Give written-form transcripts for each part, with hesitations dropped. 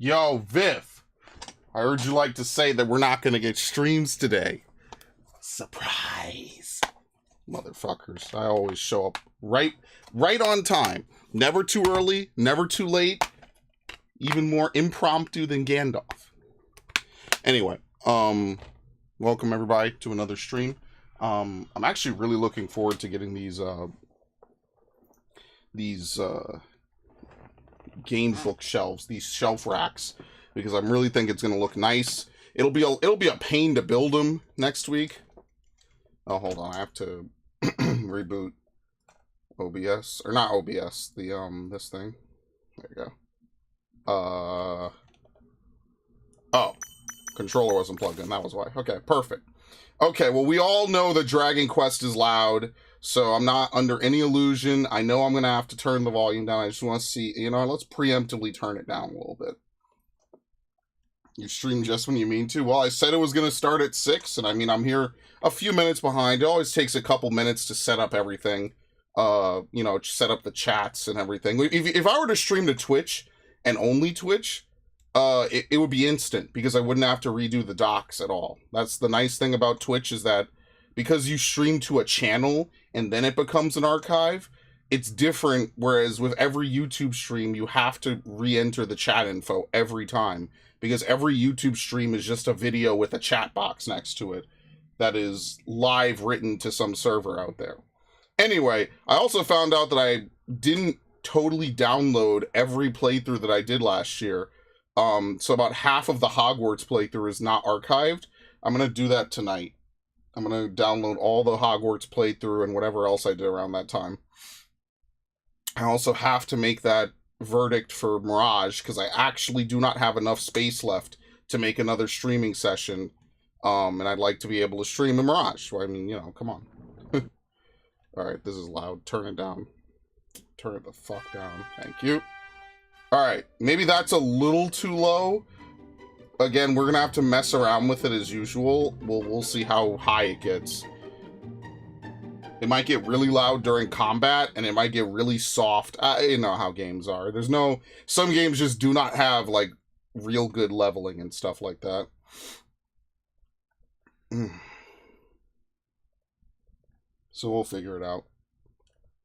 Yo, Viv, I heard you like to say that we're not going to get streams today. Surprise. Motherfuckers. I always show up right on time. Never too early, never too late. Even more impromptu than Gandalf. Anyway, welcome everybody to another stream. I'm actually really looking forward to getting these game bookshelves, these shelf racks, because I really think it's gonna look nice. It'll be a pain to build them next week. Oh, hold on, I have to reboot OBS, or not OBS, the this thing. There you go. Oh, controller wasn't plugged in. That was why. Okay, perfect. Okay, well, we all know that Dragon Quest is loud, so I'm not under any illusion. I know I'm going to have to turn the volume down. I just want to see, you know, let's preemptively turn it down a little bit. You stream just when you mean to? Well, I said it was going to start at 6, and I mean, I'm here a few minutes behind. It always takes a couple minutes to set up everything, you know, set up the chats and everything. If I were to stream to Twitch, and only Twitch, it would be instant, because I wouldn't have to redo the docs at all. That's the nice thing about Twitch, is that because you stream to a channel and then it becomes an archive, it's different. Whereas with every YouTube stream, you have to re-enter the chat info every time, because every YouTube stream is just a video with a chat box next to it that is live written to some server out there. Anyway, I also found out that I didn't totally download every playthrough that I did last year. So about half of the Hogwarts playthrough is not archived. I'm going to do that tonight. I'm going to download all the Hogwarts playthrough and whatever else I did around that time. I also have to make that verdict for Mirage, because I actually do not have enough space left to make another streaming session. And I'd like to be able to stream a Mirage. Well, I mean, you know, come on. Alright, this is loud. Turn it down. Turn it the fuck down. Thank you. Alright, maybe that's a little too low. Again, we're gonna have to mess around with it as usual. We'll see how high it gets. It might get really loud during combat, and it might get really soft. You know how games are. Some games just do not have, like, real good leveling and stuff like that. So we'll figure it out.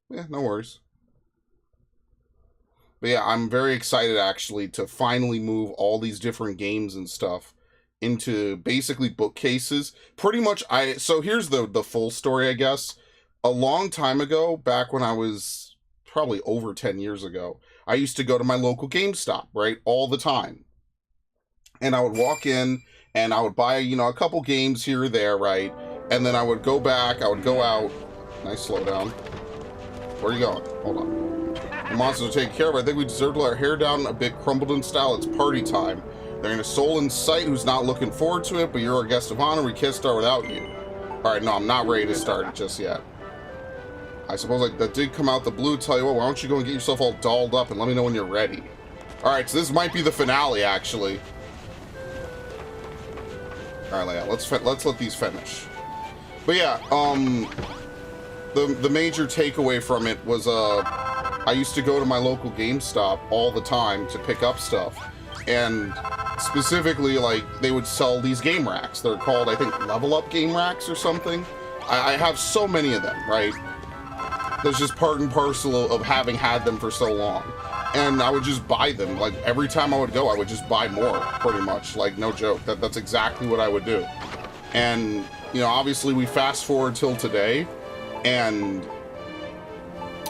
Yeah, no worries. But yeah, I'm very excited, actually, to finally move all these different games and stuff into basically bookcases. Pretty much, so here's the full story, I guess. A long time ago, back when I was probably over 10 years ago, I used to go to my local GameStop, right, all the time. And I would walk in, and I would buy, you know, a couple games here or there, right? And then I would go back, I would go out. Nice slow down. Where are you going? Hold on. The monsters are taken care of. I think we deserve to let our hair down a bit crumpled in style. It's party time. There ain't a soul in sight who's not looking forward to it, but you're our guest of honor. We can't start without you. Alright, no, I'm not ready to start just yet. I suppose like that did come out the blue. Tell you what, why don't you go and get yourself all dolled up and let me know when you're ready. Alright, so this might be the finale, actually. Alright, yeah, let's let these finish. But yeah, the major takeaway from it was, I used to go to my local GameStop all the time to pick up stuff, and specifically, like, they would sell these game racks. They're called, I think, Level Up game racks or something. I have so many of them, right? That's just part and parcel of having had them for so long. And I would just buy them. Like, every time I would go, I would just buy more, pretty much. Like, no joke. That's exactly what I would do. And, you know, obviously we fast forward till today, and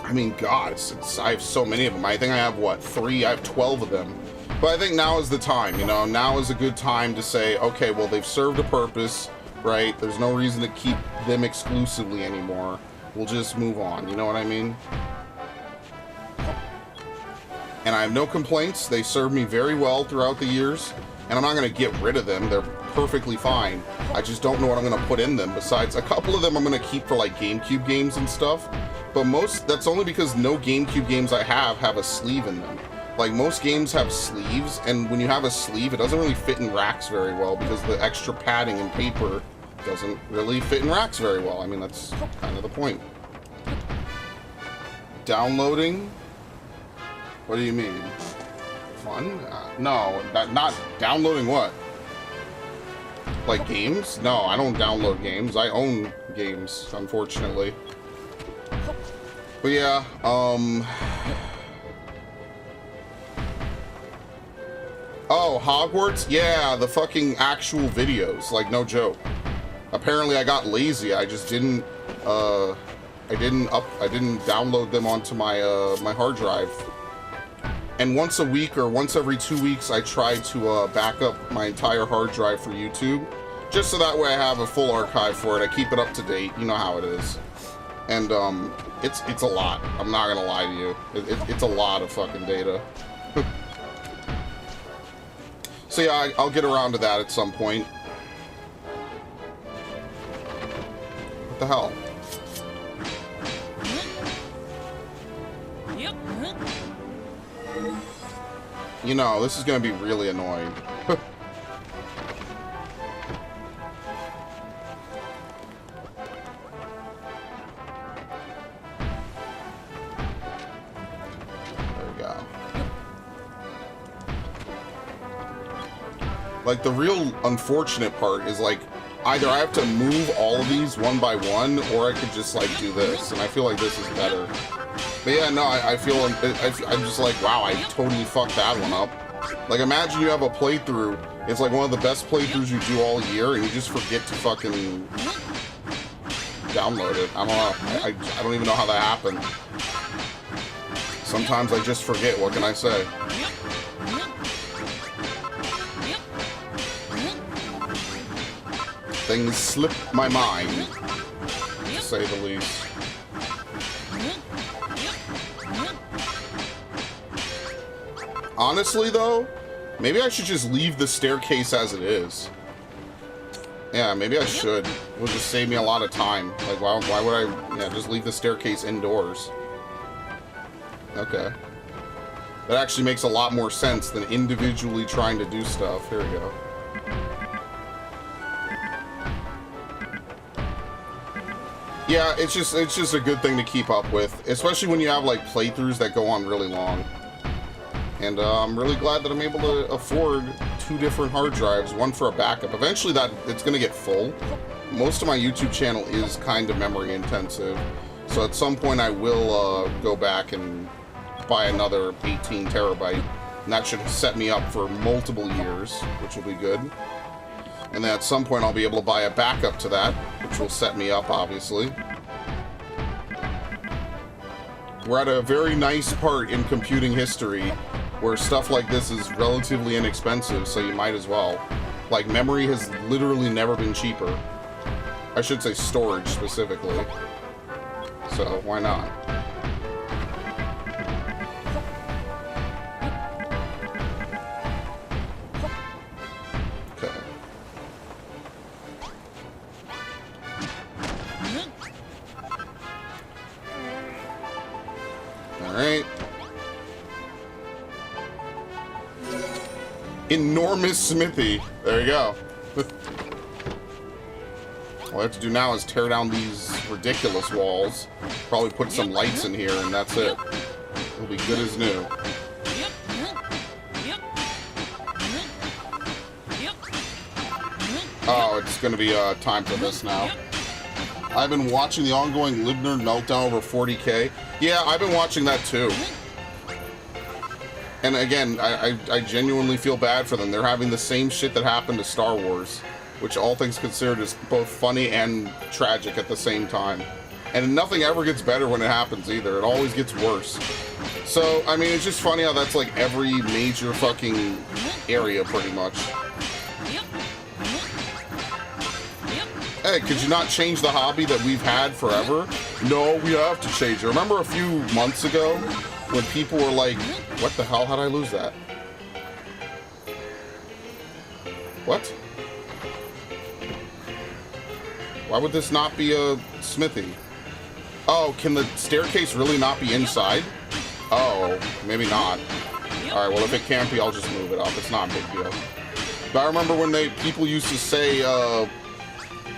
I mean, God, I have so many of them. I think I have, what, 3? I have 12 of them. But I think now is the time, you know? Now is a good time to say, okay, well, they've served a purpose, right? There's no reason to keep them exclusively anymore. We'll just move on, you know what I mean? And I have no complaints. They served me very well throughout the years. And I'm not going to get rid of them. They're perfectly fine. I just don't know what I'm going to put in them. Besides, a couple of them I'm going to keep for, like, GameCube games and stuff. But that's only because no GameCube games I have a sleeve in them. Like, most games have sleeves, and when you have a sleeve, it doesn't really fit in racks very well, because the extra padding and paper doesn't really fit in racks very well. I mean, that's kind of the point. Downloading? What do you mean? fun? No, not downloading what? Like games? No, I don't download games. I own games, unfortunately. But yeah, oh, Hogwarts? Yeah, the fucking actual videos, like no joke. Apparently I got lazy. I just didn't I didn't download them onto my my hard drive. And once a week or once every 2 weeks I try to back up my entire hard drive for YouTube, just so that way I have a full archive for it. I keep it up to date. You know how it is. And it's a lot. I'm not gonna lie to you. It's a lot of fucking data. So yeah, I'll get around to that at some point. What the hell? You know, this is gonna be really annoying. Like, the real unfortunate part is, like, either I have to move all of these one by one, or I could just, like, do this. And I feel like this is better. But yeah, no, I'm just like, wow, I totally fucked that one up. Like, imagine you have a playthrough. It's, like, one of the best playthroughs you do all year, and you just forget to fucking download it. I don't know. I don't even know how that happened. Sometimes I just forget. What can I say? Things slip my mind, to say the least. Honestly, though, maybe I should just leave the staircase as it is. Yeah, maybe I should. It would just save me a lot of time. Like, why would I, just leave the staircase indoors? Okay. That actually makes a lot more sense than individually trying to do stuff. Here we go. Yeah, it's just a good thing to keep up with, especially when you have like playthroughs that go on really long. And I'm really glad that I'm able to afford 2 different hard drives, one for a backup. Eventually that it's gonna get full. Most of my YouTube channel is kind of memory intensive, so at some point I will go back and buy another 18 terabyte, and that should set me up for multiple years, which will be good. And then at some point I'll be able to buy a backup to that, which will set me up, obviously. We're at a very nice part in computing history where stuff like this is relatively inexpensive, so you might as well. Like, memory has literally never been cheaper. I should say storage, specifically. So, why not? Alright. Enormous smithy. There you go. All I have to do now is tear down these ridiculous walls. Probably put some lights in here, and that's it. It'll be good as new. Oh, it's gonna be time for this now. I've been watching the ongoing Libnerd meltdown over 40K. Yeah, I've been watching that too. And again, I genuinely feel bad for them. They're having the same shit that happened to Star Wars, which all things considered is both funny and tragic at the same time. And nothing ever gets better when it happens either. It always gets worse. So, I mean, it's just funny how that's like every major fucking area, pretty much. Hey, could you not change the hobby that we've had forever? No, we have to change it. Remember a few months ago when people were like, what the hell, how'd I lose that? What? Why would this not be a smithy? Oh, can the staircase really not be inside? Oh, maybe not. Alright, well if it can't be, I'll just move it up. It's not a big deal. But I remember when people used to say,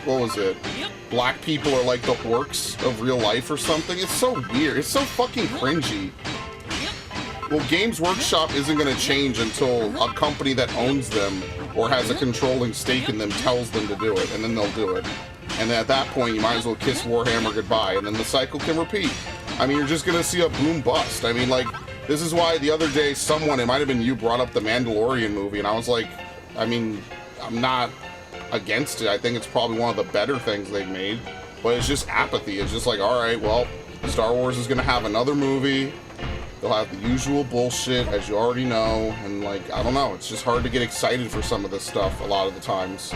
what was it? Black people are like the orcs of real life or something. It's so weird. It's so fucking cringy. Well, Games Workshop isn't going to change until a company that owns them or has a controlling stake in them tells them to do it, and then they'll do it. And at that point, you might as well kiss Warhammer goodbye, and then the cycle can repeat. I mean, you're just going to see a boom bust. I mean, like, this is why the other day someone, it might have been you, brought up the Mandalorian movie, and I was like, I mean, I'm not against it. I think it's probably one of the better things they've made, but it's just apathy. It's just like, all right, well, Star Wars is going to have another movie. They'll have the usual bullshit, as you already know, and, like, I don't know, it's just hard to get excited for some of this stuff a lot of the times.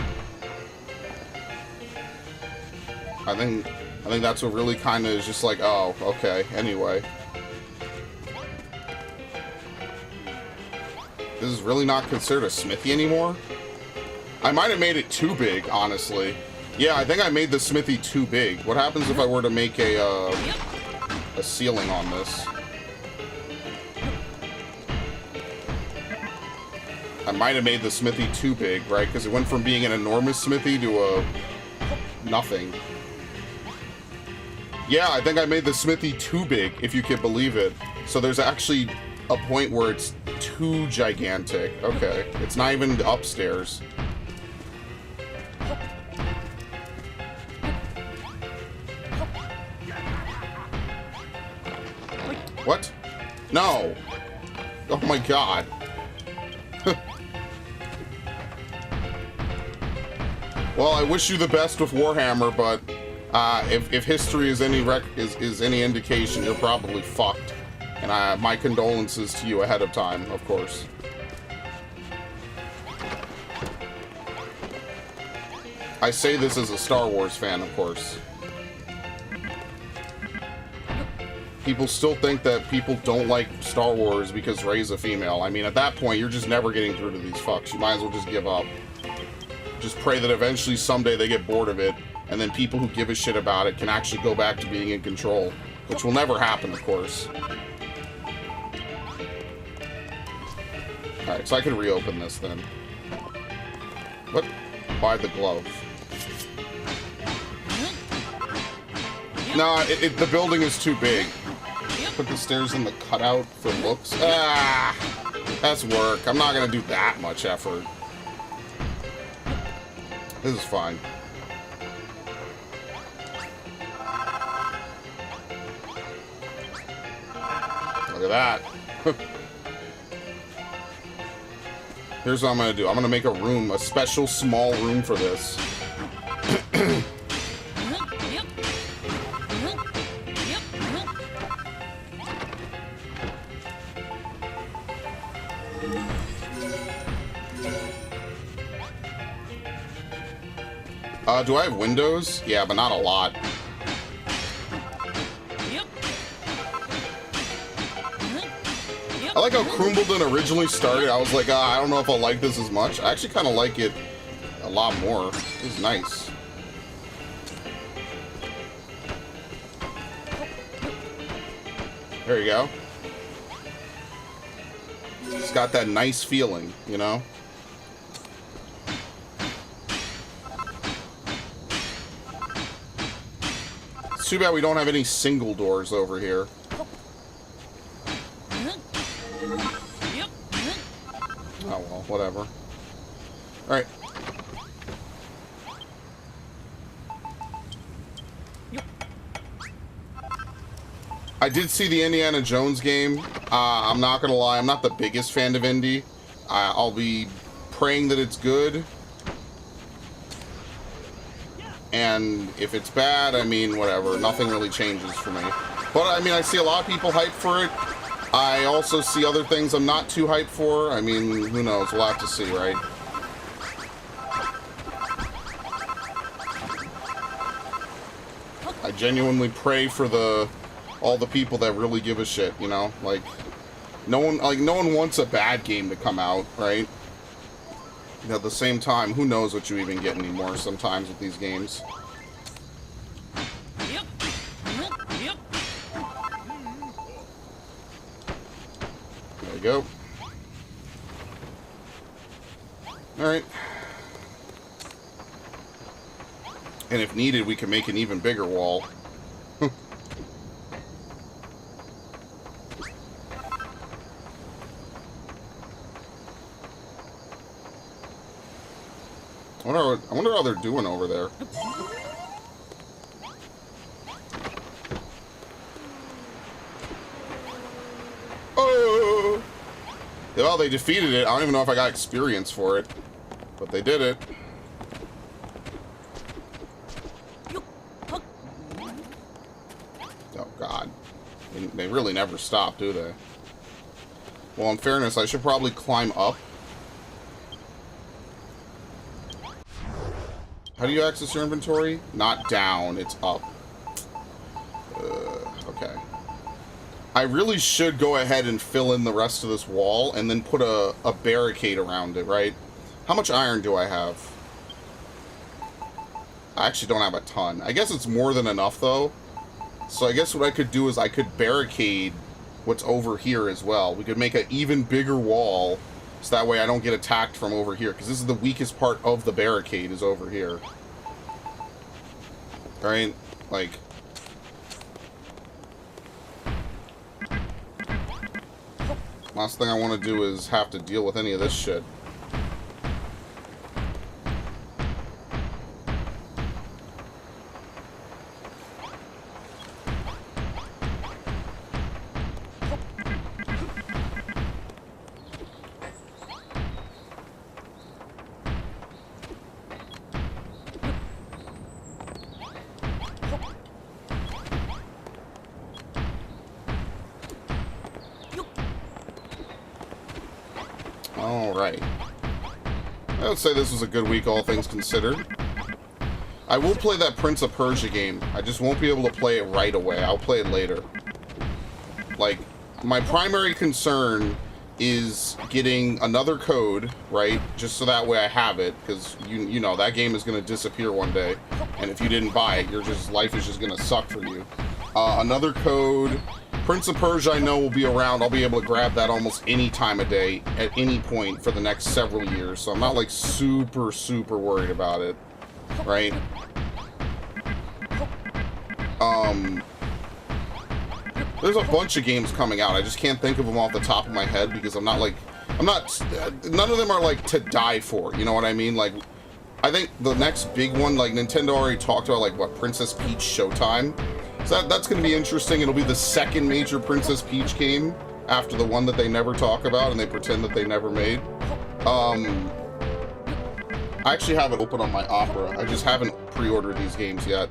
I think that's what really kind of is just like, oh, okay, anyway. This is really not considered a smithy anymore? I might have made it too big, honestly. Yeah, I think I made the smithy too big. What happens if I were to make a ceiling on this? I might have made the smithy too big, right? Because it went from being an enormous smithy to a nothing. Yeah, I think I made the smithy too big, if you can believe it. So there's actually a point where it's too gigantic. Okay, it's not even upstairs. What? No! Oh my god. Well, I wish you the best with Warhammer, but if history is any is any indication, you're probably fucked. And my condolences to you ahead of time, of course. I say this as a Star Wars fan, of course. People still think that people don't like Star Wars because Rey's a female. I mean, at that point, you're just never getting through to these fucks. You might as well just give up. Just pray that eventually someday they get bored of it, and then people who give a shit about it can actually go back to being in control, which will never happen, of course. Alright, so I can reopen this then. What? Buy the glove. No, the building is too big. Put the stairs in the cutout for looks. Ah! That's work. I'm not gonna do that much effort. This is fine. Look at that. Here's what I'm gonna do. I'm gonna make a room, a special small room for this. Do I have windows? Yeah, but not a lot. I like how Crumbledon originally started. I was like, I don't know if I'll like this as much. I actually kind of like it a lot more. It's nice. There you go. It's got that nice feeling, you know? It's too bad we don't have any single doors over here. Oh well, whatever. Alright. I did see the Indiana Jones game. I'm not gonna lie, I'm not the biggest fan of Indy. I'll be praying that it's good. And if it's bad, I mean, whatever. Nothing really changes for me. But, I mean, I see a lot of people hyped for it. I also see other things I'm not too hyped for. I mean, who knows? We'll have to see, right? I genuinely pray for all the people that really give a shit, you know? Like, no one wants a bad game to come out, right? At the same time, who knows what you even get anymore sometimes with these games. There we go. Alright. And if needed, we can make an even bigger wall. I wonder how they're doing over there. Oh! Well, they defeated it. I don't even know if I got experience for it. But they did it. Oh, God. They really never stop, do they? Well, in fairness, I should probably climb up. How do you access your inventory? Not down, it's up. Okay. I really should go ahead and fill in the rest of this wall and then put a barricade around it, right? How much iron do I have? I actually don't have a ton. I guess it's more than enough, though. So I guess what I could do is I could barricade what's over here as well. We could make an even bigger wall, so that way I don't get attacked from over here, because this is the weakest part of the barricade, is over here. Right? Like... last thing I want to do is have to deal with any of this shit. Alright. I would say this was a good week, all things considered. I will play that Prince of Persia game. I just won't be able to play it right away. I'll play it later. Like, my primary concern is getting another code, right? Just so that way I have it, because you know that game is going to disappear one day, and if you didn't buy it, life is just going to suck for you. Another code. Prince of Persia I know will be around. I'll be able to grab that almost any time of day, at any point for the next several years, so I'm not like super worried about it, right? There's a bunch of games coming out. I just can't think of them off the top of my head because none of them are like to die for, you know what I mean? Like, I think the next big one, like Nintendo already talked about, like what, Princess Peach Showtime. So that's going to be interesting. It'll be the second major Princess Peach game after the one that they never talk about and they pretend that they never made. I actually have it open on my Opera. I just haven't pre-ordered these games yet,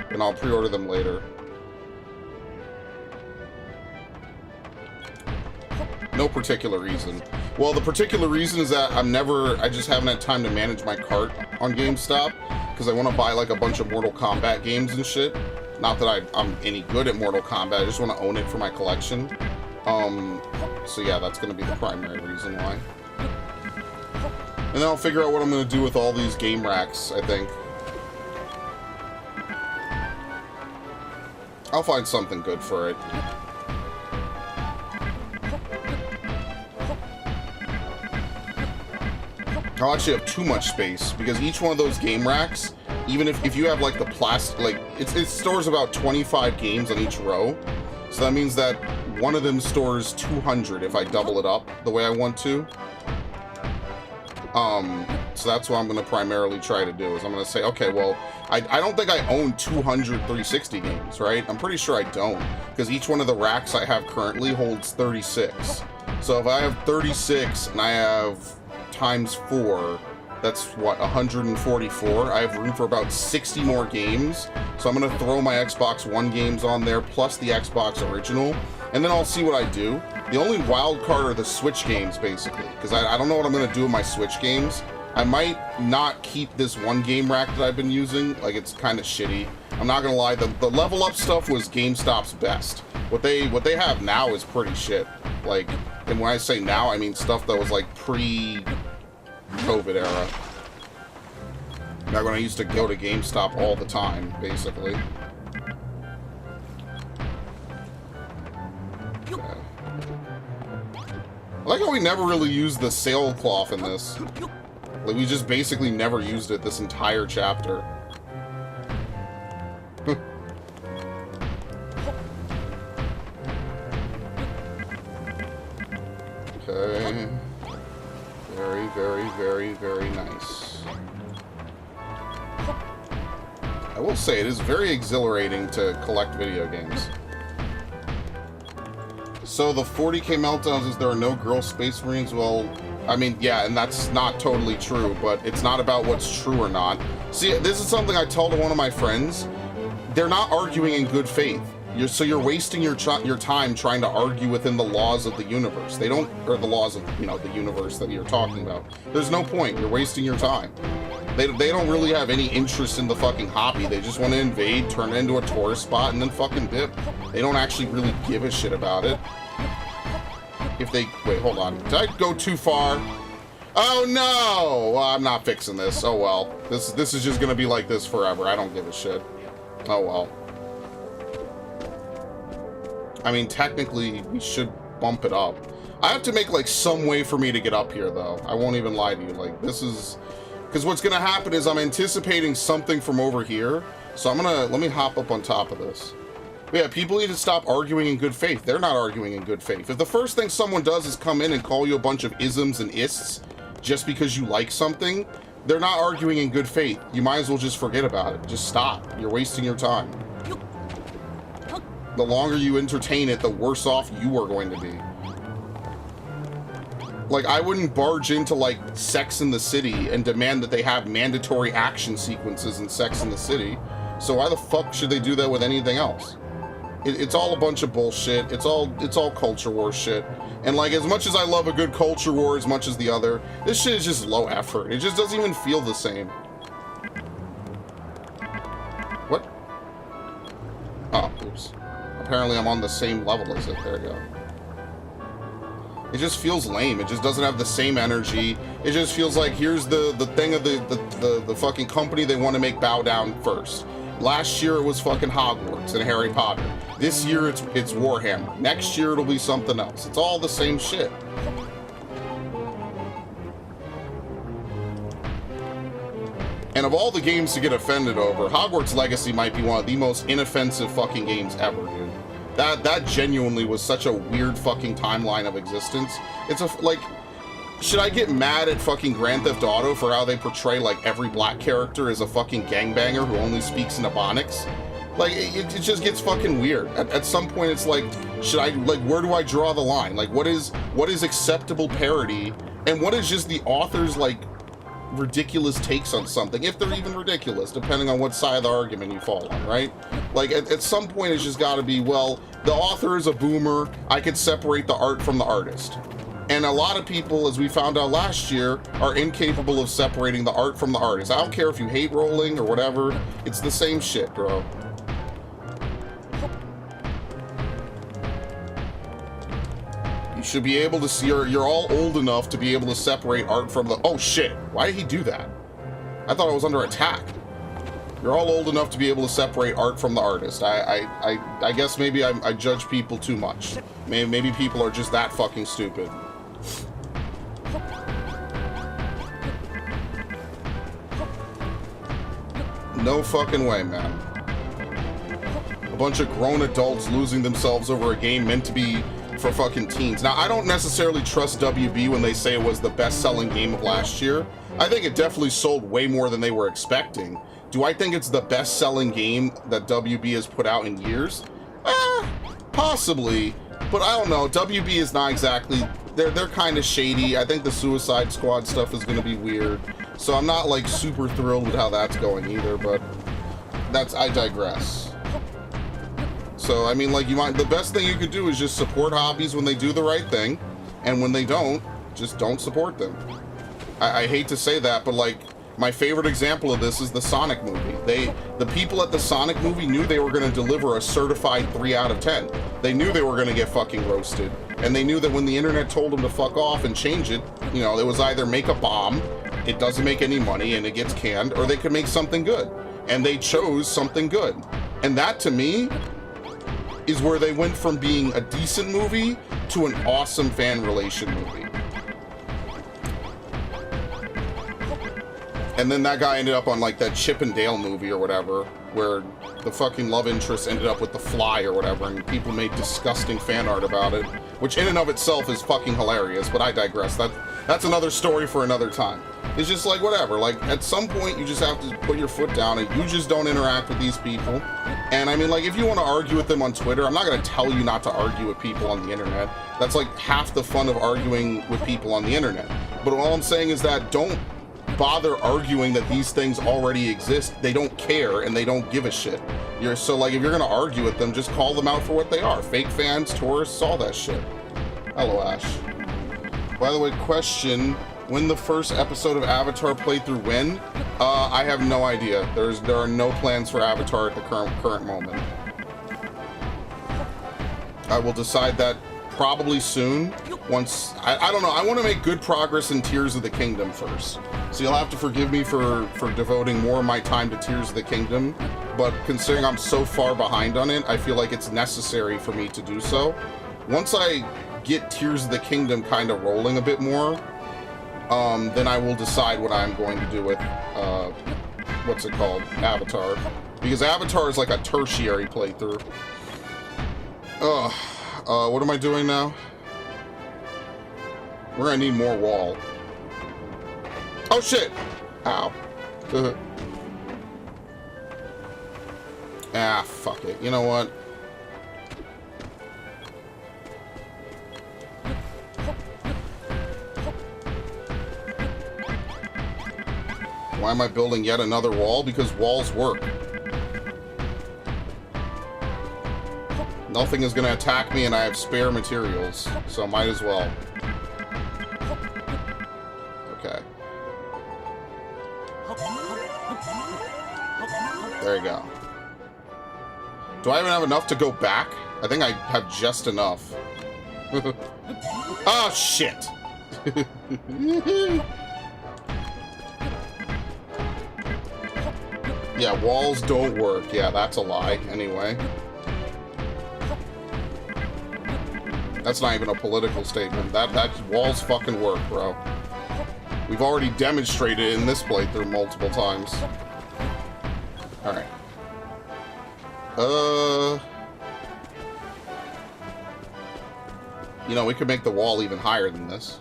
and I'll pre-order them later. No particular reason. Well, the particular reason is that I just haven't had time to manage my cart on GameStop, because I want to buy like a bunch of Mortal Kombat games and shit. Not that I'm any good at Mortal Kombat, I just want to own it for my collection. So yeah, that's going to be the primary reason why. And then I'll figure out what I'm going to do with all these game racks, I think. I'll find something good for it. I'll actually have too much space, because each one of those game racks, even if you have like the plastic, like it stores about 25 games on each row, so that means that one of them stores 200 if I double it up the way I want to. So that's what I'm going to primarily try to do, is I'm going to say, okay, well, I don't think I own 200 360 games, right? I'm pretty sure I don't, because each one of the racks I have currently holds 36. So if I have 36 and I have times 4, that's what, 144? I have room for about 60 more games, so I'm going to throw my Xbox One games on there, plus the Xbox original, and then I'll see what I do. The only wild card are the Switch games, basically, because I don't know what I'm going to do with my Switch games. I might not keep this one game rack that I've been using, like it's kind of shitty. I'm not going to lie, the level up stuff was GameStop's best. What they have now is pretty shit. Like, and when I say now, I mean stuff that was like pre-COVID era. Back when I used to go to GameStop all the time, basically. Okay. I like how we never really used the sailcloth in this. Like, we just basically never used it this entire chapter. Okay. Very, very, very, very nice. will say, it is very exhilarating to collect video games. So the 40k meltdowns is there are no girl space marines? Well, I mean, yeah, and that's not totally true, but it's not about what's true or not. See, this is something I told one of my friends. They're not arguing in good faith. You're wasting your time trying to argue within the laws of the universe. They don't, or the laws of, you know, the universe that you're talking about. There's no point. You're wasting your time. They don't really have any interest in the fucking hobby. They just want to invade, turn it into a tourist spot, and then fucking dip. They don't actually really give a shit about it. If they, wait, hold on. Did I go too far? Oh no! Well, I'm not fixing this. Oh well. This is just gonna be like this forever. I don't give a shit. Oh well. I mean, technically, we should bump it up. I have to make, like, some way for me to get up here, though. I won't even lie to you. Like, this is... Because what's going to happen is I'm anticipating something from over here. So I'm going to... Let me hop up on top of this. But yeah, people need to stop arguing in good faith. They're not arguing in good faith. If the first thing someone does is come in and call you a bunch of isms and ists just because you like something, they're not arguing in good faith. You might as well just forget about it. Just stop. You're wasting your time. The longer you entertain it, the worse off you are going to be. Like, I wouldn't barge into, like, Sex in the City and demand that they have mandatory action sequences in Sex in the City. So why the fuck should they do that with anything else? It's all a bunch of bullshit. It's all culture war shit. And, like, as much as I love a good culture war as much as the other, this shit is just low effort. It just doesn't even feel the same. What? Oh, oops. Apparently I'm on the same level as it. There we go. It just feels lame. It just doesn't have the same energy. It just feels like here's the thing of the fucking company they want to make bow down first. Last year it was fucking Hogwarts and Harry Potter. This year it's Warhammer. Next year it'll be something else. It's all the same shit. And of all the games to get offended over, Hogwarts Legacy might be one of the most inoffensive fucking games ever, dude. That genuinely was such a weird fucking timeline of existence. It's like, should I get mad at fucking Grand Theft Auto for how they portray, like, every black character as a fucking gangbanger who only speaks in Ebonics? Like, it just gets fucking weird. At some point, it's like, should I, like, where do I draw the line? Like, what is acceptable parody, and what is just the author's, like, ridiculous takes on something, if they're even ridiculous, depending on what side of the argument you fall on, right? Like, at some point, it's just gotta be, well, the author is a boomer, I could separate the art from the artist. And a lot of people, as we found out last year, are incapable of separating the art from the artist. I don't care if you hate rolling or whatever, it's the same shit, bro. You should be able to see, you're all old enough to be able to separate art from the, oh shit, why did he do that? I thought I was under attack. You're all old enough to be able to separate art from the artist. I guess maybe I judge people too much. Maybe people are just that fucking stupid. No fucking way, man. A bunch of grown adults losing themselves over a game meant to be for fucking teens. Now, I don't necessarily trust WB when they say it was the best-selling game of last year. I think it definitely sold way more than they were expecting. Do I think it's the best-selling game that WB has put out in years? Possibly, but I don't know. WB is not exactly... They're kind of shady. I think the Suicide Squad stuff is going to be weird. So I'm not, like, super thrilled with how that's going either, but I digress. So, I mean, like, the best thing you could do is just support hobbies when they do the right thing, and when they don't, just don't support them. I hate to say that, but, like, my favorite example of this is the Sonic movie. The people at the Sonic movie knew they were going to deliver a certified 3 out of 10. They knew they were going to get fucking roasted, and they knew that when the internet told them to fuck off and change it, you know, it was either make a bomb, it doesn't make any money, and it gets canned, or they could make something good. And they chose something good. And that, to me, is where they went from being a decent movie to an awesome fan relation movie. And then that guy ended up on, like, that Chip and Dale movie or whatever, where the fucking love interest ended up with the Fly or whatever, and people made disgusting fan art about it, which in and of itself is fucking hilarious, but I digress. That's another story for another time. It's just like, whatever. Like, at some point, you just have to put your foot down and you just don't interact with these people. And I mean, like, if you want to argue with them on Twitter, I'm not going to tell you not to argue with people on the internet. That's like half the fun of arguing with people on the internet. But all I'm saying is that don't bother arguing that these things already exist. They don't care and they don't give a shit. So like, if you're going to argue with them, just call them out for what they are. Fake fans, tourists, all that shit. Hello, Ash. By the way, question, when the first episode of Avatar playthrough when? I have no idea. There are no plans for Avatar at the current moment. I will decide that probably soon. Once I don't know. I want to make good progress in Tears of the Kingdom first. So you'll have to forgive me for devoting more of my time to Tears of the Kingdom. But considering I'm so far behind on it, I feel like it's necessary for me to do so. Once I get Tears of the Kingdom kind of rolling a bit more, then I will decide what I'm going to do with, what's it called? Avatar. Because Avatar is like a tertiary playthrough. What am I doing now? We're gonna need more wall. Oh shit! Ow. Ah, fuck it. You know what? Why am I building yet another wall? Because walls work. Nothing is going to attack me and I have spare materials, so might as well. Okay. There you go. Do I even have enough to go back? I think I have just enough. Oh, shit! Yeah, walls don't work. Yeah, that's a lie, anyway. That's not even a political statement. That walls fucking work, bro. We've already demonstrated it in this playthrough multiple times. Alright. You know, we could make the wall even higher than this.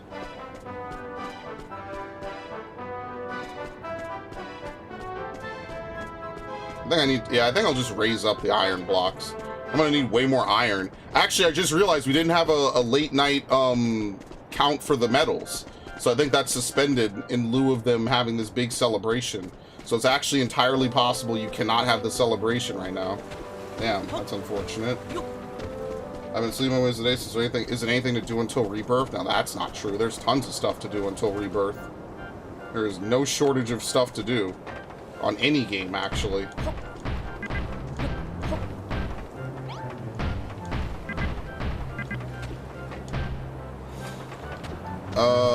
I think I'll just raise up the iron blocks. I'm gonna need way more iron. Actually, I just realized we didn't have a late night count for the medals. So I think that's suspended in lieu of them having this big celebration. So it's actually entirely possible you cannot have the celebration right now. Damn, that's unfortunate. I've been sleeping away today, so is there anything to do until Rebirth? Now that's not true. There's tons of stuff to do until Rebirth. There is no shortage of stuff to do. On any game, actually.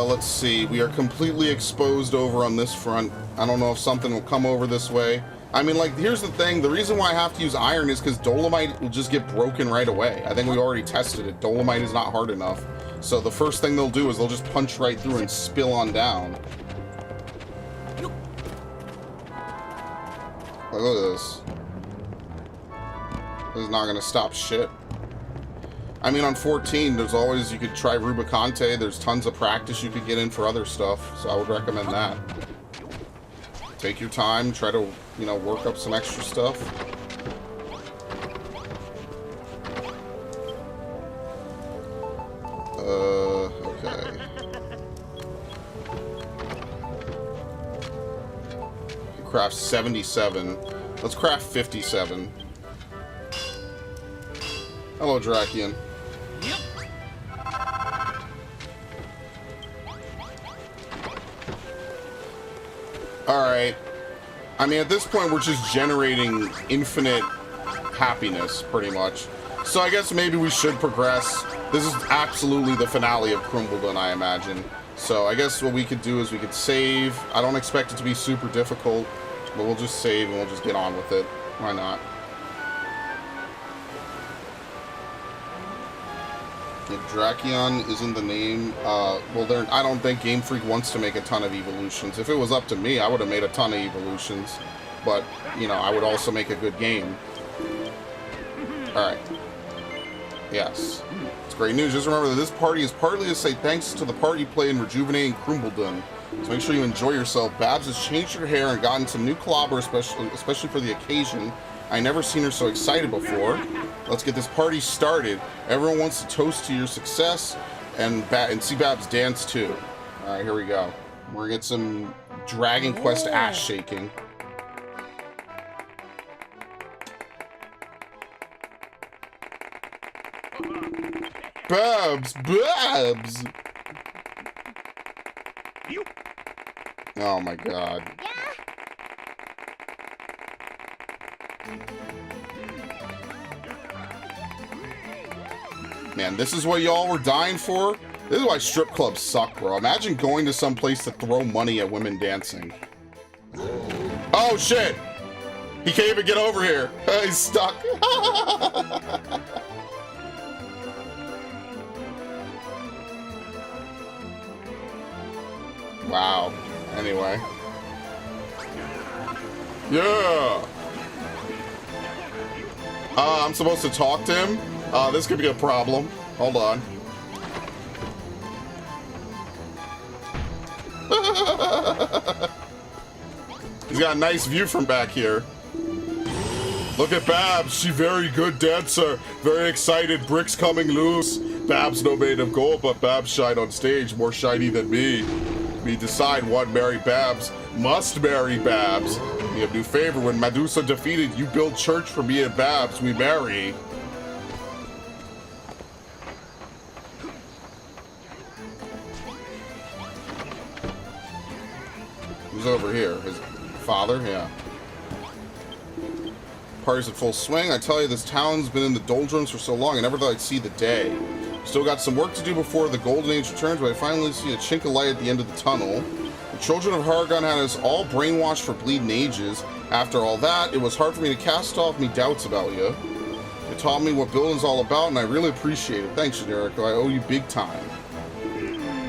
Let's see. We are completely exposed over on this front. I don't know if something will come over this way. I mean, like, here's the thing. The reason why I have to use iron is because Dolomite will just get broken right away. I think we already tested it. Dolomite is not hard enough. So the first thing they'll do is they'll just punch right through and spill on down. Look at this. This is not going to stop shit. I mean, on 14, there's always, you could try Rubicante. There's tons of practice you could get in for other stuff. So I would recommend that. Take your time. Try to, you know, work up some extra stuff. Okay. Craft 77. Let's craft 57. Hello, Drakian. Alright. I mean, at this point, we're just generating infinite happiness, pretty much. So I guess maybe we should progress. This is absolutely the finale of Crumbledon, I imagine. So I guess what we could do is we could save. I don't expect it to be super difficult, but we'll just save and we'll just get on with it. Why not? If Drakion isn't the name, well, I don't think Game Freak wants to make a ton of evolutions. If it was up to me, I would have made a ton of evolutions. But, you know, I would also make a good game. Alright. Yes. It's great news. Just remember that this party is partly to say thanks to the part you play in rejuvenating Crumbledon. So make sure you enjoy yourself. Babs has changed her hair and gotten some new clobber, especially for the occasion. I never seen her so excited before. Let's get this party started. Everyone wants to toast to your success and see Babs dance too. All right, here we go. We're gonna get some Dragon Quest ass shaking. Babs! Babs! Oh my god. Man, this is what y'all were dying for? This is why strip clubs suck, bro. Imagine going to some place to throw money at women dancing. Oh shit! He can't even get over here. He's stuck. Wow. Anyway. Yeah! I'm supposed to talk to him? This could be a problem. Hold on. He's got a nice view from back here. Look at Babs. She very good dancer. Very excited. Bricks coming loose. Babs no made of gold, but Babs shine on stage. More shiny than me. We decide what marry Babs. Must marry Babs. We have new favor. When Medusa defeated, you build church for me and Babs. We marry. Who's over here? His father? Yeah. Party's in full swing. I tell you, this town's been in the doldrums for so long, I never thought I'd see the day. Still got some work to do before the Golden Age returns, but I finally see a chink of light at the end of the tunnel. The children of Hargon had us all brainwashed for bleeding ages. After all that, it was hard for me to cast off me doubts about you. You taught me what building's all about, and I really appreciate it. Thanks, Generico. I owe you big time.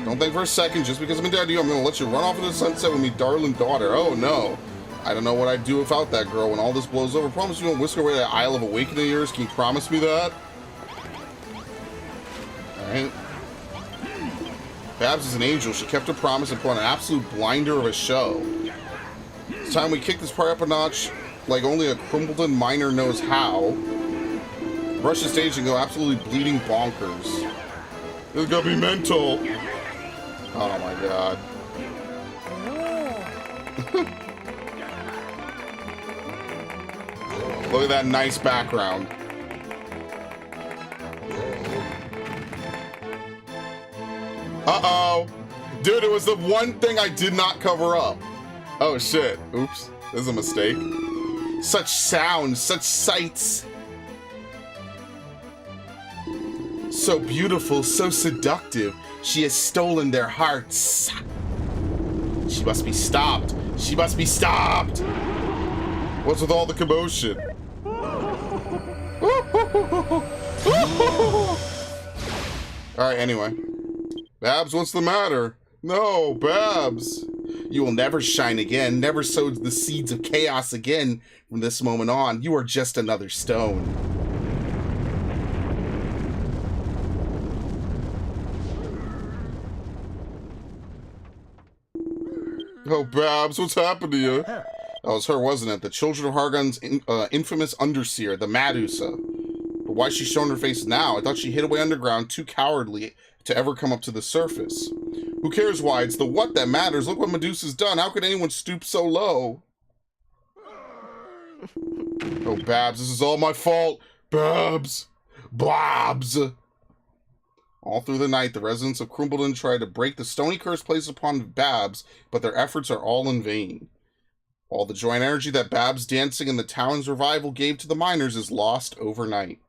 Don't think for a second, just because I'm in debt to you, I'm gonna let you run off into the sunset with me darling daughter. Oh no. I don't know what I'd do without that girl when all this blows over. Promise you won't whisk away that Isle of Awakening of yours. Can you promise me that? Alright. Babs is an angel. She kept her promise and put on an absolute blinder of a show. It's time we kick this part up a notch like only a Crumbledon miner knows how. Rush the stage and go absolutely bleeding bonkers. This is gonna be mental. Oh my god. Look at that nice background. Uh-oh. Dude, it was the one thing I did not cover up. Oh, shit. Oops. This is a mistake. Such sounds, such sights. So beautiful, so seductive. She has stolen their hearts. She must be stopped. She must be stopped. What's with all the commotion? Alright, anyway. Babs, what's the matter? No, Babs. You will never shine again, never sow the seeds of chaos again from this moment on. You are just another stone. Oh, Babs, what's happened to you? That was her, wasn't it? The Children of Hargon's infamous Underseer, the Medusa. But why's she showing her face now? I thought she hid away underground, too cowardly to ever come up to the surface. Who cares why? It's the what that matters. Look what Medusa's done. How could anyone stoop so low? Oh, Babs, this is all my fault. Babs. Babs. All through the night, the residents of Crumbledon tried to break the stony curse placed upon Babs, but their efforts are all in vain. All the joy and energy that Babs dancing in the town's revival gave to the miners is lost overnight.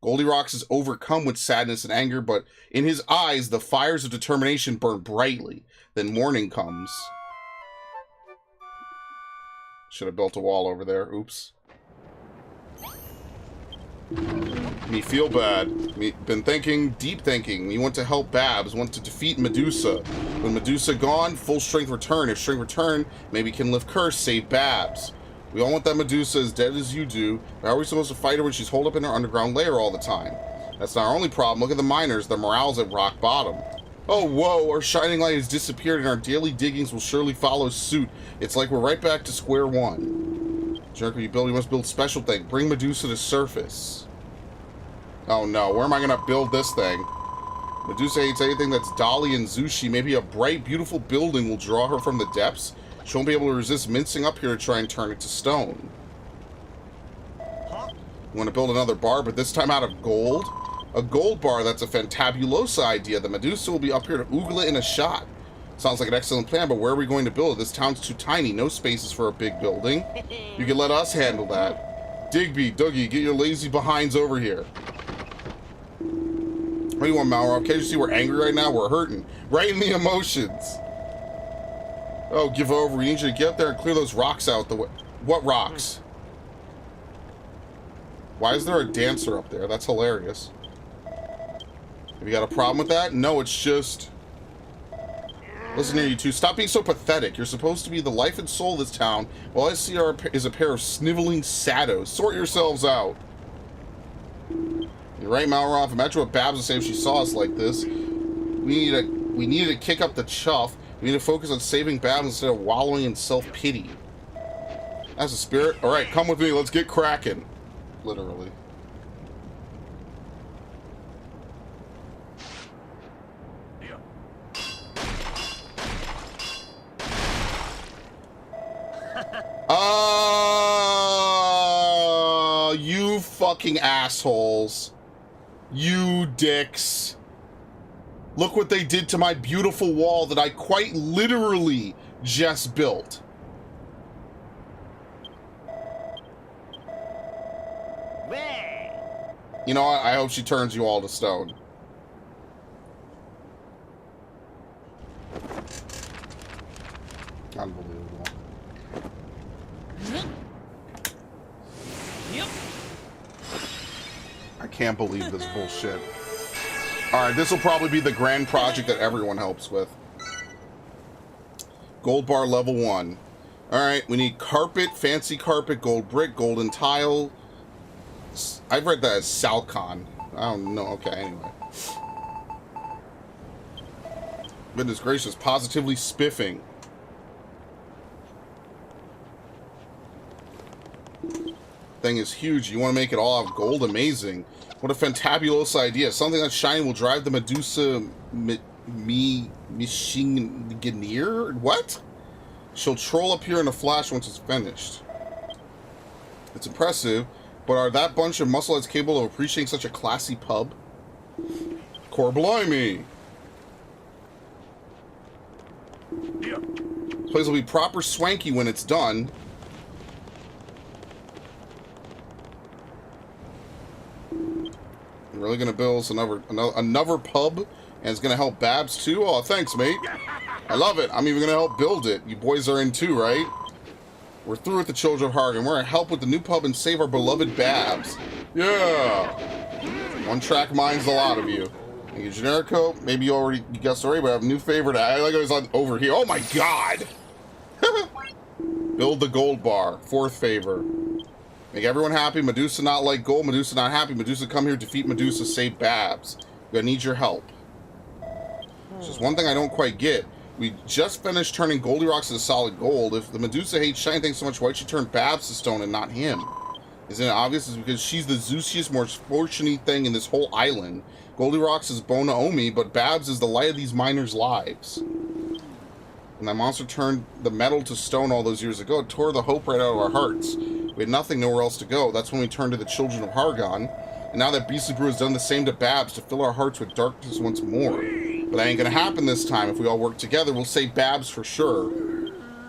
Goldilocks is overcome with sadness and anger, but in his eyes, the fires of determination burn brightly. Then morning comes. Should have built a wall over there. Oops. Me feel bad. Me been thinking, deep thinking. Me want to help Babs, want to defeat Medusa. When Medusa gone, full strength return. If strength return, maybe can lift curse, save Babs. We all want that Medusa as dead as you do. How are we supposed to fight her when she's holed up in her underground lair all the time? That's not our only problem. Look at the miners. Their morale's at rock bottom. Oh, whoa, our shining light has disappeared and our daily diggings will surely follow suit. It's like we're right back to square one. Jerk, you must build special thing. Bring Medusa to surface. Oh no, where am I gonna build this thing? Medusa hates anything that's Dali and Zushi. Maybe a bright, beautiful building will draw her from the depths. She won't be able to resist mincing up here to try and turn it to stone. You want to build another bar, but this time out of gold? A gold bar, that's a fantabulosa idea. The Medusa will be up here to oogle it in a shot. Sounds like an excellent plan, but where are we going to build it? This town's too tiny. No spaces for a big building. You can let us handle that. Digby, Dougie, get your lazy behinds over here. What do you want, Malroth? Can't you see we're angry right now? We're hurting. Right in the emotions. Oh, give over. We need you to get up there and clear those rocks out the way. What rocks? Why is there a dancer up there? That's hilarious. Have you got a problem with that? No, it's just... Listen here, you two. Stop being so pathetic. You're supposed to be the life and soul of this town. All I see is a pair of sniveling saddos. Sort yourselves out. You're right, Malroth. Imagine what Babs would say if she saw us like this. We need to kick up the chuff. We need to focus on saving Babs instead of wallowing in self-pity. That's the spirit. All right, come with me. Let's get cracking. Literally. You fucking assholes. You dicks. Look what they did to my beautiful wall that I quite literally just built. You know what? I hope she turns you all to stone. Unbelievable. Yep. I can't believe this bullshit. Alright, this will probably be the grand project that everyone helps with. Gold bar level 1. Alright, we need carpet, fancy carpet, gold brick, golden tile. I've read that as Salcon. I don't know. Okay, anyway. Goodness gracious, positively spiffing. Thing is huge. You want to make it all out of gold? Amazing. What a fantabulous idea. Something that's shiny will drive the Medusa Mishingineer? What? She'll troll up here in a flash once it's finished. It's impressive, but are that bunch of muscleheads capable of appreciating such a classy pub? Corblimey! This place will be proper swanky when it's done. You're really gonna build us another pub, and it's gonna help Babs too? Oh, thanks, mate. I love it. I'm even gonna help build it. You boys are in too, right? We're through with the Children of Hargan. We're gonna help with the new pub and save our beloved Babs. Yeah. One track minds a lot of you. Thank you, Generico. Maybe you guessed already, but I have a new favorite. I like it was over here. Oh my god! Build the gold bar. 4th favor. Make everyone happy. Medusa not like gold. Medusa not happy. Medusa come here, defeat Medusa, save Babs. We're gonna need your help. There's just one thing I don't quite get. We just finished turning Goldilocks into solid gold. If the Medusa hates shiny things so much, why'd she turn Babs to stone and not him? Isn't it obvious? It's because she's the Zeusiest, most fortunate thing in this whole island. Goldilocks is Bona Omi, but Babs is the light of these miners' lives. When that monster turned the metal to stone all those years ago, it tore the hope right out of our hearts. We had nothing, nowhere else to go. That's when we turned to the Children of Hargan. And now that Beastly Brew has done the same to Babs to fill our hearts with darkness once more. But that ain't gonna happen this time. If we all work together, we'll save Babs for sure.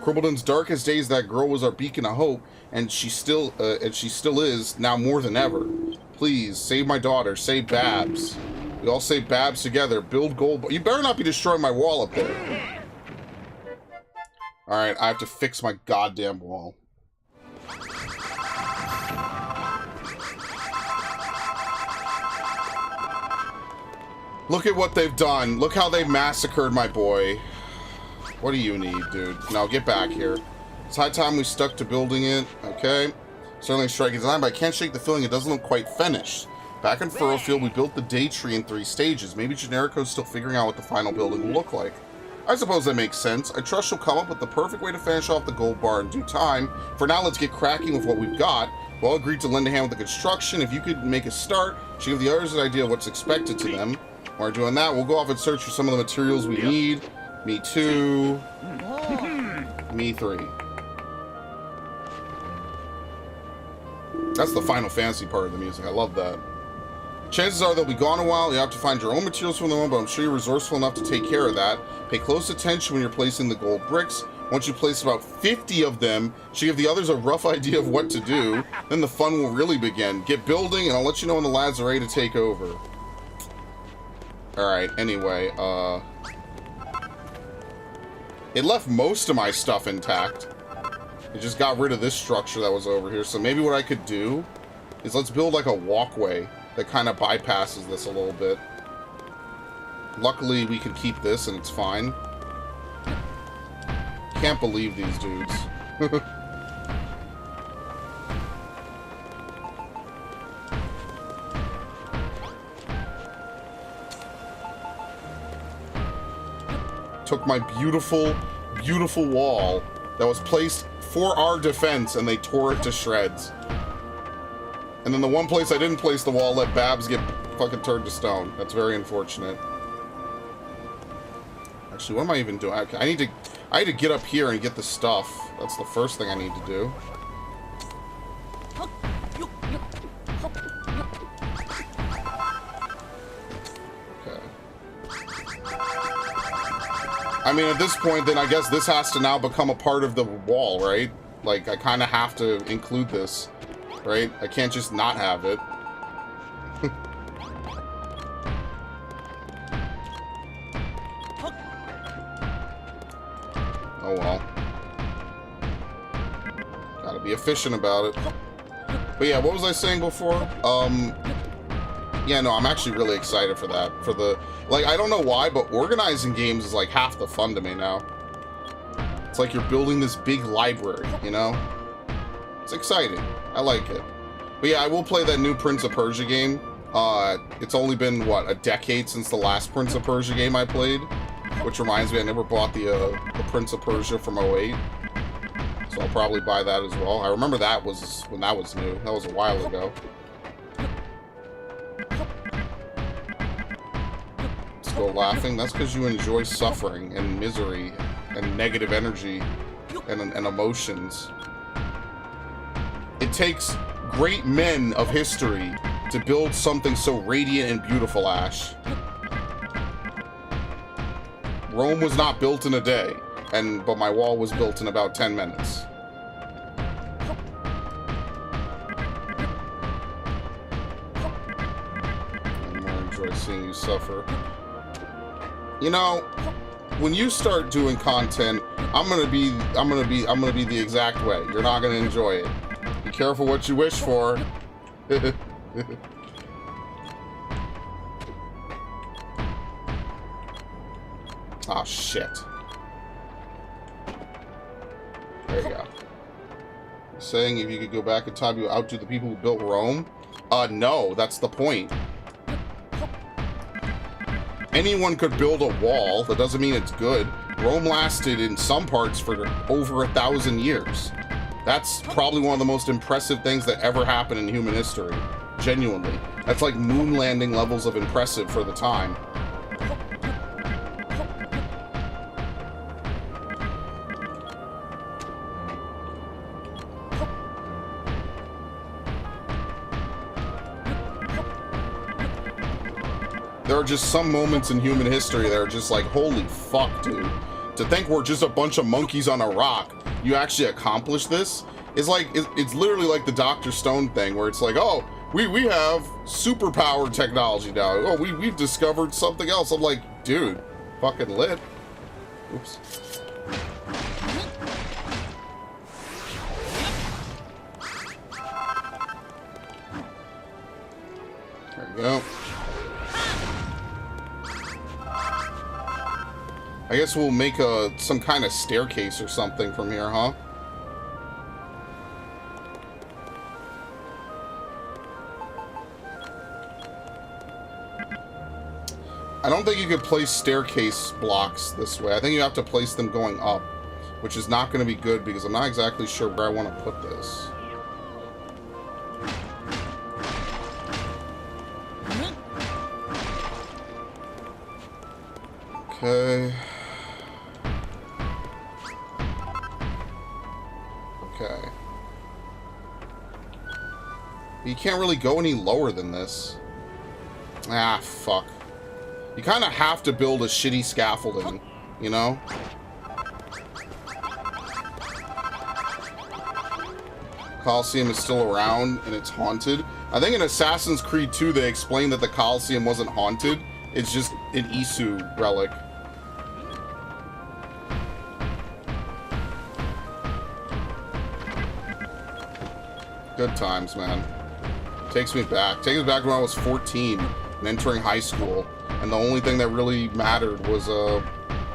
Cribbleton's darkest days, that girl was our beacon of hope, and she still is, now more than ever. Please, save my daughter, save Babs. We all save Babs together. Build gold. You better not be destroying my wall up there. Alright, I have to fix my goddamn wall. Look at what they've done. Look how they massacred my boy. What do you need, dude? No, get back here. It's high time we stuck to building it. Okay. Certainly striking design, but I can't shake the feeling it doesn't look quite finished. Back in Furrowfield, we built the day tree in 3 stages. Maybe Generico's still figuring out what the final building will look like. I suppose that makes sense. I trust she'll come up with the perfect way to finish off the gold bar in due time. For now, let's get cracking with what we've got. We all agreed to lend a hand with the construction. If you could make a start, she'll give the others an idea of what's expected to them. While we're doing that, we'll go off and search for some of the materials we need. Me 2. Me 3. That's the Final Fantasy part of the music. I love that. Chances are they'll be gone a while. You have to find your own materials from them, but I'm sure you're resourceful enough to take care of that. Pay close attention when you're placing the gold bricks. Once you place about 50 of them, she'll give the others a rough idea of what to do. Then the fun will really begin. Get building, and I'll let you know when the lads are ready to take over. Alright, anyway, it left most of my stuff intact. It just got rid of this structure that was over here. So maybe what I could do is let's build like a walkway that kind of bypasses this a little bit. Luckily, we can keep this and it's fine. Can't believe these dudes. Took my beautiful, beautiful wall that was placed for our defense and they tore it to shreds. And then the one place I didn't place the wall let Babs get fucking turned to stone. That's very unfortunate. Actually, what am I even doing? I need to get up here and get the stuff. That's the first thing I need to do. Okay. I mean, at this point, then I guess this has to now become a part of the wall, right? Like, I kind of have to include this, right? I can't just not have it. Oh well. Gotta be efficient about it. But yeah, what was I saying before? Yeah, no, I'm actually really excited for that. For the, like, I don't know why, but organizing games is like half the fun to me now. It's like you're building this big library, you know? It's exciting. I like it. But yeah, I will play that new Prince of Persia game. It's only been, what, a decade since the last Prince of Persia game I played? Which reminds me, I never bought the Prince of Persia from 08. So I'll probably buy that as well. I remember that was when that was new. That was a while ago. Still laughing? That's because you enjoy suffering and misery and negative energy and emotions. It takes great men of history to build something so radiant and beautiful, Ash. Rome was not built in a day, but my wall was built in about 10 minutes. I more enjoy seeing you suffer. You know, when you start doing content, I'm gonna be the exact way. You're not gonna enjoy it. Be careful what you wish for. Ah, shit. There you go. Saying if you could go back in time, you would outdo the people who built Rome? No, that's the point. Anyone could build a wall. That doesn't mean it's good. Rome lasted in some parts for over 1,000 years. That's probably one of the most impressive things that ever happened in human history. Genuinely. That's like moon landing levels of impressive for the time. There are just some moments in human history that are just like, holy fuck, dude. To think we're just a bunch of monkeys on a rock, you actually accomplish this? It's like, it's literally like the Dr. Stone thing, where it's like, oh, we have superpowered technology now. Oh, we've discovered something else. I'm like, dude, fucking lit. Oops. There we go. I guess we'll make some kind of staircase or something from here, huh? I don't think you could place staircase blocks this way. I think you have to place them going up, which is not going to be good because I'm not exactly sure where I want to put this. Okay. Okay. You can't really go any lower than this. Ah, fuck. You kind of have to build a shitty scaffolding, you know? Colosseum is still around and it's haunted. I think in Assassin's Creed 2 they explained that the Colosseum wasn't haunted. It's just an Isu relic. Good times, man. Takes me back. Takes me back when I was 14 and entering high school. And the only thing that really mattered was,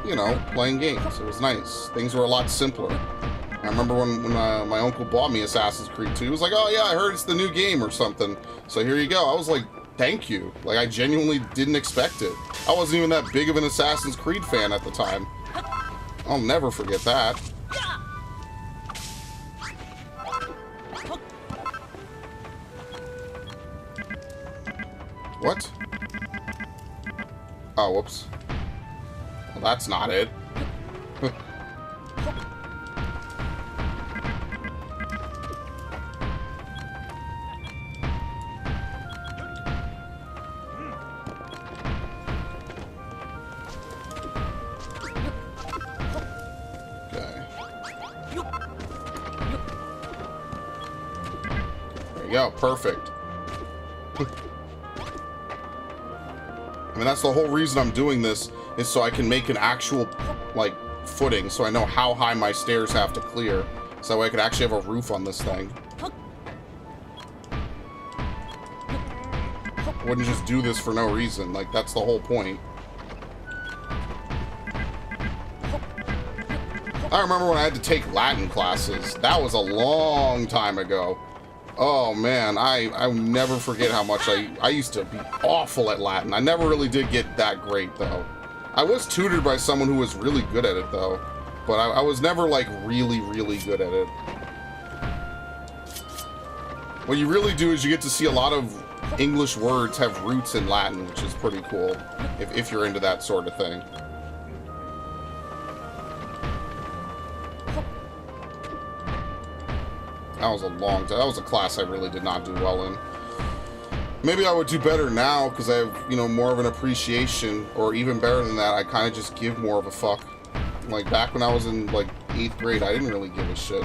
you know, playing games. It was nice. Things were a lot simpler. I remember when my uncle bought me Assassin's Creed 2. He was like, oh yeah, I heard it's the new game or something. So here you go. I was like, thank you. Like, I genuinely didn't expect it. I wasn't even that big of an Assassin's Creed fan at the time. I'll never forget that. What? Oh, whoops. Well, that's not it. Go, perfect. I mean, that's the whole reason I'm doing this, is so I can make an actual, like, footing, so I know how high my stairs have to clear, so that way I could actually have a roof on this thing. I wouldn't just do this for no reason, like, that's the whole point. I remember when I had to take Latin classes. That was a long time ago. Oh man, I'll never forget how much I used to be awful at Latin. I never really did get that great though. I was tutored by someone who was really good at it though, but I was never like really, really good at it. What you really do is you get to see a lot of English words have roots in Latin, which is pretty cool if you're into that sort of thing. That was a long time. That was a class I really did not do well in. Maybe I would do better now because I have, you know, more of an appreciation, or even better than that, I kind of just give more of a fuck. Like back when I was in like 8th grade, I didn't really give a shit.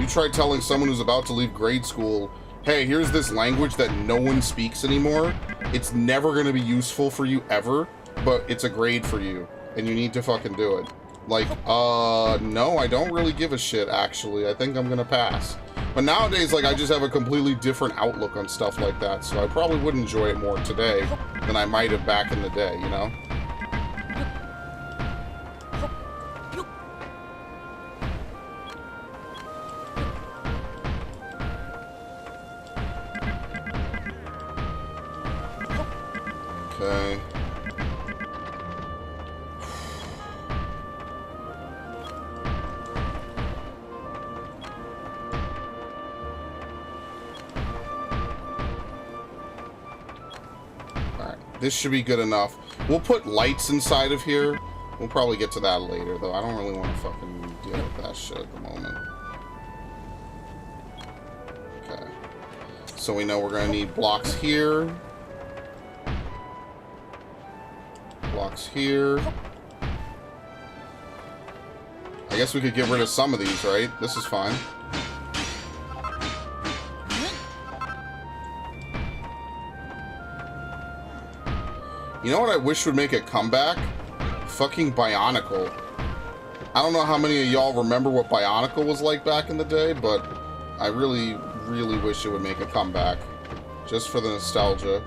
You try telling someone who's about to leave grade school, hey, here's this language that no one speaks anymore. It's never going to be useful for you ever, but it's a grade for you and you need to fucking do it. Like, no, I don't really give a shit, actually. I think I'm gonna pass. But nowadays, like, I just have a completely different outlook on stuff like that, so I probably would enjoy it more today than I might have back in the day, you know? Okay. This should be good enough. We'll put lights inside of here. We'll probably get to that later, though. I don't really want to fucking deal with that shit at the moment. Okay. So we know we're going to need blocks here. Blocks here. I guess we could get rid of some of these, right? This is fine. You know what I wish would make a comeback? Fucking Bionicle. I don't know how many of y'all remember what Bionicle was like back in the day, but I really, really wish it would make a comeback. Just for the nostalgia.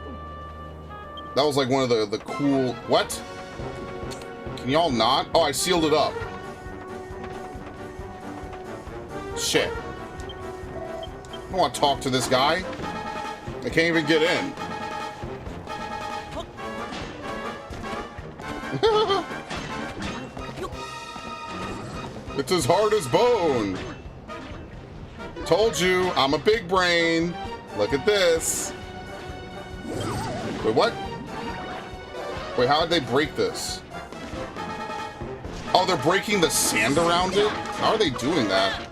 That was like one of the cool... What? Can y'all not? Oh, I sealed it up. Shit. I don't want to talk to this guy. I can't even get in. It's as hard as bone. Told you, I'm a big brain. Look at this. Wait, what? Wait, how did they break this? Oh, they're breaking the sand around it? How are they doing that?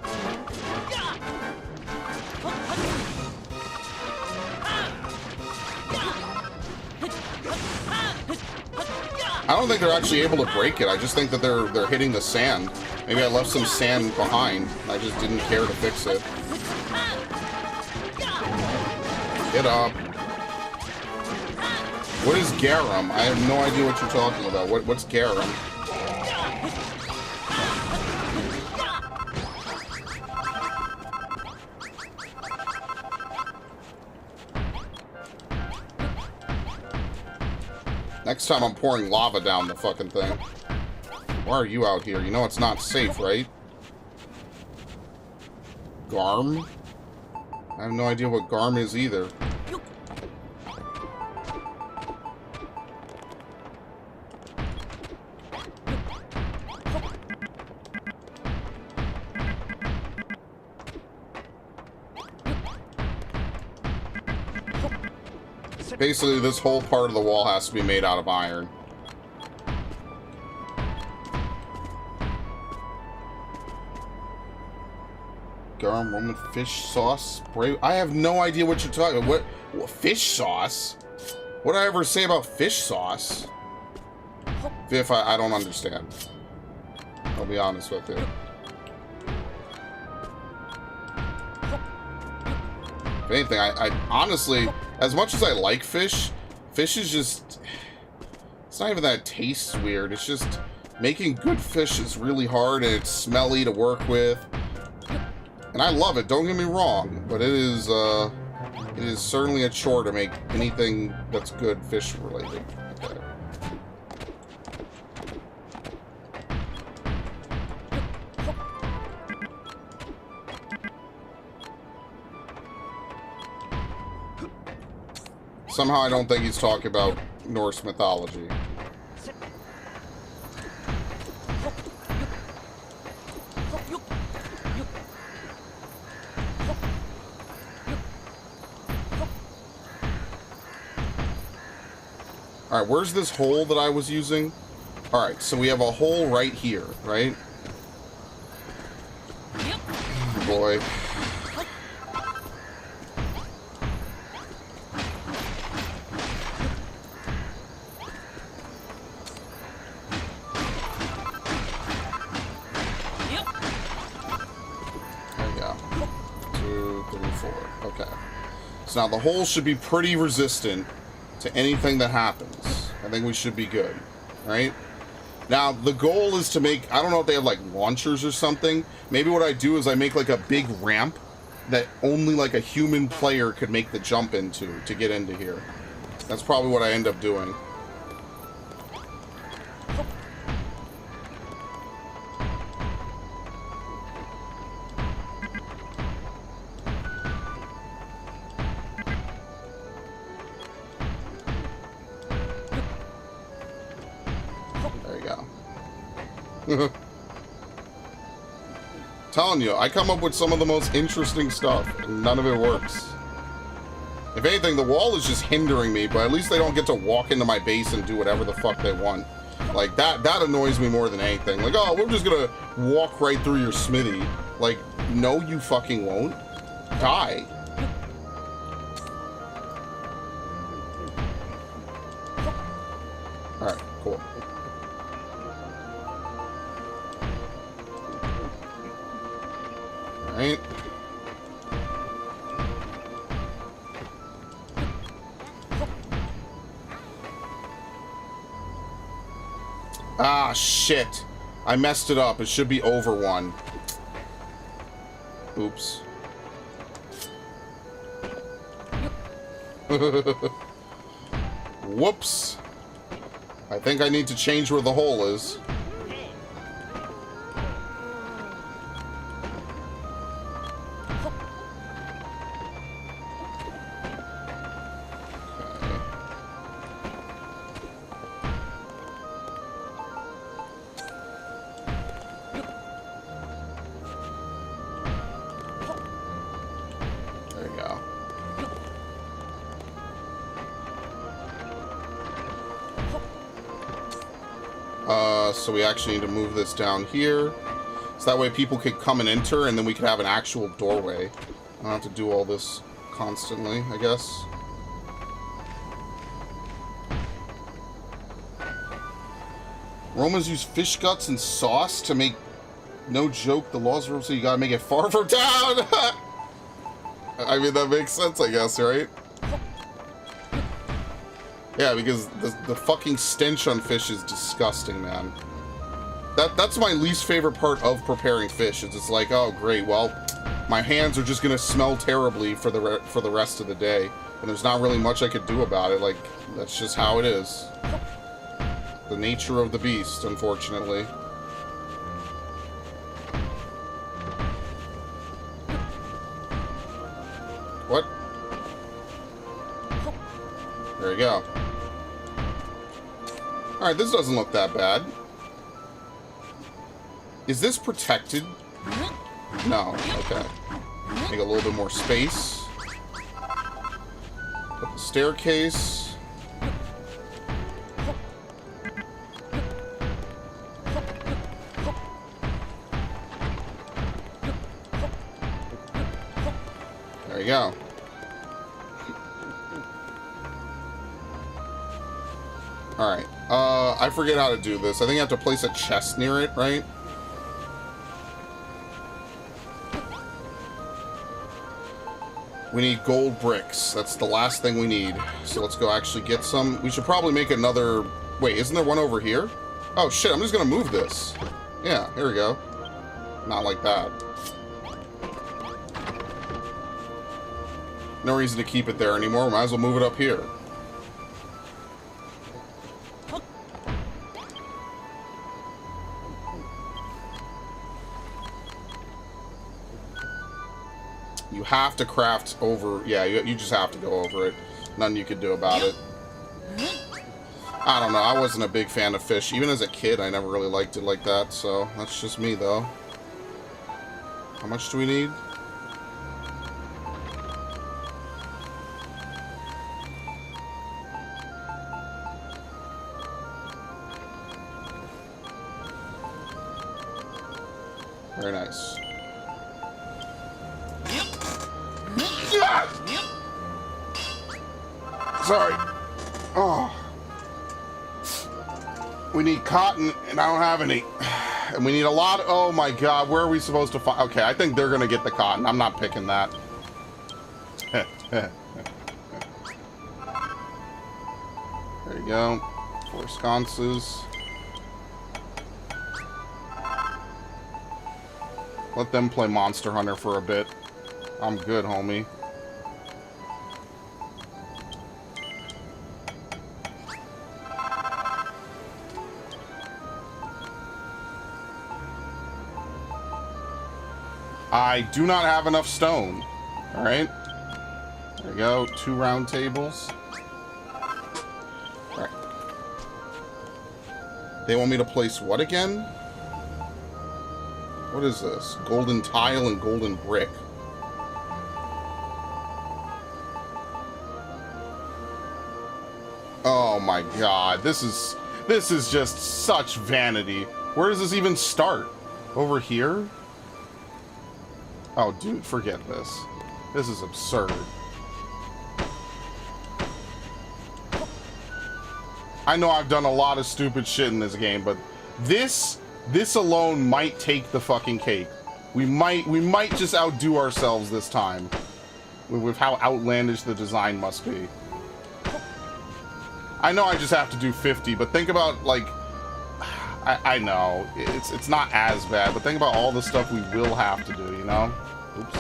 I don't think they're actually able to break it. I just think that they're hitting the sand. Maybe I left some sand behind. I just didn't care to fix it. Get up. What is garum? I have no idea what you're talking about. What's garum? Next time I'm pouring lava down the fucking thing. Why are you out here? You know it's not safe, right? Garm? I have no idea what Garm is either. Basically, this whole part of the wall has to be made out of iron. Garum Roman fish sauce. I have no idea what you're talking about. What fish sauce? What did I ever say about fish sauce? Viv, I don't understand. I'll be honest with you. If anything, I honestly, as much as I like fish, fish is just, it's not even that it tastes weird. It's just, making good fish is really hard and it's smelly to work with. And I love it, don't get me wrong, but it is certainly a chore to make anything that's good fish related. Okay. Somehow I don't think he's talking about Norse mythology. Alright, where's this hole that I was using? Alright, so we have a hole right here, right? Oh boy. Now, the hole should be pretty resistant to anything that happens. I think we should be good, right? Now, the goal is to make, I don't know if they have, like, launchers or something. Maybe what I do is I make, like, a big ramp that only, like, a human player could make the jump into to get into here. That's probably what I end up doing. Telling you, I come up with some of the most interesting stuff, and none of it works. If anything, the wall is just hindering me, but at least they don't get to walk into my base and do whatever the fuck they want. Like, that annoys me more than anything. Like, oh, we're just gonna walk right through your smithy. Like, no, you fucking won't. Die. Alright, cool. Right. Ah, shit. I messed it up. It should be over one. Oops. Whoops. I think I need to change where the hole is. So we actually need to move this down here. So that way people could come and enter, and then we could have an actual doorway. I don't have to do all this constantly, I guess. Romans use fish guts and sauce to make, no joke, the laws are so you gotta make it far from town! I mean, that makes sense, I guess, right? Yeah, because the fucking stench on fish is disgusting, man. That's my least favorite part of preparing fish. It's just like, oh, great, well, my hands are just gonna smell terribly for the rest of the day. And there's not really much I could do about it. Like, that's just how it is. The nature of the beast, unfortunately. What? There you go. Alright, this doesn't look that bad. Is this protected? No. Okay. Make a little bit more space. Put the staircase. There you go. Alright. I forget how to do this. I think I have to place a chest near it, right? We need gold bricks. That's the last thing we need. So let's go actually get some. We should probably make another... Wait, isn't there one over here? Oh, shit, I'm just gonna move this. Yeah, here we go. Not like that. No reason to keep it there anymore. Might as well move it up here. You have to craft over... Yeah, you just have to go over it. Nothing you could do about it. I don't know. I wasn't a big fan of fish. Even as a kid, I never really liked it like that. So, that's just me, though. How much do we need? Very nice. Sorry. Oh. We need cotton, and I don't have any. And we need a lot. Oh my god, where are we supposed to find? Okay, I think they're gonna get the cotton. I'm not picking that. There you go. 4 sconces. Let them play Monster Hunter for a bit. I'm good, homie. I do not have enough stone. Alright. There we go. 2 round tables. Alright. They want me to place what again? What is this? Golden tile and golden brick. Oh my god. This is just such vanity. Where does this even start? Over here? Oh, dude, forget this. This is absurd. I know I've done a lot of stupid shit in this game, but this alone might take the fucking cake. We might just outdo ourselves this time with how outlandish the design must be. I know I just have to do 50, but think about, like, I know it's not as bad, but think about all the stuff we will have to do, you know? Oops.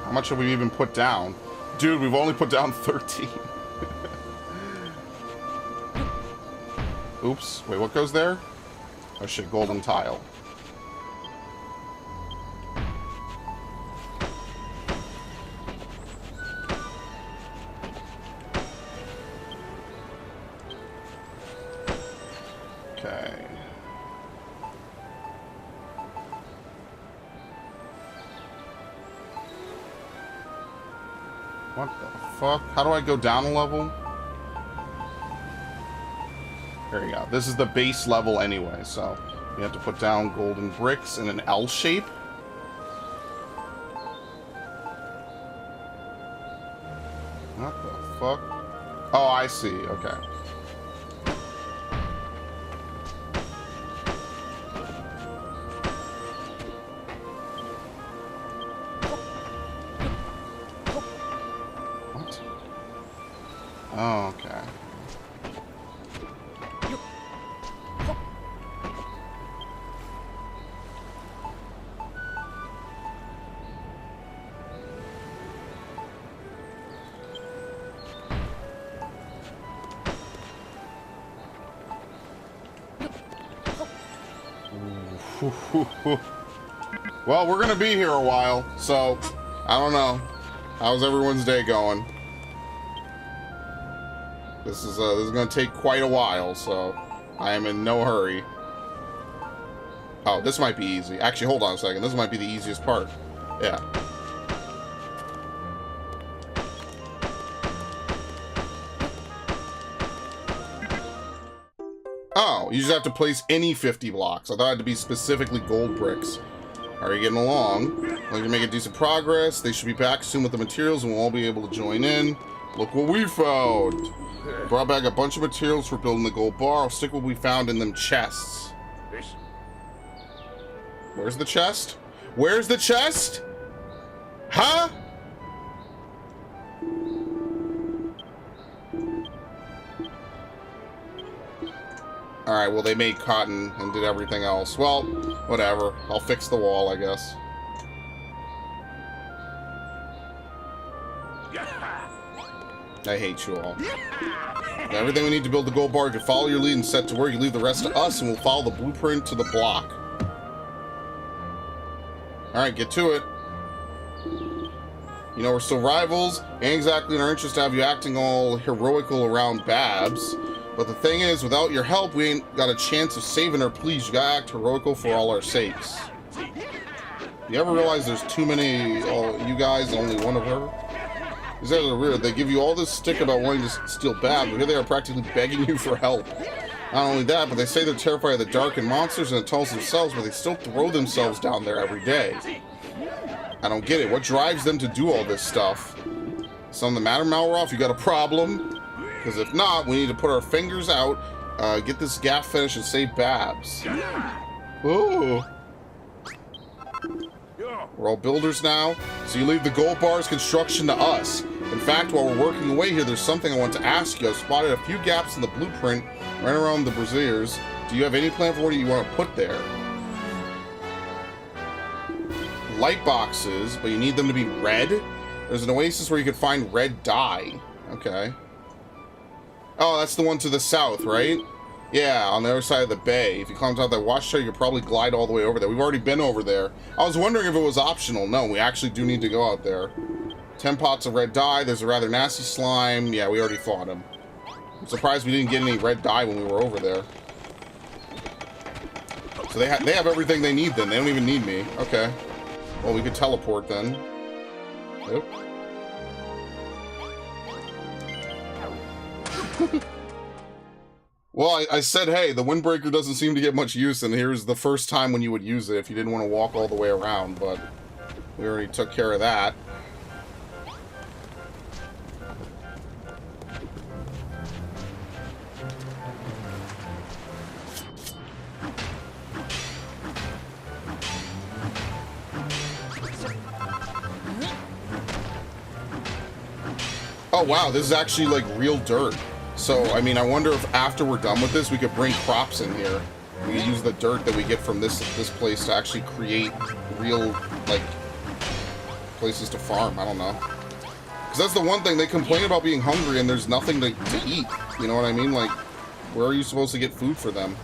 How much have we even put down? Dude, we've only put down 13. Oops. Wait, what goes there? Oh shit, golden tile. Okay. What the fuck? How do I go down a level? There you go. This is the base level anyway, so you have to put down golden bricks in an L shape. What the fuck? Oh, I see. Okay. What? Oh, okay. Well, we're gonna be here a while, so I don't know. How's everyone's day going? This is gonna take quite a while, so I am in no hurry. Oh, this might be easy. Actually, hold on a second. This might be the easiest part. Yeah. Oh, you just have to place any 50 blocks. I thought it had to be specifically gold bricks. How are you getting along? Well, you're making decent progress. They should be back soon with the materials and we'll all be able to join in. Look what we found. Brought back a bunch of materials for building the gold bar. I'll stick what we found in them chests. Where's the chest? Where's the chest? Huh? Alright, well, they made cotton and did everything else. Well, whatever. I'll fix the wall, I guess. I hate you all. Everything we need to build the gold bar, you can follow your lead and set to work. You leave the rest to us, and we'll follow the blueprint to the block. Alright, get to it. You know, we're still rivals. Ain't exactly in our interest to have you acting all heroical around Babs. But the thing is, without your help, we ain't got a chance of saving her. Please, you gotta act heroical for all our sakes. You ever realize there's too many you guys and only one of her? These guys are weird. They give you all this stick about wanting to steal Babs, but here they are practically begging you for help. Not only that, but they say they're terrified of the dark and monsters and the tunnels themselves, but they still throw themselves down there every day. I don't get it. What drives them to do all this stuff? Something the matter, Malroth? You got a problem? Because if not, we need to put our fingers out, get this gaff finished, and save Babs. Ooh. We're all builders now, so you leave the gold bar's construction to us. In fact, while we're working away here, there's something I want to ask you. I've spotted a few gaps in the blueprint right around the braziers. Do you have any plan for what you want to put there? Light boxes, but you need them to be red? There's an oasis where you could find red dye. Okay. Oh, that's the one to the south, right? Yeah, on the other side of the bay. If you climb out that watchtower, you could probably glide all the way over there. We've already been over there. I was wondering if it was optional. No, we actually do need to go out there. 10 pots of red dye. There's a rather nasty slime. Yeah, we already fought him. I'm surprised we didn't get any red dye when we were over there. So they have everything they need then. They don't even need me. Okay. Well, we could teleport then. Yep. Well, I said, hey, the windbreaker doesn't seem to get much use, and here's the first time when you would use it if you didn't want to walk all the way around, but we already took care of that. Oh, wow, this is actually, like, real dirt. So, I mean, I wonder if after we're done with this, we could bring crops in here. We could use the dirt that we get from this place to actually create real, like, places to farm. I don't know. Because that's the one thing. They complain about being hungry and there's nothing to eat. You know what I mean? Like, where are you supposed to get food for them?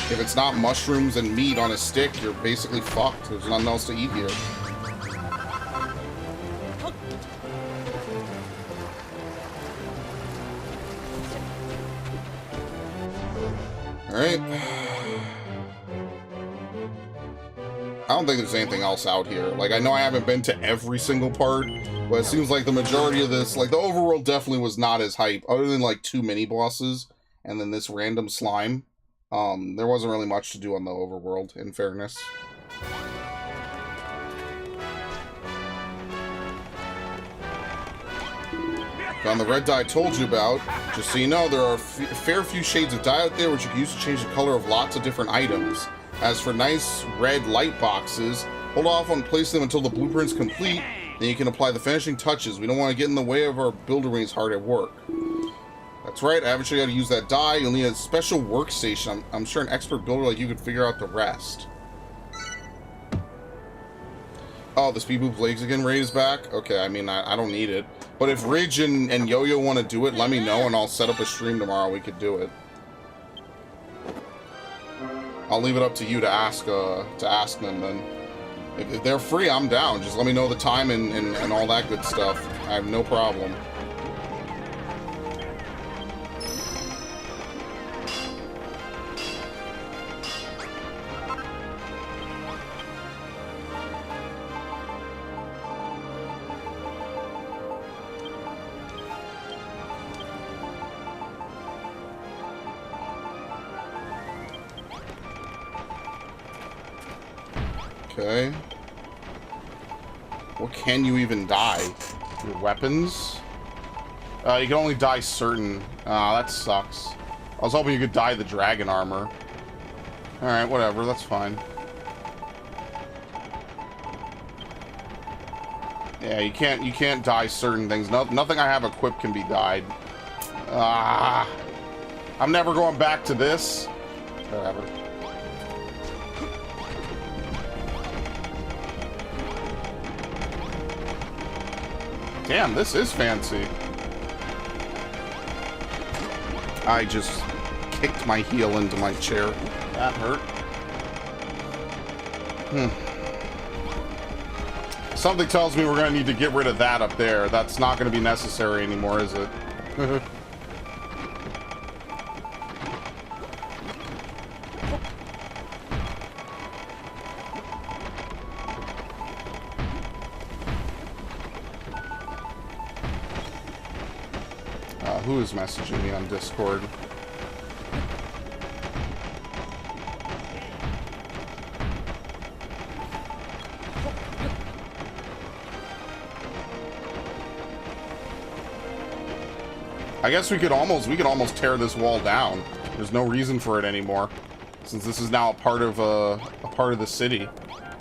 If it's not mushrooms and meat on a stick, you're basically fucked. There's nothing else to eat here. Alright. I don't think there's anything else out here. Like, I know I haven't been to every single part, but it seems like the majority of this, like, the overworld definitely was not as hype, other than, like, 2 mini-bosses, and then this random slime. There wasn't really much to do on the overworld, in fairness. Found the red dye I told you about. Just so you know, there are a fair few shades of dye out there which you can use to change the color of lots of different items. As for nice red light boxes, hold off on placing them until the blueprint's complete, then you can apply the finishing touches. We don't want to get in the way of our builder when he's hard at work. That's right, I haven't shown you how to use that dye. You'll need a special workstation. I'm sure an expert builder like you could figure out the rest. Oh, the Speed Boost Legs Again raid is back? Okay, I mean, I don't need it. But if Ridge and Yo-Yo want to do it, let me know and I'll set up a stream tomorrow. We could do it. I'll leave it up to you to ask them then. If they're free, I'm down. Just let me know the time and all that good stuff. I have no problem. Okay. What can you even dye? Your weapons? You can only dye certain. That sucks. I was hoping you could dye the dragon armor. Alright, whatever, that's fine. Yeah, you can't dye certain things. Nothing I have equipped can be dyed. I'm never going back to this. Whatever. Damn, this is fancy. I just kicked my heel into my chair. That hurt. Something tells me we're going to need to get rid of that up there. That's not going to be necessary anymore, is it? Who is messaging me on Discord? I guess we could almost tear this wall down. There's no reason for it anymore, since this is now a part of the city.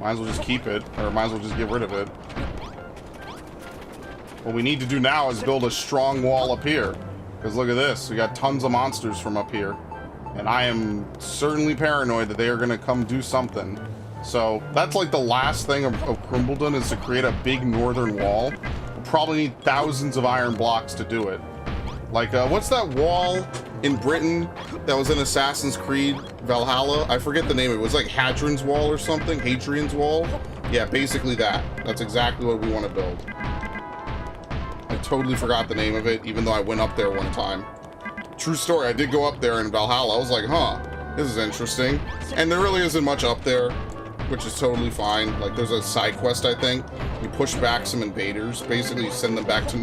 Might as well just keep it, or might as well just get rid of it. What we need to do now is build a strong wall up here. Because look at this, we got tons of monsters from up here. And I am certainly paranoid that they are going to come do something. So that's like the last thing of Crumbledon, is to create a big northern wall. We'll probably need thousands of iron blocks to do it. Like, what's that wall in Britain that was in Assassin's Creed Valhalla? I forget the name of it. It was like Hadrian's Wall or something? Hadrian's Wall? Yeah, basically that. That's exactly what we want to build. I totally forgot the name of it, even though I went up there one time. True story, I did go up there in Valhalla. I was like, huh, this is interesting. And there really isn't much up there, which is totally fine. Like, there's a side quest, I think. You push back some invaders. Basically, you send them back to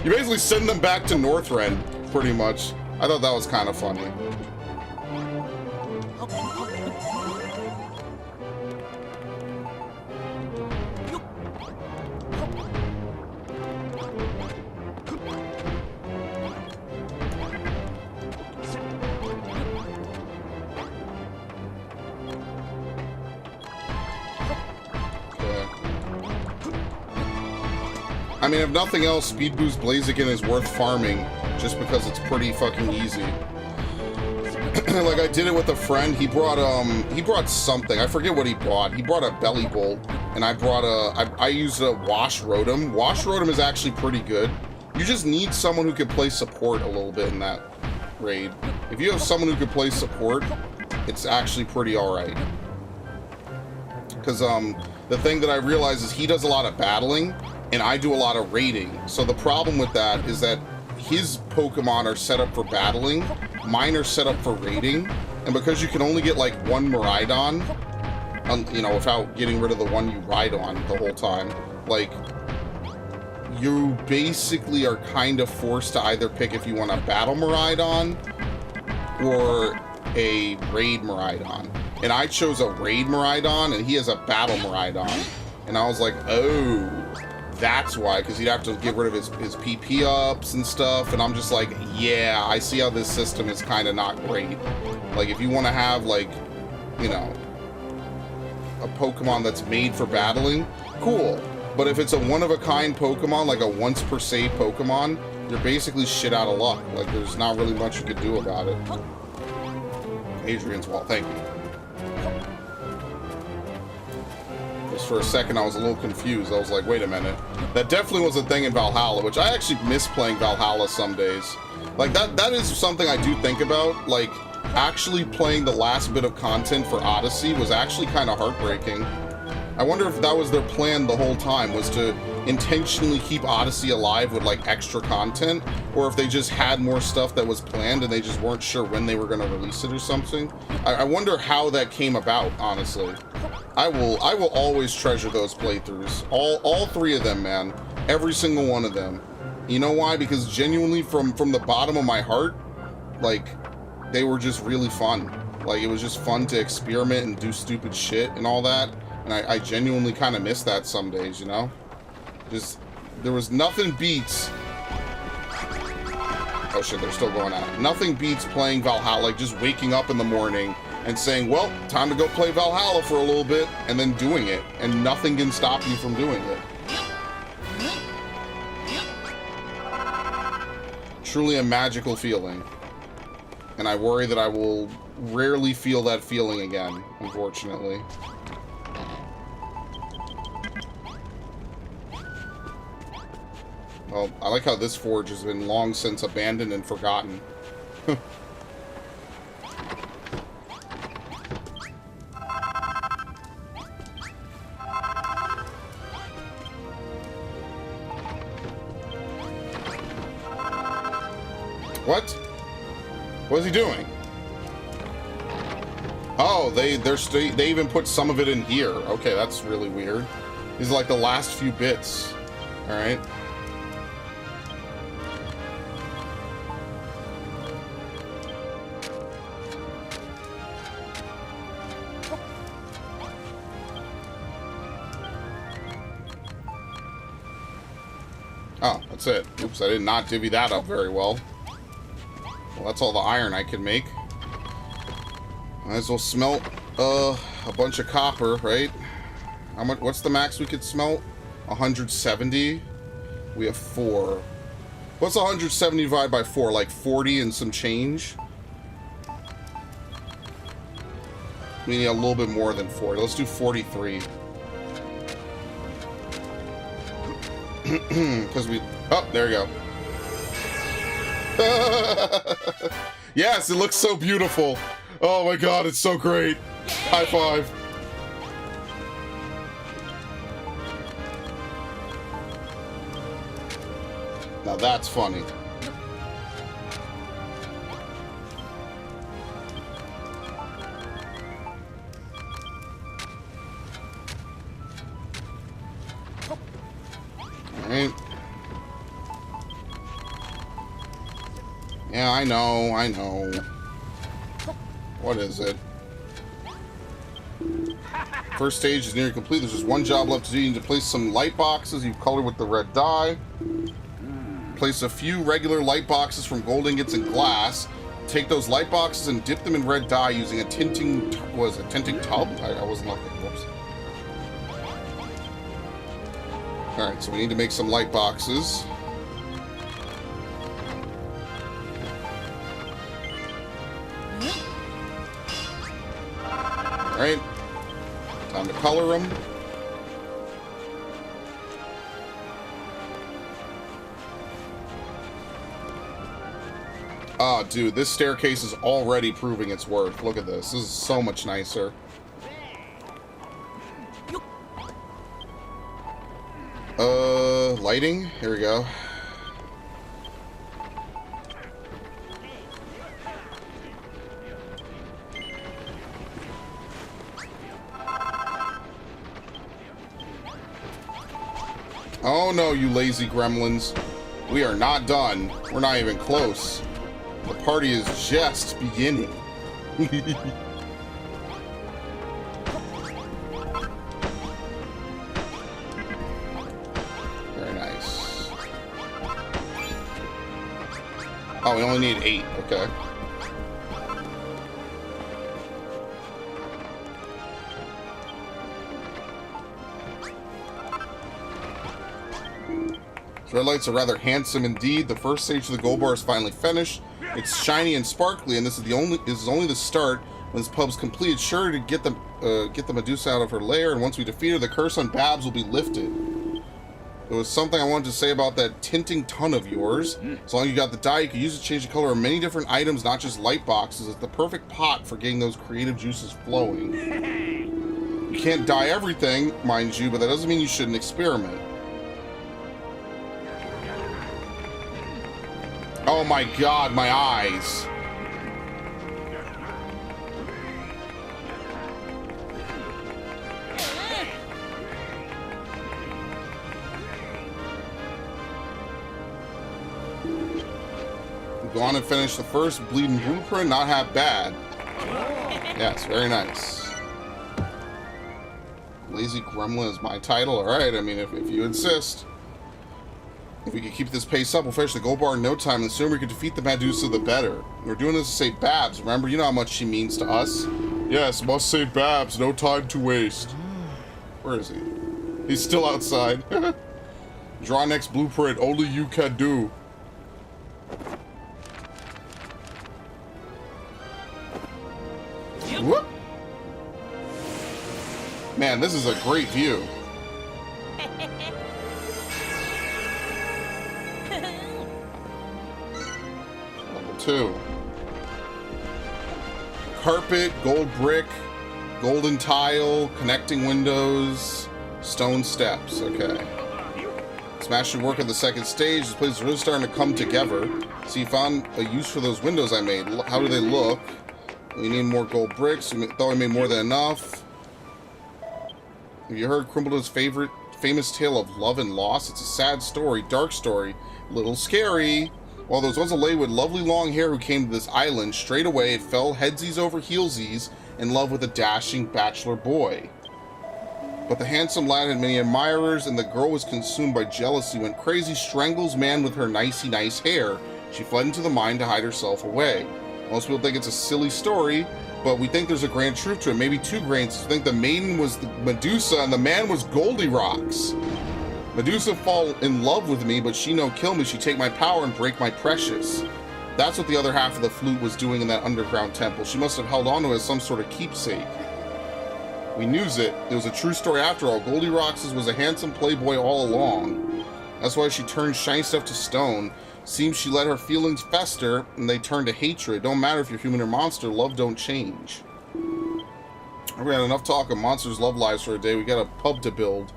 You basically send them back to Northrend, pretty much. I thought that was kind of funny. I mean, if nothing else, Speed Boost Blaziken is worth farming just because it's pretty fucking easy. Like, I did it with a friend. He brought something. I forget what he brought. He brought a belly bolt, and I used a Wash Rotom. Wash Rotom is actually pretty good. You just need someone who can play support a little bit in that raid. If you have someone who can play support, it's actually pretty alright. Because, the thing that I realized is he does a lot of battling, and I do a lot of raiding. So the problem with that is that his Pokemon are set up for battling, mine are set up for raiding, and because you can only get like one Miraidon, you know, without getting rid of the one you ride on the whole time. Like, you basically are kind of forced to either pick if you want a battle Miraidon or a raid Miraidon. And I chose a raid Miraidon, and he has a battle Miraidon. And I was like, oh, that's why, because he'd have to get rid of his PP ups and stuff. And I'm just like, yeah, I see how this system is kind of not great. Like, if you want to have, like, you know, a Pokemon that's made for battling, cool. But if it's a one-of-a-kind Pokemon, like a once-per-se Pokemon, you're basically shit out of luck. Like, there's not really much you could do about it. Adrian's Wall, thank you. Just for a second, I was a little confused. I was like, wait a minute. That definitely was a thing in Valhalla, which I actually miss playing Valhalla some days. Like, that is something I do think about. Like, actually playing the last bit of content for Odyssey was actually kind of heartbreaking. I wonder if that was their plan the whole time, was to intentionally keep Odyssey alive with, like, extra content, or if they just had more stuff that was planned and they just weren't sure when they were going to release it or something. I wonder how that came about, honestly. I will always treasure those playthroughs. All three of them, man. Every single one of them. You know why? Because genuinely, from the bottom of my heart, like, they were just really fun. Like, it was just fun to experiment and do stupid shit and all that. And I genuinely kind of miss that some days, you know? Just, there was nothing beats... Oh shit, they're still going at it. Nothing beats playing Valhalla, like just waking up in the morning and saying, well, time to go play Valhalla for a little bit, and then doing it. And nothing can stop you from doing it. Truly a magical feeling. And I worry that I will rarely feel that feeling again, unfortunately. Well, I like how this forge has been long since abandoned and forgotten. What? What is he doing? Oh, they even put some of it in here. Okay, that's really weird. These are like the last few bits. All right. Oh, that's it. Oops, I did not divvy that up very well. Well, that's all the iron I can make. Might as well smelt a bunch of copper, right? How much? What's the max we could smelt? 170. We have 4. What's 170 divided by 4? Like 40 and some change? We need a little bit more than 40. Let's do 43. Because we... Oh, there you go. Yes, it looks so beautiful. Oh my god, it's so great. High five. Now that's funny. Alright. Yeah, I know. What is it? First stage is nearly complete. There's just one job left to do. You need to place some light boxes you've colored with the red dye. Place a few regular light boxes from gold ingots and glass. Take those light boxes and dip them in red dye using a tinting... What is it? Tinting tub? I wasn't looking. Whoops. Alright, so we need to make some light boxes. Alright. Time to color them. Ah, dude, this staircase is already proving its worth. Look at this. This is so much nicer. Lighting? Here we go. Oh no, you lazy gremlins. We are not done. We're not even close. The party is just beginning. Very nice. Oh, we only need 8. Okay. Red lights are rather handsome indeed. The first stage of the gold bar is finally finished. It's shiny and sparkly, and this is only the start. When this pub's completed, sure to get the Medusa out of her lair, and once we defeat her, the curse on Babs will be lifted. There was something I wanted to say about that tinting ton of yours. As long as you got the dye, you can use it to change the color of many different items, not just light boxes. It's the perfect pot for getting those creative juices flowing. You can't dye everything, mind you, but that doesn't mean you shouldn't experiment. Oh my god, my eyes. Go on and finish the first bleeding blueprint, not half bad. Yes, very nice. Lazy Gremlin is my title. Alright, I mean, if you insist. If we can keep this pace up, we'll finish the gold bar in no time, and the sooner we can defeat the Medusa, the better. We're doing this to save Babs, remember? You know how much she means to us. Yes, must save Babs, no time to waste. Where is he? He's still outside. Draw next blueprint, only you can do. Whoop. Man, this is a great view. Level 2. Carpet, gold brick, golden tile, connecting windows, stone steps. Okay. Smash your work on the second stage. This place is really starting to come together. So you found a use for those windows I made. How do they look? We need more gold bricks. We thought we made more than enough. Have you heard Crimbledon's famous tale of love and loss? It's a sad story, dark story, a little scary. While there was once a lady with lovely long hair who came to this island, straight away it fell headsies over heelsies in love with a dashing bachelor boy. But the handsome lad had many admirers, and the girl was consumed by jealousy, went crazy, strangles man with her nicey nice hair. She fled into the mine to hide herself away. Most people think it's a silly story, but we think there's a grand truth to it. Maybe 2 grains. We think the maiden was the Medusa and the man was Goldilocks. Medusa fall in love with me, but she no kill me. She take my power and break my precious. That's what the other half of the flute was doing in that underground temple. She must have held on to it as some sort of keepsake. We knews it. It was a true story after all. Goldilocks was a handsome playboy all along. That's why she turned shiny stuff to stone. Seems she let her feelings fester, and they turn to hatred. Don't matter if you're human or monster, love don't change. We had enough talk of monsters' love lives for a day. We got a pub to build.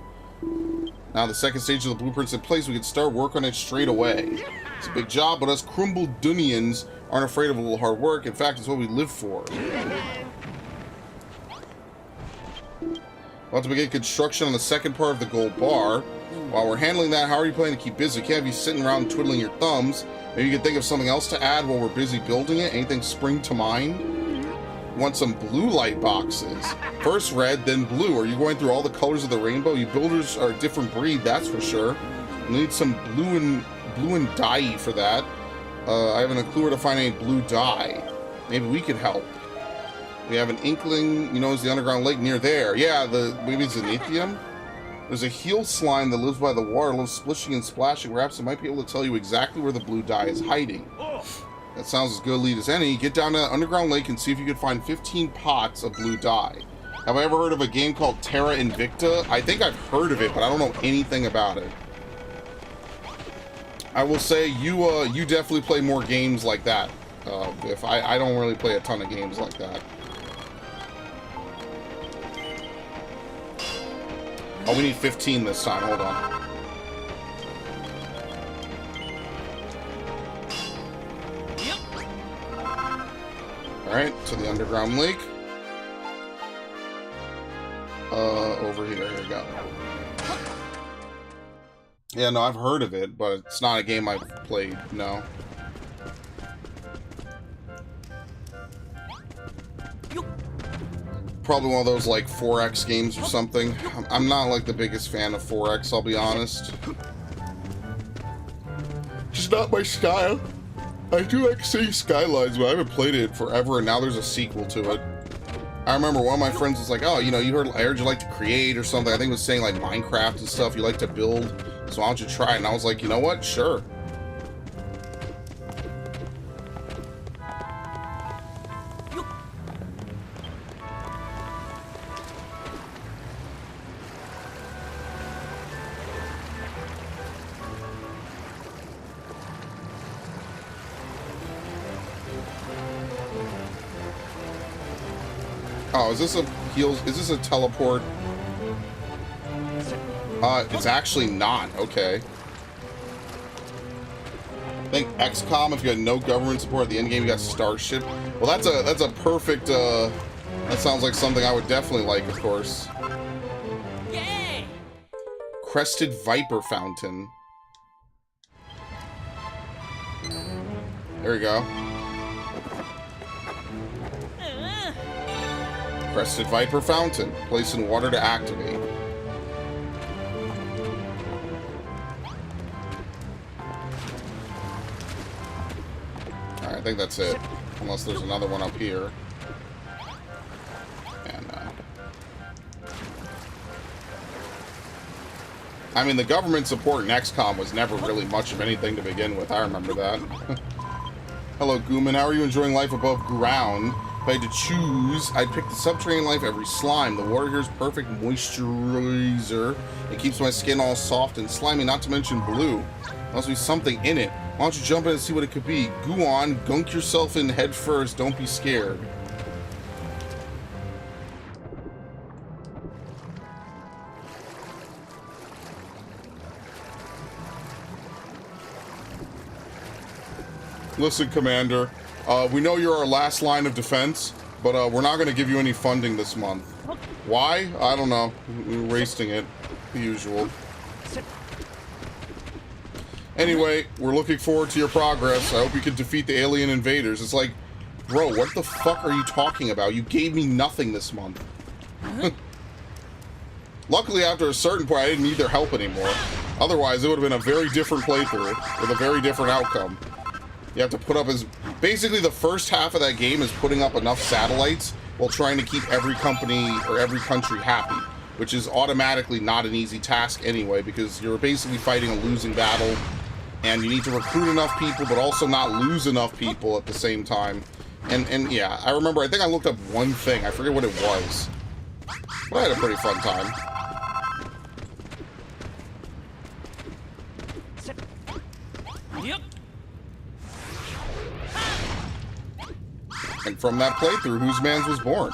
Now the second stage of the blueprint's in place, we can start work on it straight away. It's a big job, but us Crimbledonians aren't afraid of a little hard work. In fact, it's what we live for. We'll have to begin construction on the second part of the gold bar. While we're handling that, how are you planning to keep busy? We can't have you sitting around twiddling your thumbs. Maybe you can think of something else to add while we're busy building it. Anything spring to mind? You want some blue light boxes. First red, then blue. Are you going through all the colors of the rainbow? You builders are a different breed, that's for sure. You need some blue and dye for that. I haven't a clue where to find any blue dye. Maybe we could help. We have an inkling, you know, is the underground lake near there. Yeah, maybe it's Zenithium? There's a heel slime that lives by the water, loves splishing and splashing. Perhaps it might be able to tell you exactly where the blue dye is hiding. That sounds as good a lead as any. Get down to that underground lake and see if you can find 15 pots of blue dye. Have I ever heard of a game called Terra Invicta? I think I've heard of it, but I don't know anything about it. I will say you definitely play more games like that. If I don't really play a ton of games like that. Oh, we need 15 this time. Hold on. Alright, to the underground lake. Over here. Here we go. Yeah, no, I've heard of it, but it's not a game I've played, no. Probably one of those, like, 4X games or something. I'm not, like, the biggest fan of 4X, I'll be honest. Just not my style. I do like City Skylines, but I haven't played it forever, and now there's a sequel to it. I remember one of my friends was like, oh, you know, I heard you like to create or something. I think it was saying, like, Minecraft and stuff. You like to build, so why don't you try it? And I was like, you know what? Sure. Oh, is this a heals? Is this a teleport? It's actually not. Okay. I think XCOM, if you had no government support at the end game, you got Starship. Well, that's a perfect, that sounds like something I would definitely like, of course. Yay! Crested Viper Fountain. There we go. Crested Viper Fountain. Place in water to activate. Alright, I think that's it. Unless there's another one up here. And, I mean, the government support in XCOM was never really much of anything to begin with. I remember that. Hello, Gooman. How are you enjoying life above ground? If I had to choose, I'd pick the subterranean life every slime. The water here is perfect moisturizer. It keeps my skin all soft and slimy, not to mention blue. There must be something in it. Why don't you jump in and see what it could be? Go on, gunk yourself in head first. Don't be scared. Listen, Commander. We know you're our last line of defense, but we're not going to give you any funding this month. Why? I don't know. We're wasting it. The usual. Anyway, we're looking forward to your progress. I hope you can defeat the alien invaders. It's like, bro, what the fuck are you talking about? You gave me nothing this month. Luckily, after a certain point, I didn't need their help anymore. Otherwise, it would have been a very different playthrough with a very different outcome. You have to put up basically the first half of that game is putting up enough satellites while trying to keep every company or every country happy, which is automatically not an easy task anyway, because you're basically fighting a losing battle, and you need to recruit enough people, but also not lose enough people at the same time. And yeah, I remember, I think I looked up one thing, I forget what it was, but I had a pretty fun time. Yep. And from that playthrough, Whose Mans was born.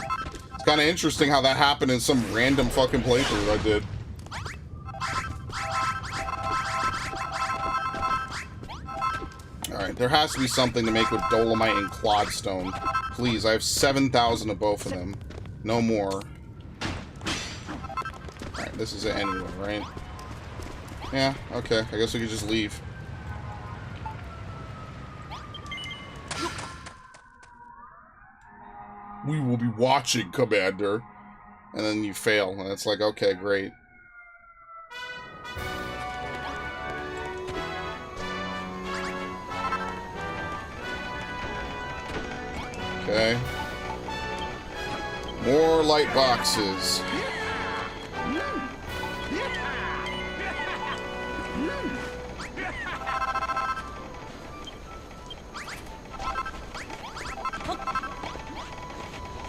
It's kind of interesting how that happened in some random fucking playthrough I did. Alright, there has to be something to make with Dolomite and Clodstone. Please, I have 7,000 of both of them. No more. Alright, this is it anyway, right? Yeah, okay. I guess we could just leave. We will be watching, Commander. And then you fail, and it's like, okay, great. Okay. More light boxes.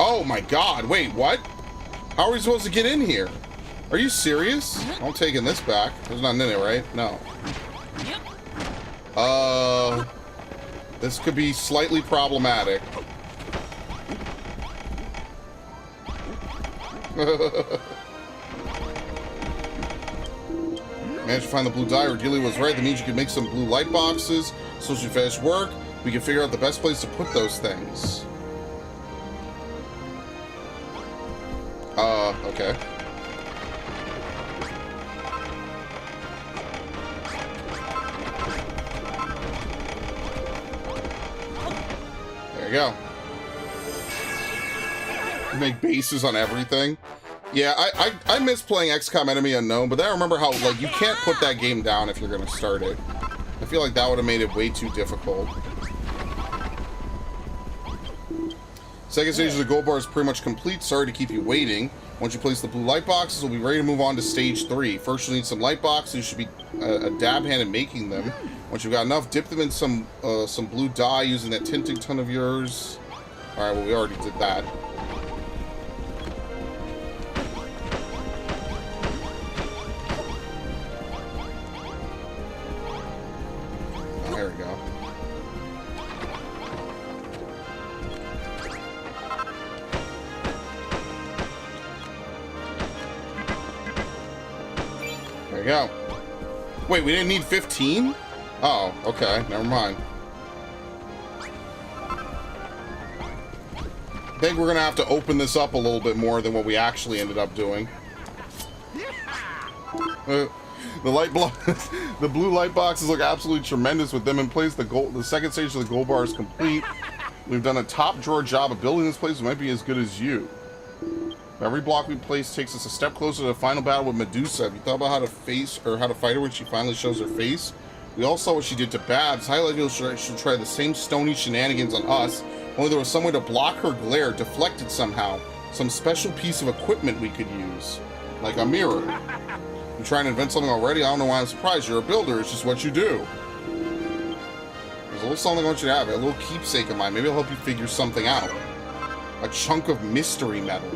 Oh my god, wait, what? How are we supposed to get in here? Are you serious? I'm taking this back. There's nothing in it, right? No. This could be slightly problematic. Managed to find the blue dye. Delia was right. That means you can make some blue light boxes. So as you finish work, we can figure out the best place to put those things. Okay. There you go. You make bases on everything. Yeah, I miss playing XCOM Enemy Unknown, but then I remember how, like, you can't put that game down if you're going to start it. I feel like that would have made it way too difficult. Second stage of the gold bar is pretty much complete. Sorry to keep you waiting. Once you place the blue light boxes, we'll be ready to move on to stage 3. First, you'll need some light boxes. You should be a dab hand in making them. Once you've got enough, dip them in some blue dye using that tinting ton of yours. Alright, well, we already did that. There we go. There you go. Wait, we didn't need 15? Oh, okay. Never mind. I think we're going to have to open this up a little bit more than what we actually ended up doing. The blue light boxes look absolutely tremendous with them in place. The second stage of the gold bar is complete. We've done a top drawer job of building this place. It might be as good as you. Every block we place takes us a step closer to the final battle with Medusa. Have you thought about how to face or how to fight her when she finally shows her face? We all saw what she did to Babs. Highlighted she'll try the same stony shenanigans on us. Only there was some way to block her glare, deflect it somehow. Some special piece of equipment we could use. Like a mirror. You trying to invent something already? I don't know why I'm surprised. You're a builder. It's just what you do. There's a little something I want you to have. A little keepsake of mine. Maybe it'll help you figure something out. A chunk of mystery metal.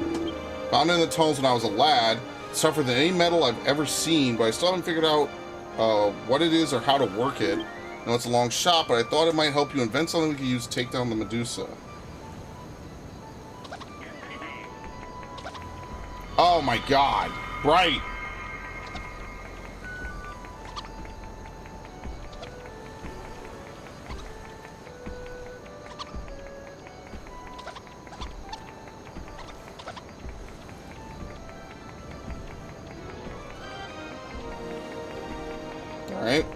Found it in the tunnels when I was a lad. It's tougher than any metal I've ever seen, but I still haven't figured out what it is or how to work it. I know it's a long shot, but I thought it might help you invent something we could use to take down the Medusa. Oh my god. Right. Alright.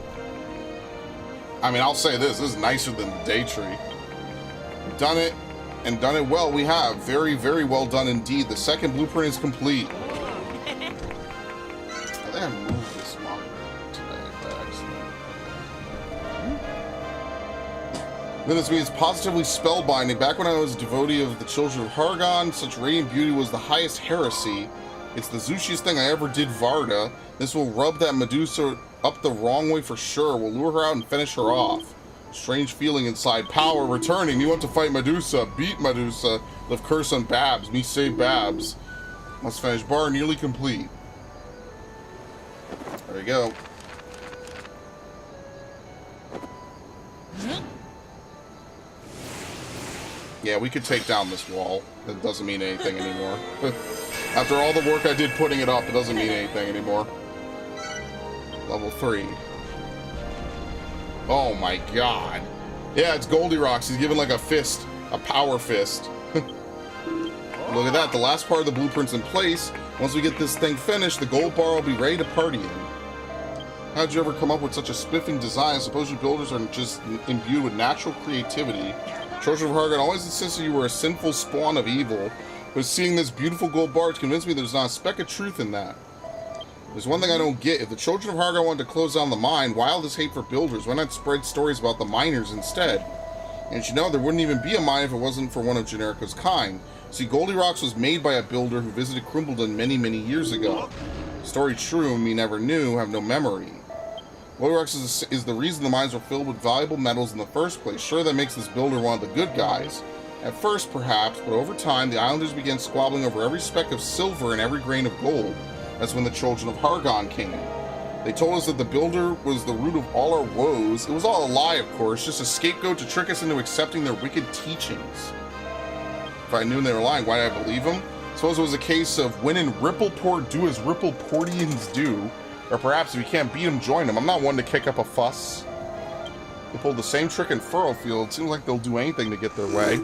I mean, I'll say this is nicer than the day tree. We've done it, and done it well. We have. Very, very well done indeed. The second blueprint is complete. I think I moved this monitor today by accident. Then this means positively spellbinding. Back when I was a devotee of the Children of Hargon, such radiant beauty was the highest heresy. It's the zooshiest thing I ever did, Varda. This will rub that Medusa up the wrong way for sure. We'll lure her out and finish her off. Strange feeling inside. Power returning. You want to fight Medusa. Beat Medusa. Lift curse on Babs. Me save Babs. Must finish bar nearly complete. There you go. Yeah, we could take down this wall. That doesn't mean anything anymore. After all the work I did putting it up, it doesn't mean anything anymore. Level 3. Oh my god. Yeah, it's Goldilocks. He's given like a fist. A power fist. Look at that. The last part of the blueprint's in place. Once we get this thing finished, the gold bar will be ready to party in. How'd you ever come up with such a spiffing design? I suppose you builders are just imbued with natural creativity. Children of Hargon always insisted you were a sinful spawn of evil. But seeing this beautiful gold bar has convinced me there's not a speck of truth in that. There's one thing I don't get. If the Children of Hargon wanted to close down the mine, why all this hate for builders? Why not spread stories about the miners instead? And you know, there wouldn't even be a mine if it wasn't for one of Generico's kind. See, Goldilocks was made by a builder who visited Crimbledon many, many years ago. Story true, me never knew, have no memory. Goldilocks is the reason the mines were filled with valuable metals in the first place. Sure, that makes this builder one of the good guys. At first, perhaps, but over time, the islanders began squabbling over every speck of silver and every grain of gold. That's when the Children of Hargon came. They told us that the builder was the root of all our woes. It was all a lie, of course, just a scapegoat to trick us into accepting their wicked teachings. If I knew they were lying, why did I believe them? Suppose it was a case of when in Rippleport, do as Rippleportians do. Or perhaps if you can't beat them, join them. I'm not one to kick up a fuss. They pulled the same trick in Furrowfield. It seems like they'll do anything to get their way.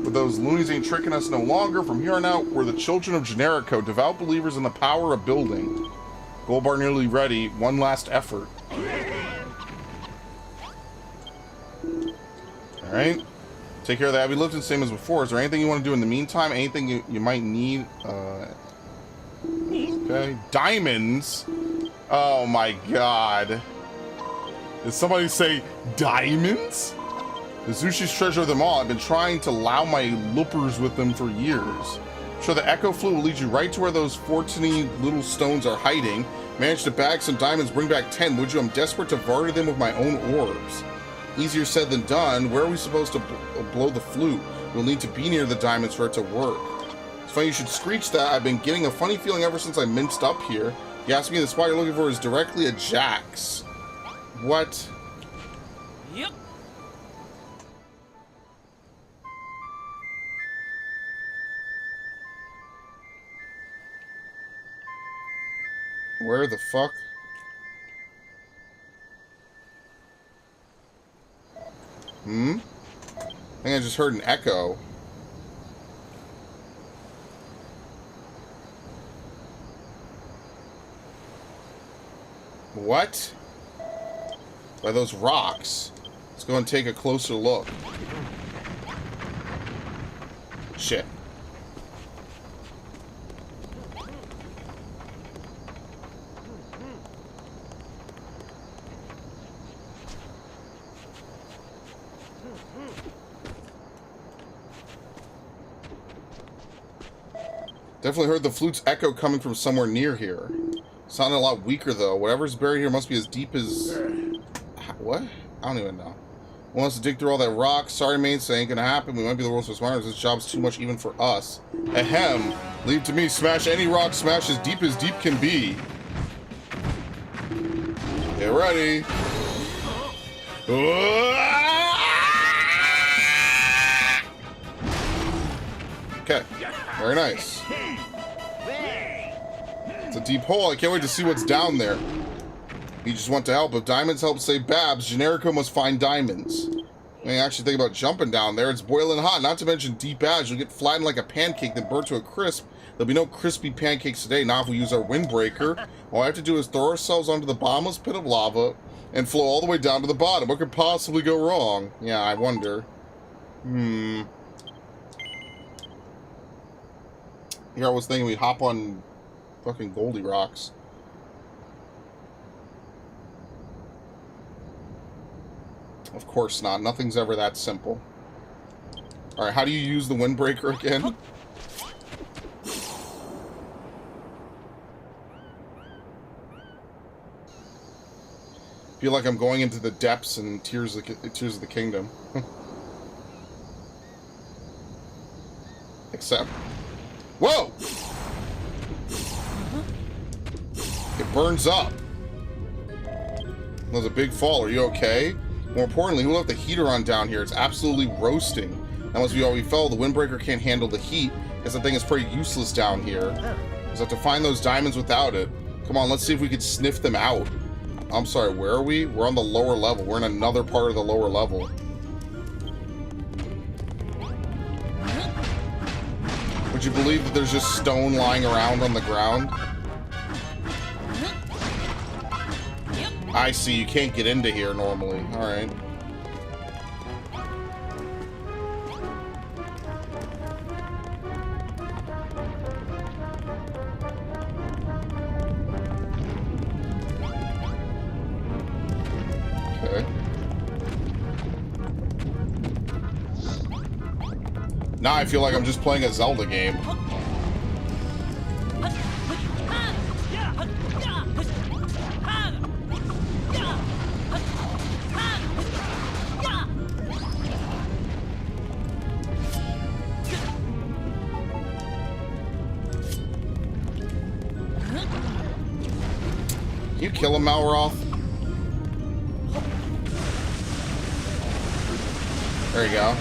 But those loonies ain't tricking us no longer. From here on out, we're the children of Generico, devout believers in the power of building. Gold bar nearly ready. One last effort. Alright. Take care of the heavy lifting, same as before. Is there anything you want to do in the meantime? Anything you might need? Okay. Diamonds? Oh my god. Did somebody say diamonds? The Zushi's treasure them all. I've been trying to low my loopers with them for years. I'm sure the Echo Flute will lead you right to where those 14 little stones are hiding. Managed to bag some diamonds, bring back 10, would you? I'm desperate to barter them with my own orbs. Easier said than done. Where are we supposed to blow the flute? We'll need to be near the diamonds for it to work. It's funny you should screech that. I've been getting a funny feeling ever since I minced up here. You asked me the spot you're looking for is directly at Jack's. What? Yep. Where the fuck? I think I just heard an echo. What? By those rocks. Let's go and take a closer look. Shit. Definitely heard the flute's echo coming from somewhere near here. Sounded a lot weaker, though. Whatever's buried here must be as deep as... What? I don't even know. Want us to dig through all that rock? Sorry, mates, that ain't gonna happen. We might be the world's most miners. This job's too much even for us. Ahem. Leave it to me. Smash any rock. Smash as deep can be. Get ready. Okay. Very nice. It's a deep hole. I can't wait to see what's down there. You just want to help. If diamonds help save Babs, Generico must find diamonds. I mean, actually think about jumping down there. It's boiling hot. Not to mention deep as you'll get flattened like a pancake, then burnt to a crisp. There'll be no crispy pancakes today. Not if we use our windbreaker. All I have to do is throw ourselves onto the bottomless pit of lava and flow all the way down to the bottom. What could possibly go wrong? Yeah, I wonder. Here I was thinking we'd hop on fucking Goldie Rocks. Of course not. Nothing's ever that simple. Alright, how do you use the windbreaker again? Feel like I'm going into the depths and Tears of the Kingdom. Except... Whoa! It burns up. That was a big fall. Are you okay? More importantly, who left the heater on down here? It's absolutely roasting. That must be why we fell. The windbreaker can't handle the heat. Guess that thing is pretty useless down here. Just have to find those diamonds without it. Come on, let's see if we can sniff them out. I'm sorry, where are we? We're on the lower level. We're in another part of the lower level. Would you believe that there's just stone lying around on the ground? I see, you can't get into here normally. Alright. Okay. Now I feel like I'm just playing a Zelda game. Can you kill him, Malroth? There you go.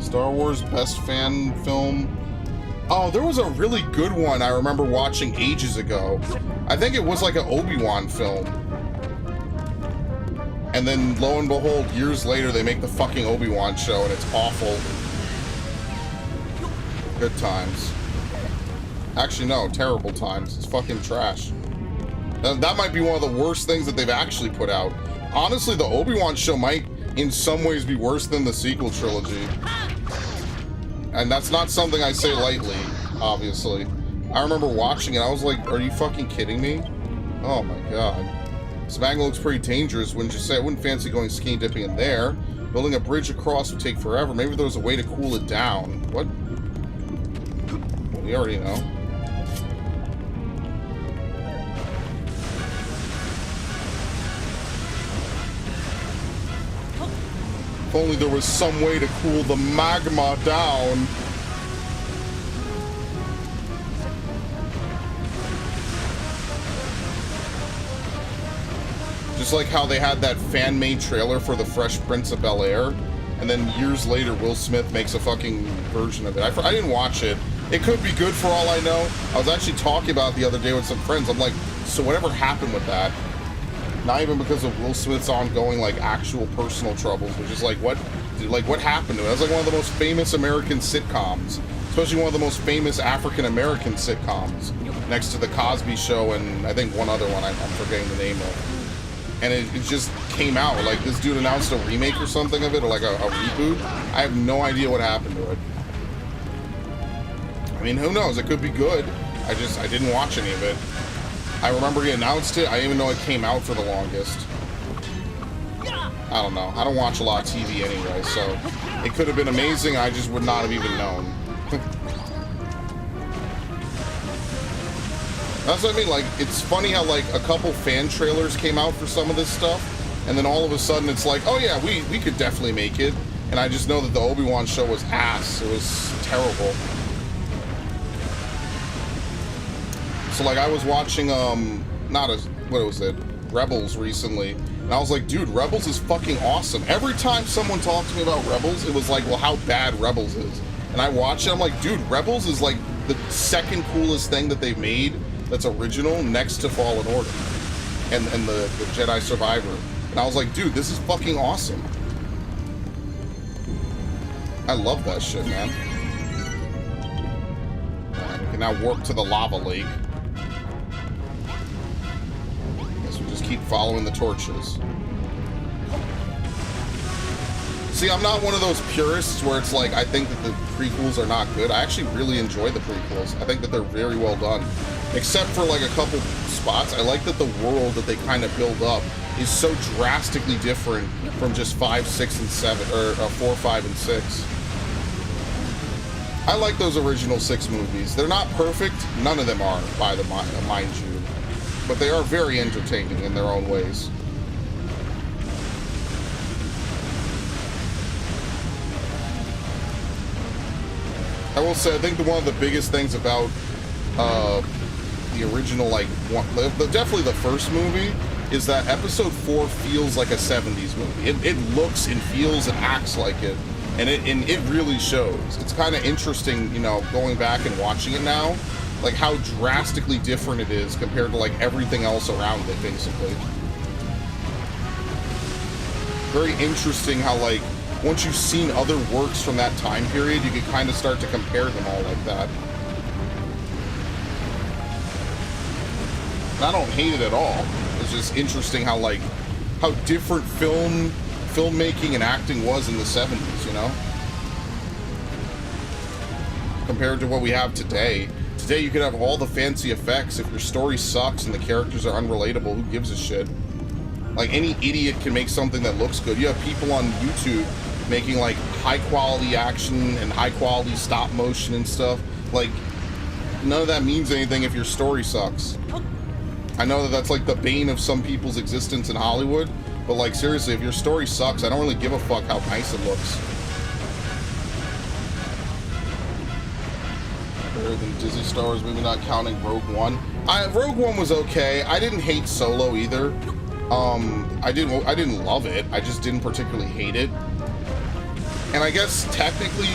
Star Wars best fan film. Oh, there was a really good one I remember watching ages ago. I think it was like an Obi-Wan film. And then, lo and behold, years later, they make the fucking Obi-Wan show, and it's awful. Good times. Actually, no, terrible times. It's fucking trash. That might be one of the worst things that they've actually put out. Honestly, the Obi-Wan show might, in some ways, be worse than the sequel trilogy. And that's not something I say lightly, obviously. I remember watching it, I was like, are you fucking kidding me? Oh my god. This magma looks pretty dangerous, wouldn't you say? I wouldn't fancy going skinny dipping in there. Building a bridge across would take forever. Maybe there was a way to cool it down. What? Well, we already know. If only there was some way to cool the magma down. Just like how they had that fan-made trailer for The Fresh Prince of Bel-Air, and then years later Will Smith makes a fucking version of it. I didn't watch it. It could be good for all I know. I was actually talking about it the other day with some friends. I'm like, so whatever happened with that? Not even because of Will Smith's ongoing, like, actual personal troubles, but just like, what happened to it? It was like one of the most famous American sitcoms, especially one of the most famous African-American sitcoms, next to The Cosby Show and I think one other one I'm forgetting the name of. And it just came out, like this dude announced a remake or something of it, or like a reboot. I have no idea what happened to it. I mean, who knows? It could be good. I didn't watch any of it. I remember he announced it. I didn't even know it came out for the longest. I don't know. I don't watch a lot of TV anyway, so it could have been amazing. I just would not have even known. That's what I mean, like, it's funny how, like, a couple fan trailers came out for some of this stuff, and then all of a sudden it's like, oh yeah, we could definitely make it, and I just know that the Obi-Wan show was ass. It was terrible. So, like, I was watching, what was it? Rebels recently, and I was like, dude, Rebels is fucking awesome. Every time someone talked to me about Rebels, it was like, well, how bad Rebels is. And I watched it, I'm like, dude, Rebels is, like, the second coolest thing that they've made that's original next to Fallen Order and the Jedi Survivor. And I was like, dude, this is fucking awesome. I love that shit, man. Alright, we can now warp to the lava lake. Guess we just keep following the torches. See, I'm not one of those purists where it's like, I think that the prequels are not good. I actually really enjoy the prequels. I think that they're very well done. Except for like a couple spots. I like that the world that they kind of build up is so drastically different from just 5, 6, and 7, or 4, 5, and 6. I like those original 6 movies. They're not perfect. None of them are, mind you. But they are very entertaining in their own ways. I will say, I think one of the biggest things about the original, like, definitely the first movie, is that Episode 4 feels like a 70s movie. It looks and feels and acts like it, and it really shows. It's kind of interesting, you know, going back and watching it now, like how drastically different it is compared to like everything else around it, basically. Very interesting how, like, once you've seen other works from that time period, you can kind of start to compare them all like that. And I don't hate it at all. It's just interesting how, like, how different filmmaking and acting was in the 70s, you know? Compared to what we have today. Today you could have all the fancy effects. If your story sucks and the characters are unrelatable, who gives a shit? Like, any idiot can make something that looks good. You have people on YouTube making, like, high-quality action and high-quality stop-motion and stuff. Like, none of that means anything if your story sucks. I know that that's, like, the bane of some people's existence in Hollywood, but, like, seriously, if your story sucks, I don't really give a fuck how nice it looks. Better than Disney Star Wars, maybe not counting Rogue One. Rogue One was okay. I didn't hate Solo either. I didn't love it. I just didn't particularly hate it. And I guess technically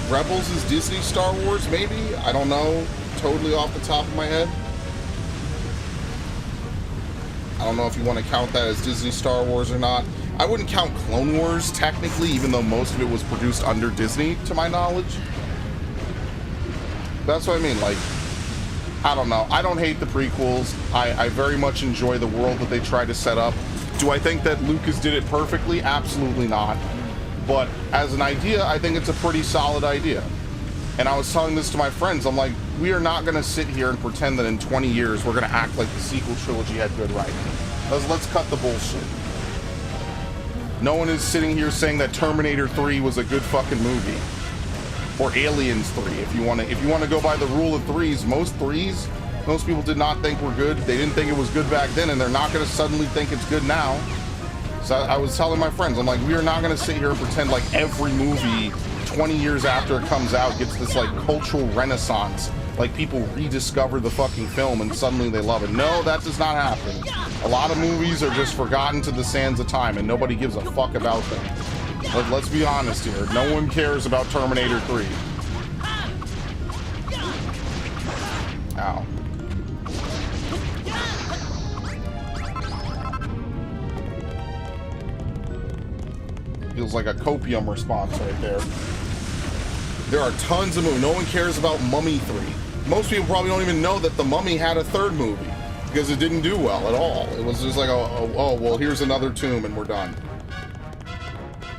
Rebels is Disney Star Wars, maybe? I don't know, totally off the top of my head. I don't know if you want to count that as Disney Star Wars or not. I wouldn't count Clone Wars technically, even though most of it was produced under Disney, to my knowledge. That's what I mean, like, I don't know. I don't hate the prequels. I very much enjoy the world that they try to set up. Do I think that Lucas did it perfectly? Absolutely not. But as an idea, I think it's a pretty solid idea. And I was telling this to my friends. I'm like, we are not going to sit here and pretend that in 20 years we're going to act like the sequel trilogy had good writing. Let's cut the bullshit. No one is sitting here saying that Terminator 3 was a good fucking movie. Or Aliens 3, if you want to go by the rule of threes. Most people did not think were good. They didn't think it was good back then, and they're not going to suddenly think it's good now. So I was telling my friends, I'm like, we are not going to sit here and pretend like every movie 20 years after it comes out gets this like cultural renaissance, like people rediscover the fucking film and suddenly they love it. No, that does not happen. A lot of movies are just forgotten to the sands of time and nobody gives a fuck about them. Let's be honest here. No one cares about Terminator 3. Ow. Feels like a copium response right there. There are tons of movies. No one cares about Mummy 3. Most people probably don't even know that The Mummy had a third movie because it didn't do well at all. It was just like, oh, well, here's another tomb and we're done.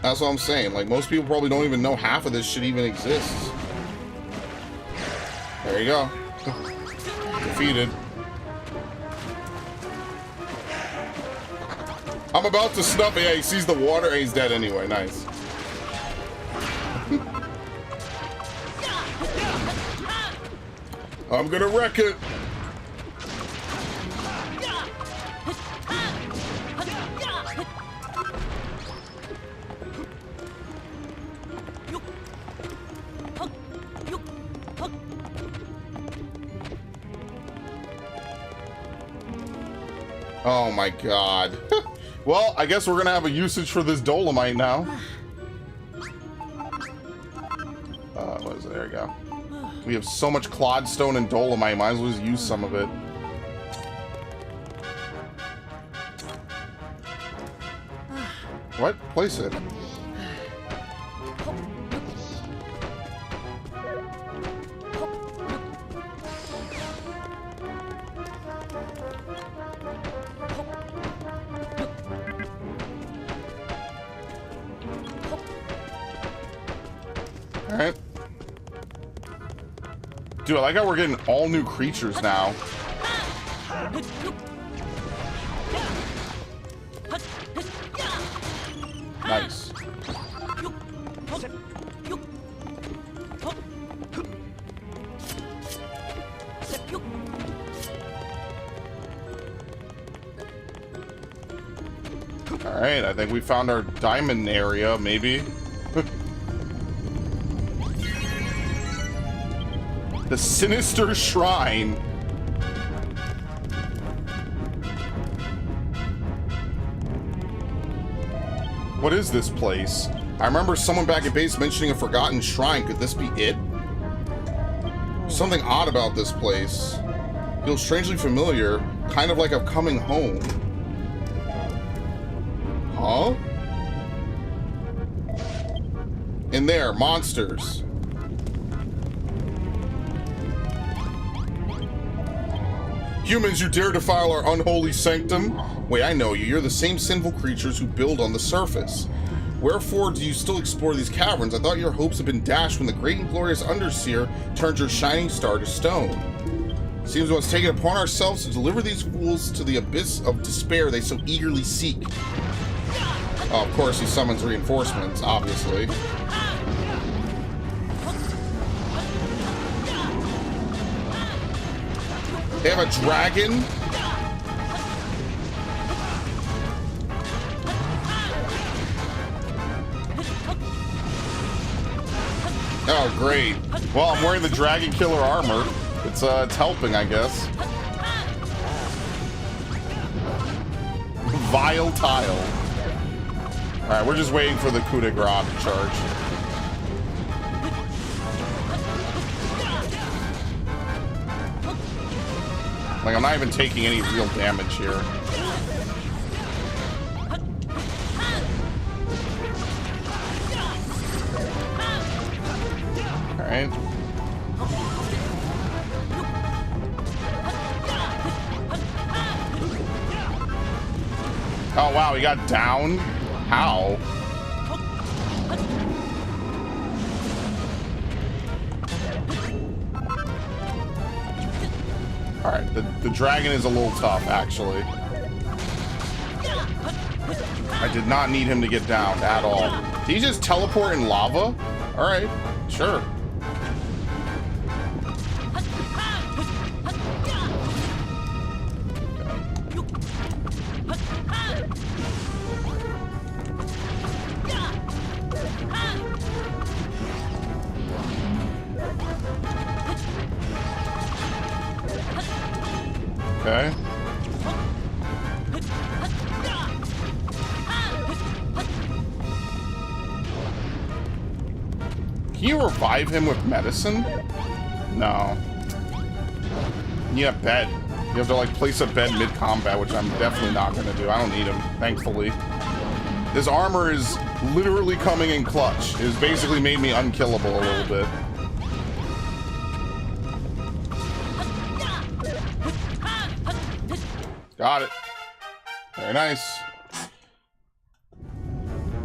That's what I'm saying. Like, most people probably don't even know half of this shit even exists. There you go. Defeated. I'm about to snuff it. Yeah, he sees the water and he's dead anyway. Nice. I'm gonna wreck it. Oh my god. Well, I guess we're gonna have a usage for this dolomite now. What is it? There we go. We have so much clodstone and dolomite, might as well just use some of it. What? Place it. Alright. Dude, I like how we're getting all new creatures now. Nice. Alright, I think we found our diamond area, maybe. The Sinister Shrine. What is this place? I remember someone back at base mentioning a forgotten shrine. Could this be it? Something odd about this place. Feels strangely familiar, kind of like I'm coming home. Huh? In there, monsters. Humans, you dare defile our unholy sanctum? Wait, I know you. You're the same sinful creatures who build on the surface. Wherefore do you still explore these caverns? I thought your hopes had been dashed when the great and glorious Underseer turned your shining star to stone. Seems we must take it upon ourselves to deliver these fools to the abyss of despair they so eagerly seek. Oh, of course, he summons reinforcements, obviously. They have a dragon? Oh, great. Well, I'm wearing the Dragon Killer armor. It's helping, I guess. Vile Tile. Alright, we're just waiting for the coup de grace to charge. Like, I'm not even taking any real damage here. Alright. Oh, wow, he got down? How? Alright, the dragon is a little tough, actually. I did not need him to get down at all. Did he just teleport in lava? Alright, sure. Okay. Can you revive him with medicine? No. You need a bed. You have to, like, place a bed mid-combat, which I'm definitely not going to do. I don't need him, thankfully. This armor is literally coming in clutch. It's basically made me unkillable a little bit. Got it. Very nice.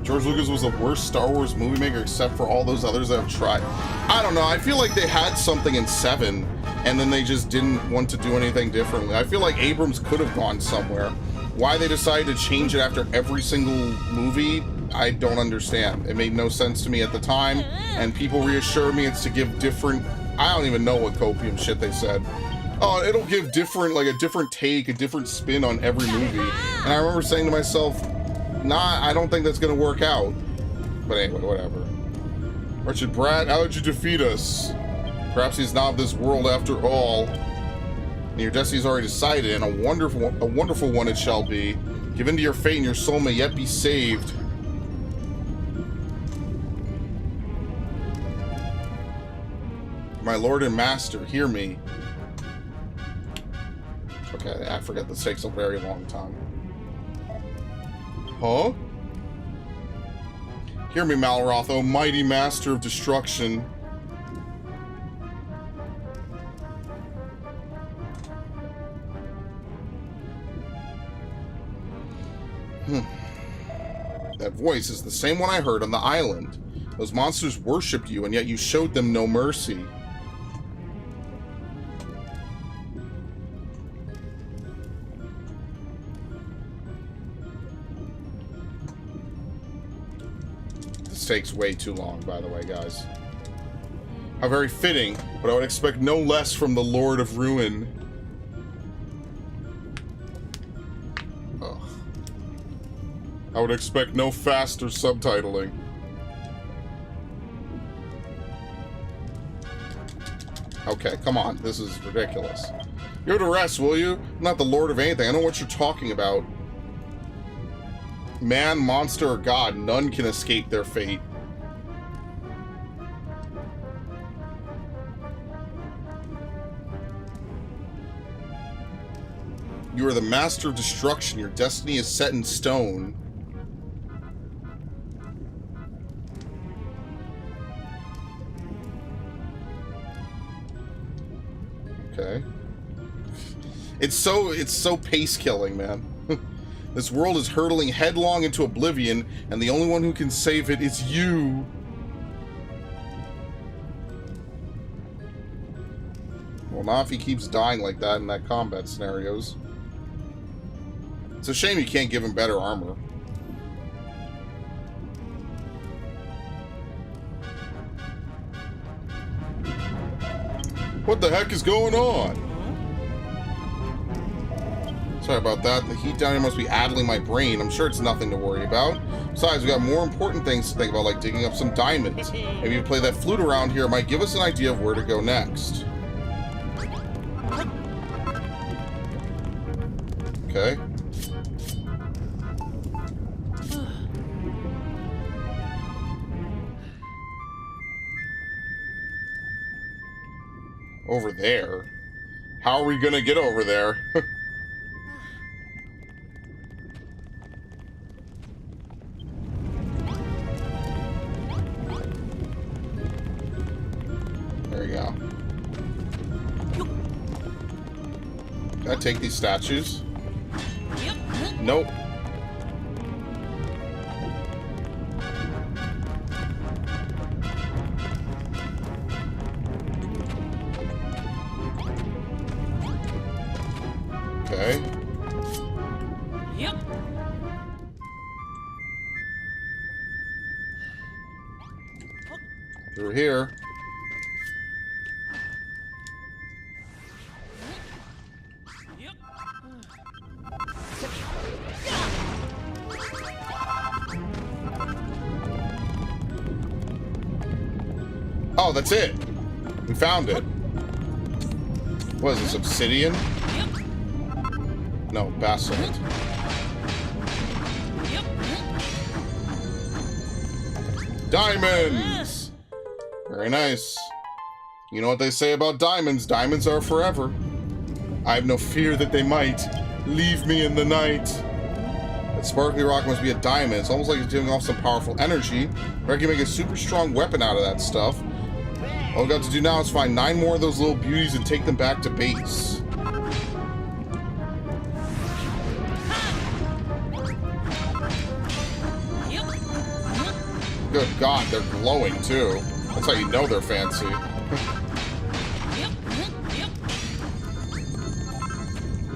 George Lucas was the worst Star Wars movie maker except for all those others that have tried. I don't know. I feel like they had something in 7, and then they just didn't want to do anything differently. I feel like Abrams could have gone somewhere. Why they decided to change it after every single movie, I don't understand. It made no sense to me at the time, and people reassured me it's to give different... I don't even know what copium shit they said. Oh, it'll give different, like a different take, a different spin on every movie. And I remember saying to myself, nah, I don't think that's gonna work out. But anyway, whatever. Wretched brat, how did you defeat us? Perhaps he's not of this world after all. And your destiny's already decided, and a wonderful one it shall be. Give in to your fate, and your soul may yet be saved. My lord and master, hear me. Okay, I forget this takes a very long time. Huh? Hear me, Malroth, O mighty master of destruction. That voice is the same one I heard on the island. Those monsters worshipped you, and yet you showed them no mercy. Takes way too long, by the way, guys. How very fitting, but I would expect no less from the Lord of Ruin. Ugh. I would expect no faster subtitling. Okay, come on. This is ridiculous. Go to rest, will you? I'm not the Lord of anything. I don't know what you're talking about. Man, monster, or god, none can escape their fate. You are the master of destruction. Your destiny is set in stone. Okay. It's so pace killing, man. This world is hurtling headlong into oblivion, and the only one who can save it is you. Well, not if he keeps dying like that in that combat scenarios. It's a shame you can't give him better armor. What the heck is going on? Sorry about that. The heat down here must be addling my brain. I'm sure it's nothing to worry about. Besides, we got more important things to think about, like digging up some diamonds. Maybe you play that flute around here, it might give us an idea of where to go next. Okay. Over there? How are we gonna get over there? There you go. Can I take these statues? Nope. Yep. Through here. Yep. Oh, that's it. We found it. What is this, obsidian? Yep. No, basalt. Yep. Diamonds! Very nice. You know what they say about diamonds? Diamonds are forever. I have no fear that they might leave me in the night. That sparkly rock must be a diamond. It's almost like it's giving off some powerful energy. I can make a super strong weapon out of that stuff. All we got to do now is find 9 more of those little beauties and take them back to base. Good God, they're glowing too. That's how you know they're fancy.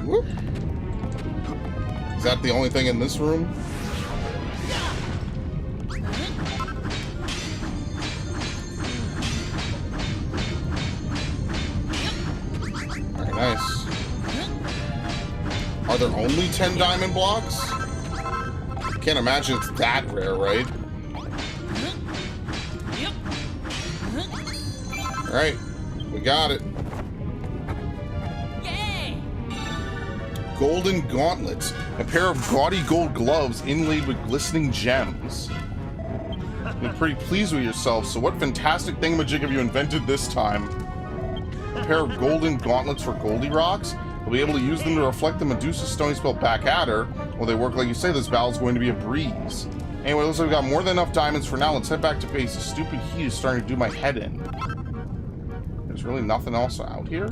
Whoop. Is that the only thing in this room? Very nice. Are there only 10 diamond blocks? Can't imagine it's that rare, right? Alright, we got it. Yay! Golden gauntlets. A pair of gaudy gold gloves inlaid with glistening gems. You're pretty pleased with yourself, so what fantastic thingamajig have you invented this time? A pair of golden gauntlets for Goldie Rocks? We'll be able to use them to reflect the Medusa stone spell back at her. Well, they work like you say, this battle's going to be a breeze. Anyway, looks like we've got more than enough diamonds for now. Let's head back to base. The stupid heat is starting to do my head in. There's really nothing else out here?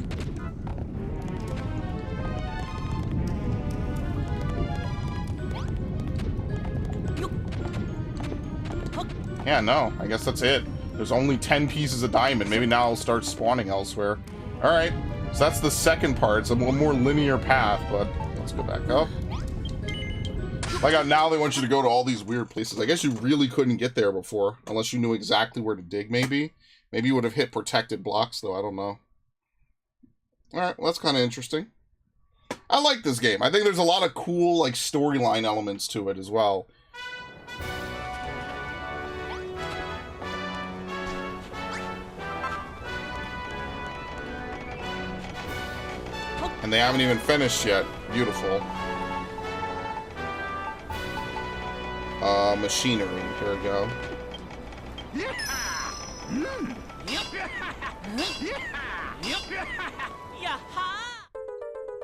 Yeah, no. I guess that's it. There's only 10 pieces of diamond. Maybe now I'll start spawning elsewhere. Alright. So that's the second part. It's a more linear path, but let's go back up. Like now they want you to go to all these weird places. I guess you really couldn't get there before, unless you knew exactly where to dig, maybe. Maybe you would have hit protected blocks, though. I don't know. Alright, well, that's kind of interesting. I like this game. I think there's a lot of cool, like, storyline elements to it as well. And they haven't even finished yet. Beautiful. Machinery. Here we go.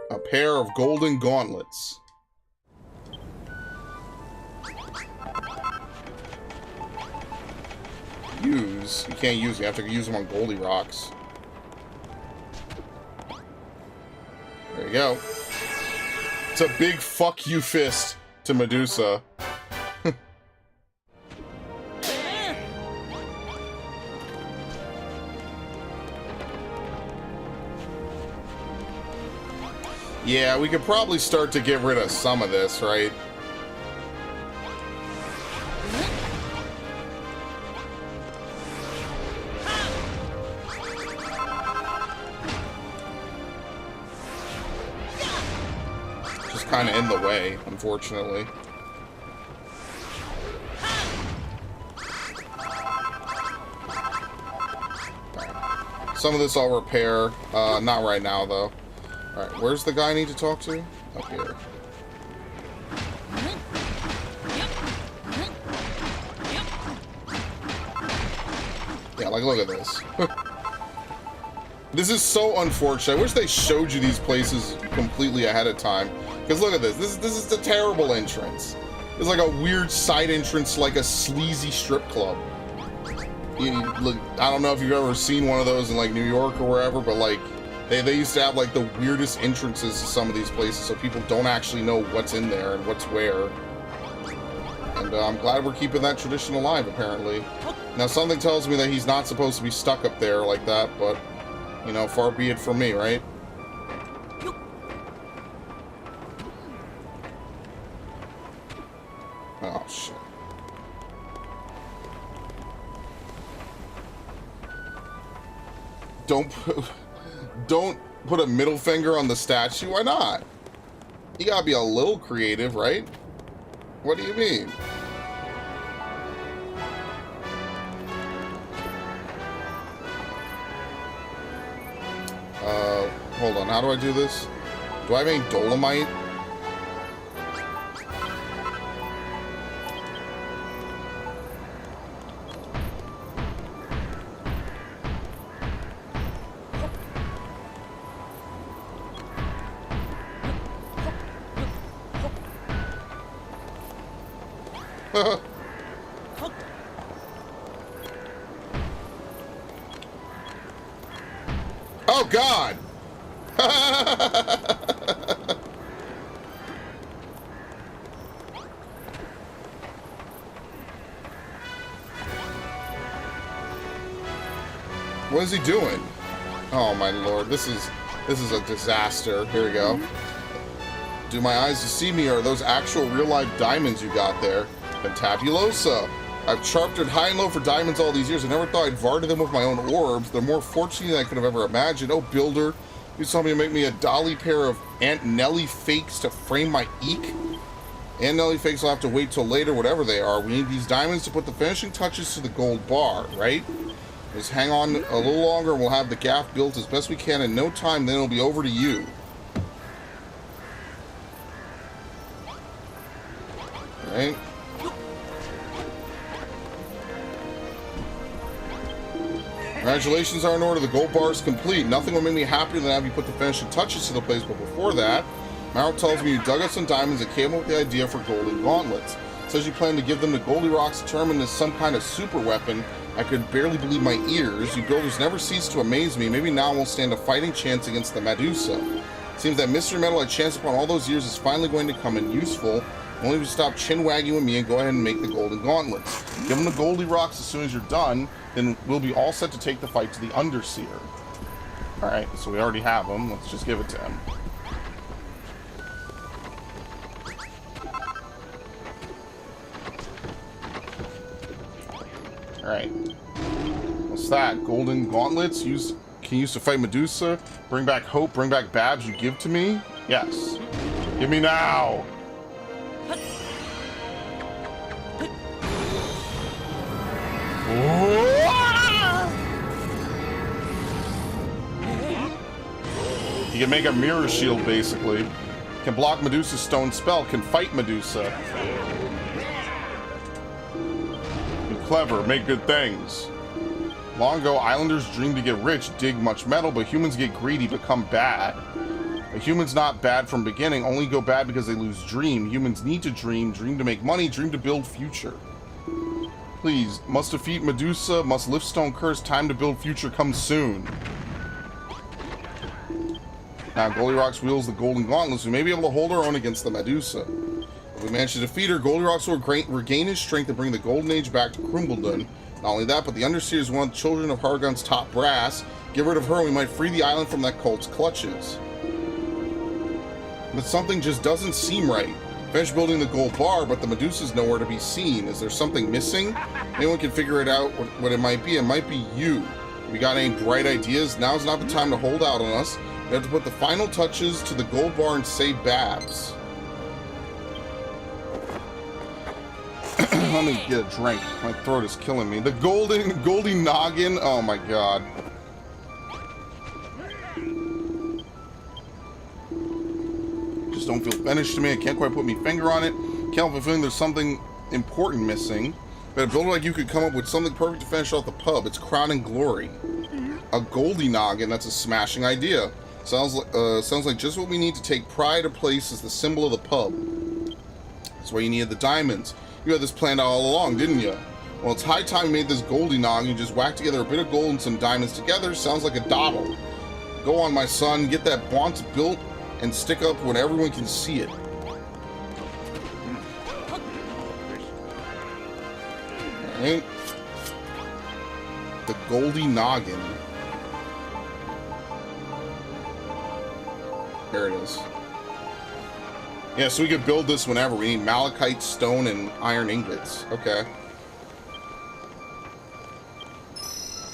A pair of golden gauntlets. Use. You can't use them. You have to use them on Goldie Rocks. There you go. It's a big fuck you fist to Medusa. Yeah, we could probably start to get rid of some of this, right? Just kind of in the way, unfortunately. Some of this I'll repair. Not right now, though. Alright, where's the guy I need to talk to? Up here. Yeah, like, look at this. This is so unfortunate. I wish they showed you these places completely ahead of time. Because look at this. This is the terrible entrance. It's like a weird side entrance, like a sleazy strip club. Look, I don't know if you've ever seen one of those in, like, New York or wherever, but, like, They used to have, like, the weirdest entrances to some of these places, so people don't actually know what's in there and what's where. And I'm glad we're keeping that tradition alive, apparently. Now, something tells me that he's not supposed to be stuck up there like that, but, you know, far be it from me, right? Oh, shit. Don't put a middle finger on the statue. Why not? You gotta be a little creative, right? What do you mean? Hold on. How do I do this? Do I have any dolomite? Oh, God! What is he doing? Oh, my lord. This is a disaster. Here we go. Do my eyes deceive me, or are those actual real-life diamonds you got there? Fantabulosa. I've charted high and low for diamonds all these years. I never thought I'd varted them with my own orbs. They're more fortunate than I could have ever imagined. Oh, builder, you told me to make me a dolly pair of Aunt Nelly fakes to frame my eek. Aunt Nelly fakes will have to wait till later, whatever they are. We need these diamonds to put the finishing touches to the gold bar, right? Just hang on a little longer and we'll have the gaff built as best we can in no time, then it'll be over to you. Right? Congratulations are in order. The gold bar is complete. Nothing will make me happier than have you put the finishing touches to the place, but before that, Maro tells me you dug up some diamonds and came up with the idea for golden gauntlets. Says you plan to give them to Goldilocks to turn them into some kind of super weapon. I could barely believe my ears. You builders never cease to amaze me. Maybe now we'll stand a fighting chance against the Medusa. Seems that mystery metal I chanced upon all those years is finally going to come in useful. Only if you stop chin-wagging with me and go ahead and make the golden gauntlets. Give them to Goldilocks as soon as you're done, then we'll be all set to take the fight to the Underseer. Alright, so we already have him. Let's just give it to him. Alright. What's that? Golden gauntlets? Can use to fight Medusa? Bring back hope, bring back Babs you give to me? Yes. Give me now! You can make a mirror shield, basically. Can block Medusa's stone spell, can fight Medusa. Be clever, make good things. Long ago, islanders dreamed to get rich, dig much metal, but humans get greedy, become bad. A human's not bad from beginning, only go bad because they lose dream. Humans need to dream to make money, dream to build future. Please, must defeat Medusa, must lift stone curse, time to build future comes soon. Now, Goldilocks wields the golden gauntlets. We may be able to hold our own against the Medusa. If we manage to defeat her, Goldilocks will regain his strength and bring the Golden Age back to Crumbledon. Not only that, but the Underseer is one of the children of Hargon's top brass. Get rid of her and we might free the island from that cult's clutches. But something just doesn't seem right. Finish building the gold bar, but the Medusa's nowhere to be seen. Is there something missing? Anyone can figure it out what it might be. It might be you. If you got any bright ideas, now's not the time to hold out on us. We have to put the final touches to the gold bar and save Babs. Let me get a drink. My throat is killing me. The Goldie Noggin. Oh my god. Just don't feel finished to me. I can't quite put my finger on it. Can't help but feeling there's something important missing. But a builder like you could come up with something perfect to finish off the pub. It's crown and glory. A Goldie Noggin. That's a smashing idea. Sounds like just what we need to take pride of place as the symbol of the pub. That's why you needed the diamonds. You had this planned out all along, didn't you? Well, it's high time you made this Goldie Noggin. You just whack together a bit of gold and some diamonds together. Sounds like a doddle. Go on, my son. Get that bonce built and stick up when everyone can see it. Alright. The Goldie Noggin. There it is. Yeah, so we could build this whenever. We need malachite, stone, and iron ingots. Okay.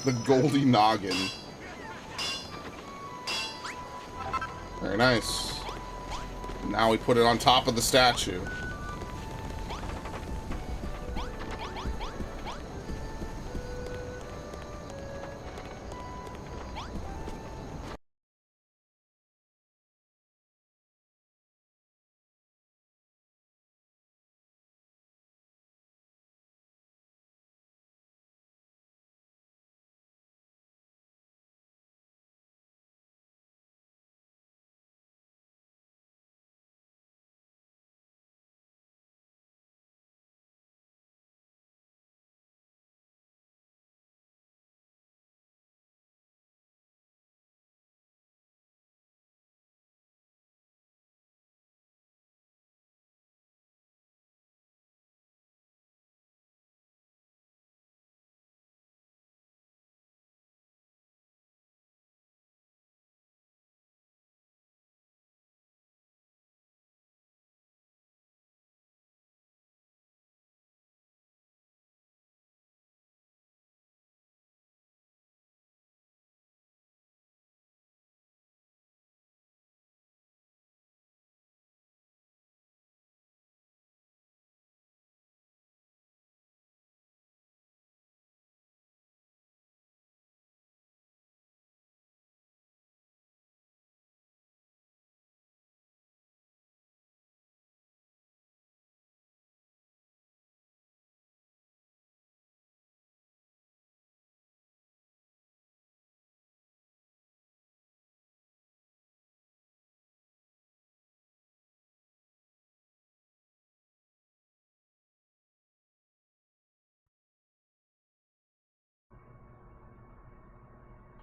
The Goldie Noggin. Very nice. Now we put it on top of the statue.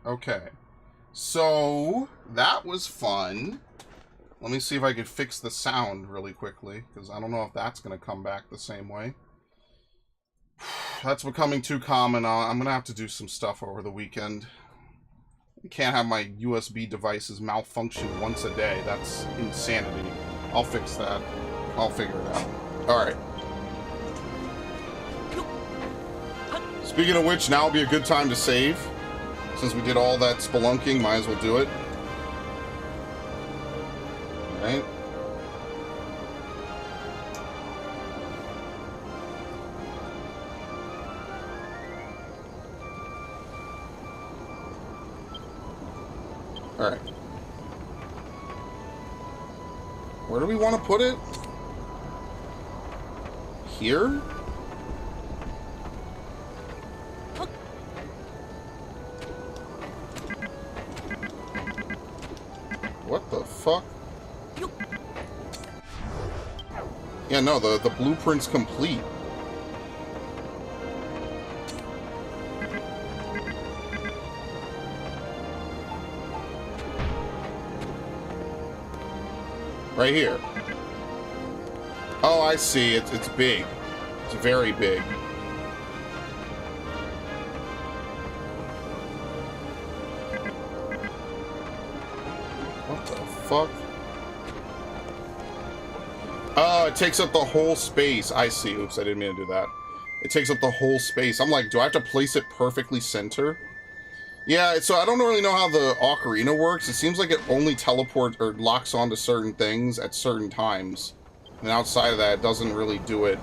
Okay. So, that was fun. Let me see if I could fix the sound really quickly, because I don't know if that's going to come back the same way. That's becoming too common. I'm going to have to do some stuff over the weekend. I can't have my USB devices malfunction once a day. That's insanity. I'll fix that. I'll figure it out. Alright. Speaking of which, now would be a good time to save. Since we did all that spelunking, might as well do it. Alright. Alright. Where do we want to put it? Here? What the fuck? Yeah, no, the blueprint's complete. Right here. Oh, I see. It's big. It's very big. What the fuck? Oh, it takes up the whole space. I see. Oops, I didn't mean to do that. It takes up the whole space. I'm like, do I have to place it perfectly center? Yeah, so I don't really know how the ocarina works. It seems like it only teleports or locks onto certain things at certain times. And outside of that, it doesn't really do it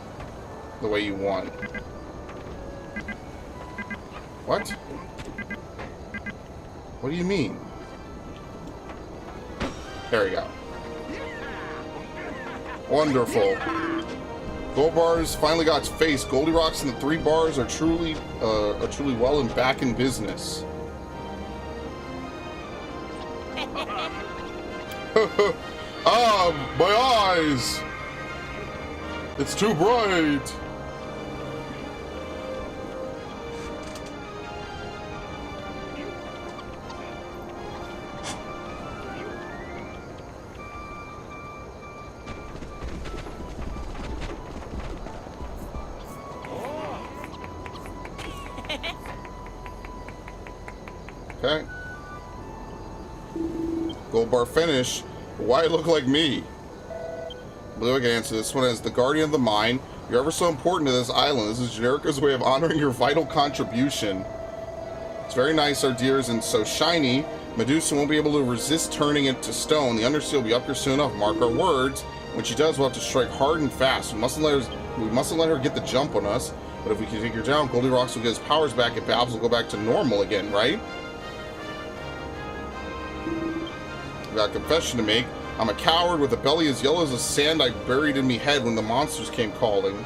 the way you want. What? What do you mean? There we go. Wonderful. Gold bars finally got its face. Goldie Rocks and the 3 bars are truly well and back in business. Ah, my eyes! It's too bright! Okay. Gold bar finish. Why look like me? I believe I can answer this one. As the guardian of the mine, you're ever so important to this island. This is Generica's way of honoring your vital contribution. It's very nice, our dears, and so shiny, Medusa won't be able to resist turning it to stone. The Undersea will be up here soon enough. Mark our words. When she does, we'll have to strike hard and fast. We mustn't let her get the jump on us. But if we can take her down, Goldilocks will get his powers back, and Babs will go back to normal again, right? We got a confession to make. I'm a coward with a belly as yellow as the sand I buried in me head when the monsters came calling.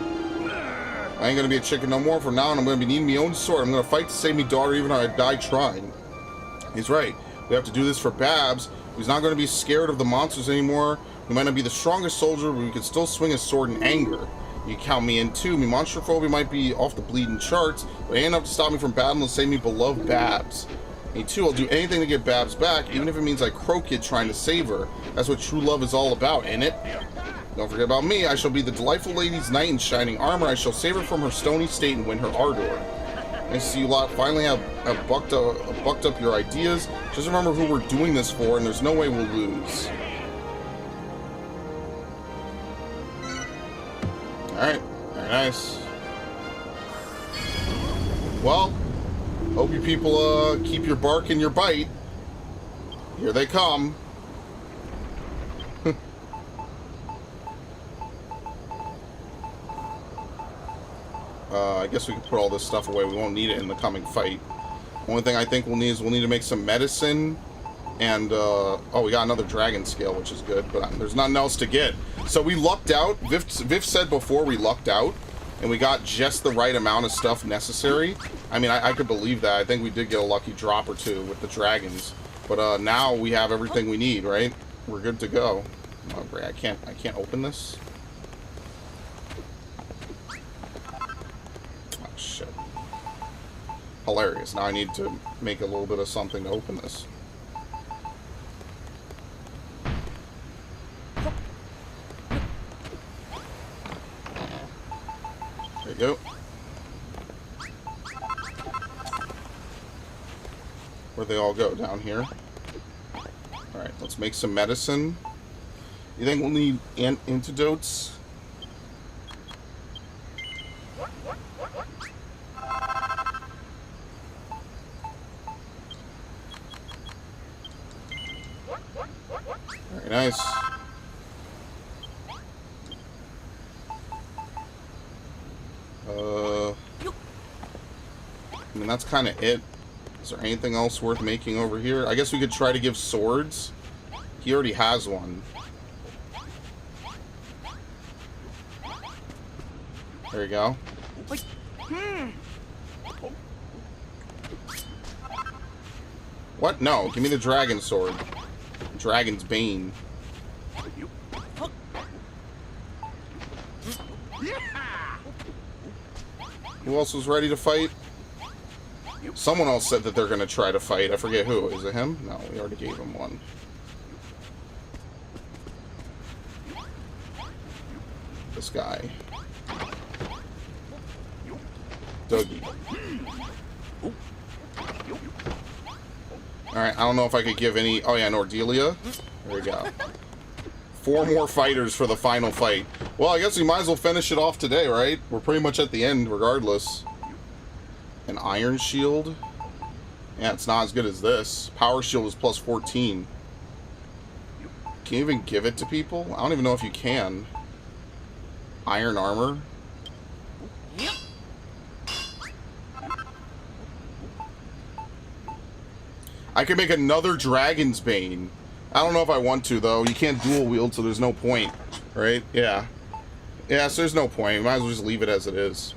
I ain't gonna be a chicken no more. From now on, I'm gonna be needing me own sword. I'm gonna fight to save me daughter, even if I die trying. He's right. We have to do this for Babs. He's not gonna be scared of the monsters anymore. We might not be the strongest soldier, but we can still swing a sword in anger. You count me in too. Me monstrophobia might be off the bleeding charts, but it ain't enough to stop me from battling to save me beloved Babs. Me too. I'll do anything to get Babs back, even if it means I croak it trying to save her. That's what true love is all about, ain't it? Don't forget about me. I shall be the delightful lady's knight in shining armor. I shall save her from her stony state and win her ardor. Nice to see you lot finally have bucked up your ideas. Just remember who we're doing this for, and there's no way we'll lose. Alright, very nice. Well, hope you people keep your bark and your bite. Here they come. I guess we can put all this stuff away. We won't need it in the coming fight. Only thing I think we'll need to make some medicine. And, oh, we got another dragon scale, which is good, but there's nothing else to get. So we lucked out. Viv said before we lucked out, and we got just the right amount of stuff necessary. I mean, I could believe that. I think we did get a lucky drop or two with the dragons. But now we have everything we need, right? We're good to go. Oh, great. I can't open this. Oh, shit. Hilarious. Now I need to make a little bit of something to open this. There you go. Where'd they all go? Down here? Alright, let's make some medicine. You think we'll need antidotes? Very nice. I mean, that's kind of it. Is there anything else worth making over here? I guess we could try to give swords. He already has one. There you go. What? No, give me the dragon sword. Dragon's Bane. Who else was ready to fight? Someone else said that they're going to try to fight. I forget who. Is it him? No, we already gave him one. This guy. Dougie. Alright, I don't know if I could give any... Oh, yeah, Nordelia. There we go. 4 more fighters for the final fight. Well, I guess we might as well finish it off today, right? We're pretty much at the end, regardless. An iron shield? Yeah, it's not as good as this. Power shield is plus 14. Can you even give it to people? I don't even know if you can. Iron armor? I could make another Dragon's Bane. I don't know if I want to, though. You can't dual wield, so there's no point. Right? Yeah. Yeah, so there's no point. Might as well just leave it as it is.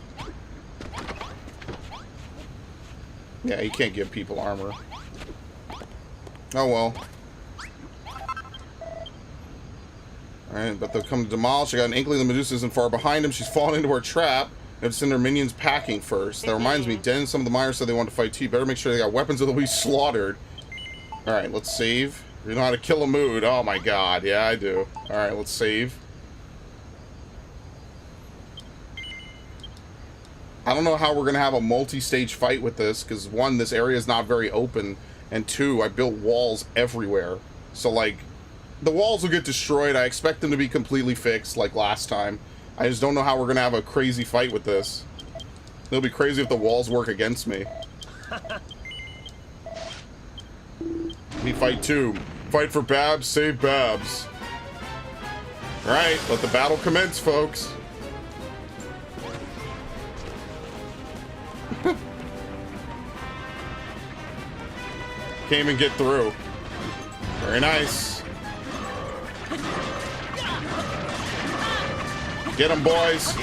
Yeah, you can't give people armor. Oh, well. Alright, but they'll come to demolish. I got an inkling the Medusa isn't far behind him. She's fallen into her trap. They have to send their minions packing first. That reminds me, Den and some of the miners said they want to fight too. Better make sure they got weapons or they'll be slaughtered. Alright, let's save. You know how to kill a mood. Oh my god, yeah, I do. Alright, let's save. I don't know how we're going to have a multi-stage fight with this, because 1, this area is not very open, and 2, I built walls everywhere. So, like, the walls will get destroyed. I expect them to be completely fixed like last time. I just don't know how we're gonna have a crazy fight with this. It'll be crazy if the walls work against me. We fight too. Fight for Babs, save Babs. Alright, let the battle commence, folks. Can't even get through. Very nice. Get them, boys.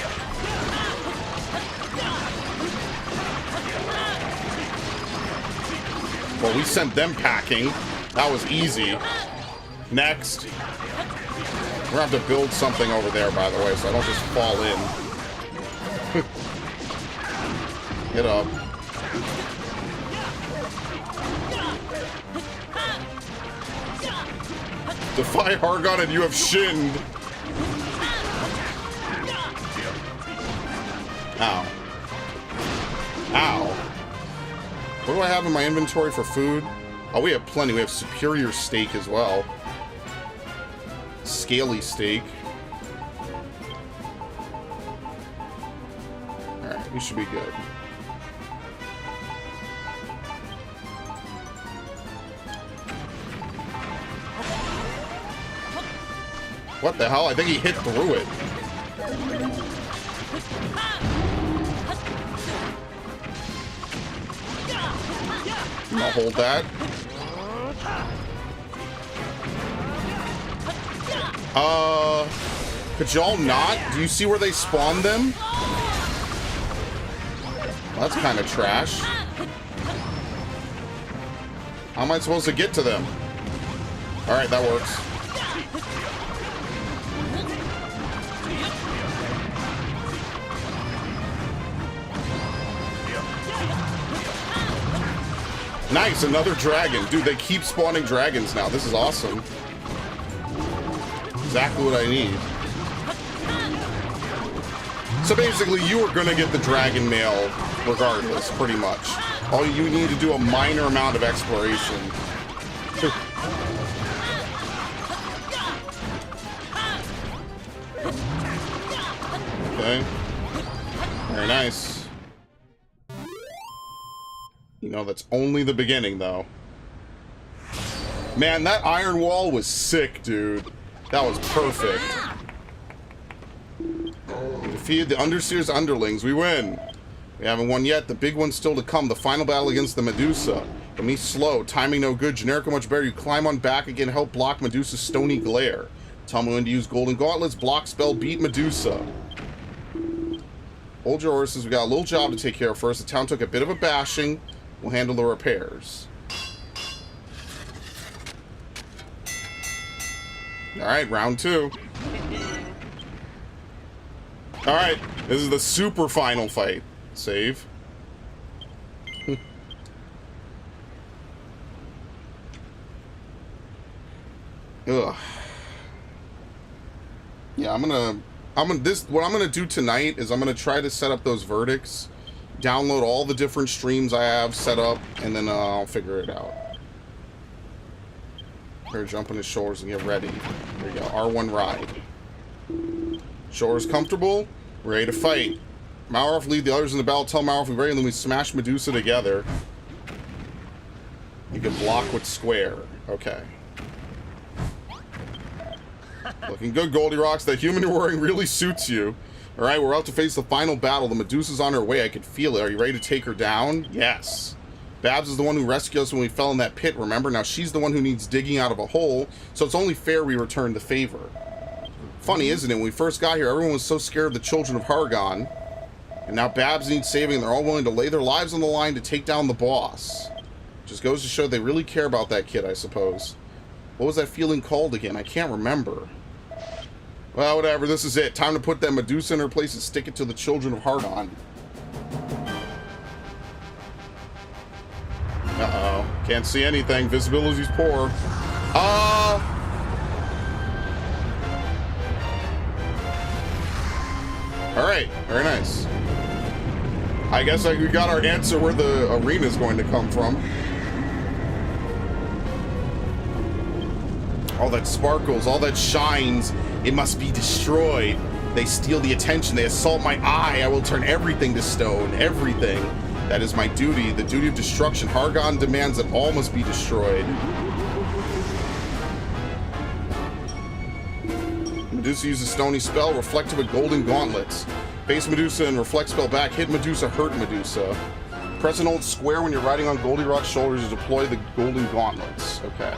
Well, we sent them packing. That was easy. Next. We're gonna have to build something over there, by the way, so I don't just fall in. Get up. Defy Hargon and you have shinned. Ow. Ow. What do I have in my inventory for food? Oh, we have plenty. We have superior steak as well. Scaly steak. Alright, we should be good. What the hell? I think he hit through it. I'll hold that. Could y'all not? Do you see where they spawned them? Well, that's kind of trash. How am I supposed to get to them? Alright, that works. Nice, another dragon. Dude, they keep spawning dragons now. This is awesome. Exactly what I need. So basically, you are gonna get the dragon mail regardless, pretty much. All you need to do a minor amount of exploration. Okay. Very nice. You know, that's only the beginning, though. Man, that iron wall was sick, dude. That was perfect. We defeated the Underseer's underlings. We win. We haven't won yet. The big one's still to come. The final battle against the Medusa. But me slow. Timing no good. Generica much better. You climb on back again. Help block Medusa's stony glare. Tell me when to use golden gauntlets. Block spell. Beat Medusa. Hold your horses. We got a little job to take care of first. The town took a bit of a bashing. We'll handle the repairs. Alright, round 2. Alright, this is the super final fight. Save. Ugh. Yeah, what I'm gonna do tonight is I'm gonna try to set up those verdicts, download all the different streams I have set up, and then I'll figure it out. Here, jump on his shoulders and get ready. There you go, R1 ride. Shoulders comfortable, ready to fight. Malroth, lead the others in the battle. Tell Malroth we're ready, and then we smash Medusa together. You can block with square. Okay. Looking good, Goldilocks. That human you're wearing really suits you. Alright, we're out to face the final battle. The Medusa's on her way. I can feel it. Are you ready to take her down? Yes. Babs is the one who rescued us when we fell in that pit, remember? Now she's the one who needs digging out of a hole, so it's only fair we return the favor. Funny, isn't it? When we first got here, everyone was so scared of the children of Hargon. And now Babs needs saving, and they're all willing to lay their lives on the line to take down the boss. Just goes to show they really care about that kid, I suppose. What was that feeling called again? I can't remember. Well, whatever. This is it. Time to put that Medusa in her place and stick it to the children of Hargon. Uh-oh. Can't see anything. Visibility's poor. Alright. Very nice. I guess we got our answer where the arena's going to come from. All that sparkles, all that shines, it must be destroyed. They steal the attention, they assault my eye. I will turn everything to stone, everything. That is my duty, the duty of destruction. Hargon demands that all must be destroyed. Medusa uses stony spell, reflected with golden gauntlets. Face Medusa and reflect spell back. Hit Medusa, hurt Medusa. Press and hold square when you're riding on Goldirock's shoulders to deploy the golden gauntlets. Okay.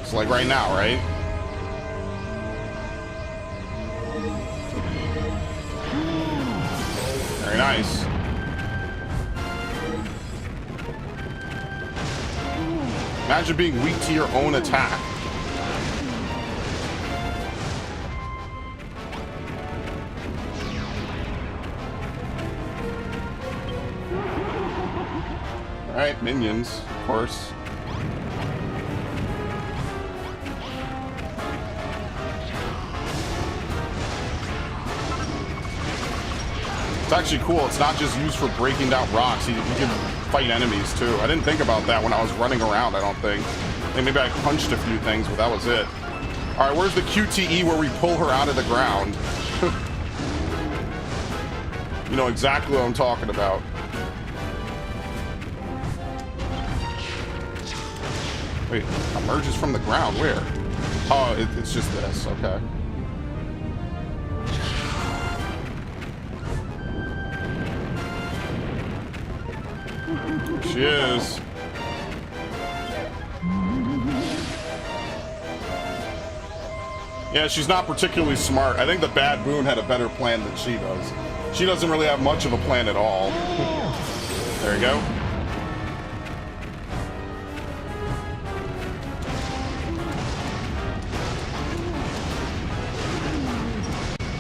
It's like right now, right? Very nice. Imagine being weak to your own attack. Alright, minions, of course. It's actually cool. It's not just used for breaking down rocks. You can fight enemies too. I didn't think about that when I was running around, I don't think. I think maybe I punched a few things, but that was it. Alright, where's the QTE where we pull her out of the ground? You know exactly what I'm talking about. Wait, emerges from the ground. Where? Oh, it's just this. Okay. She is. Yeah, she's not particularly smart. I think the Bad Boon had a better plan than she does. She doesn't really have much of a plan at all. There you go.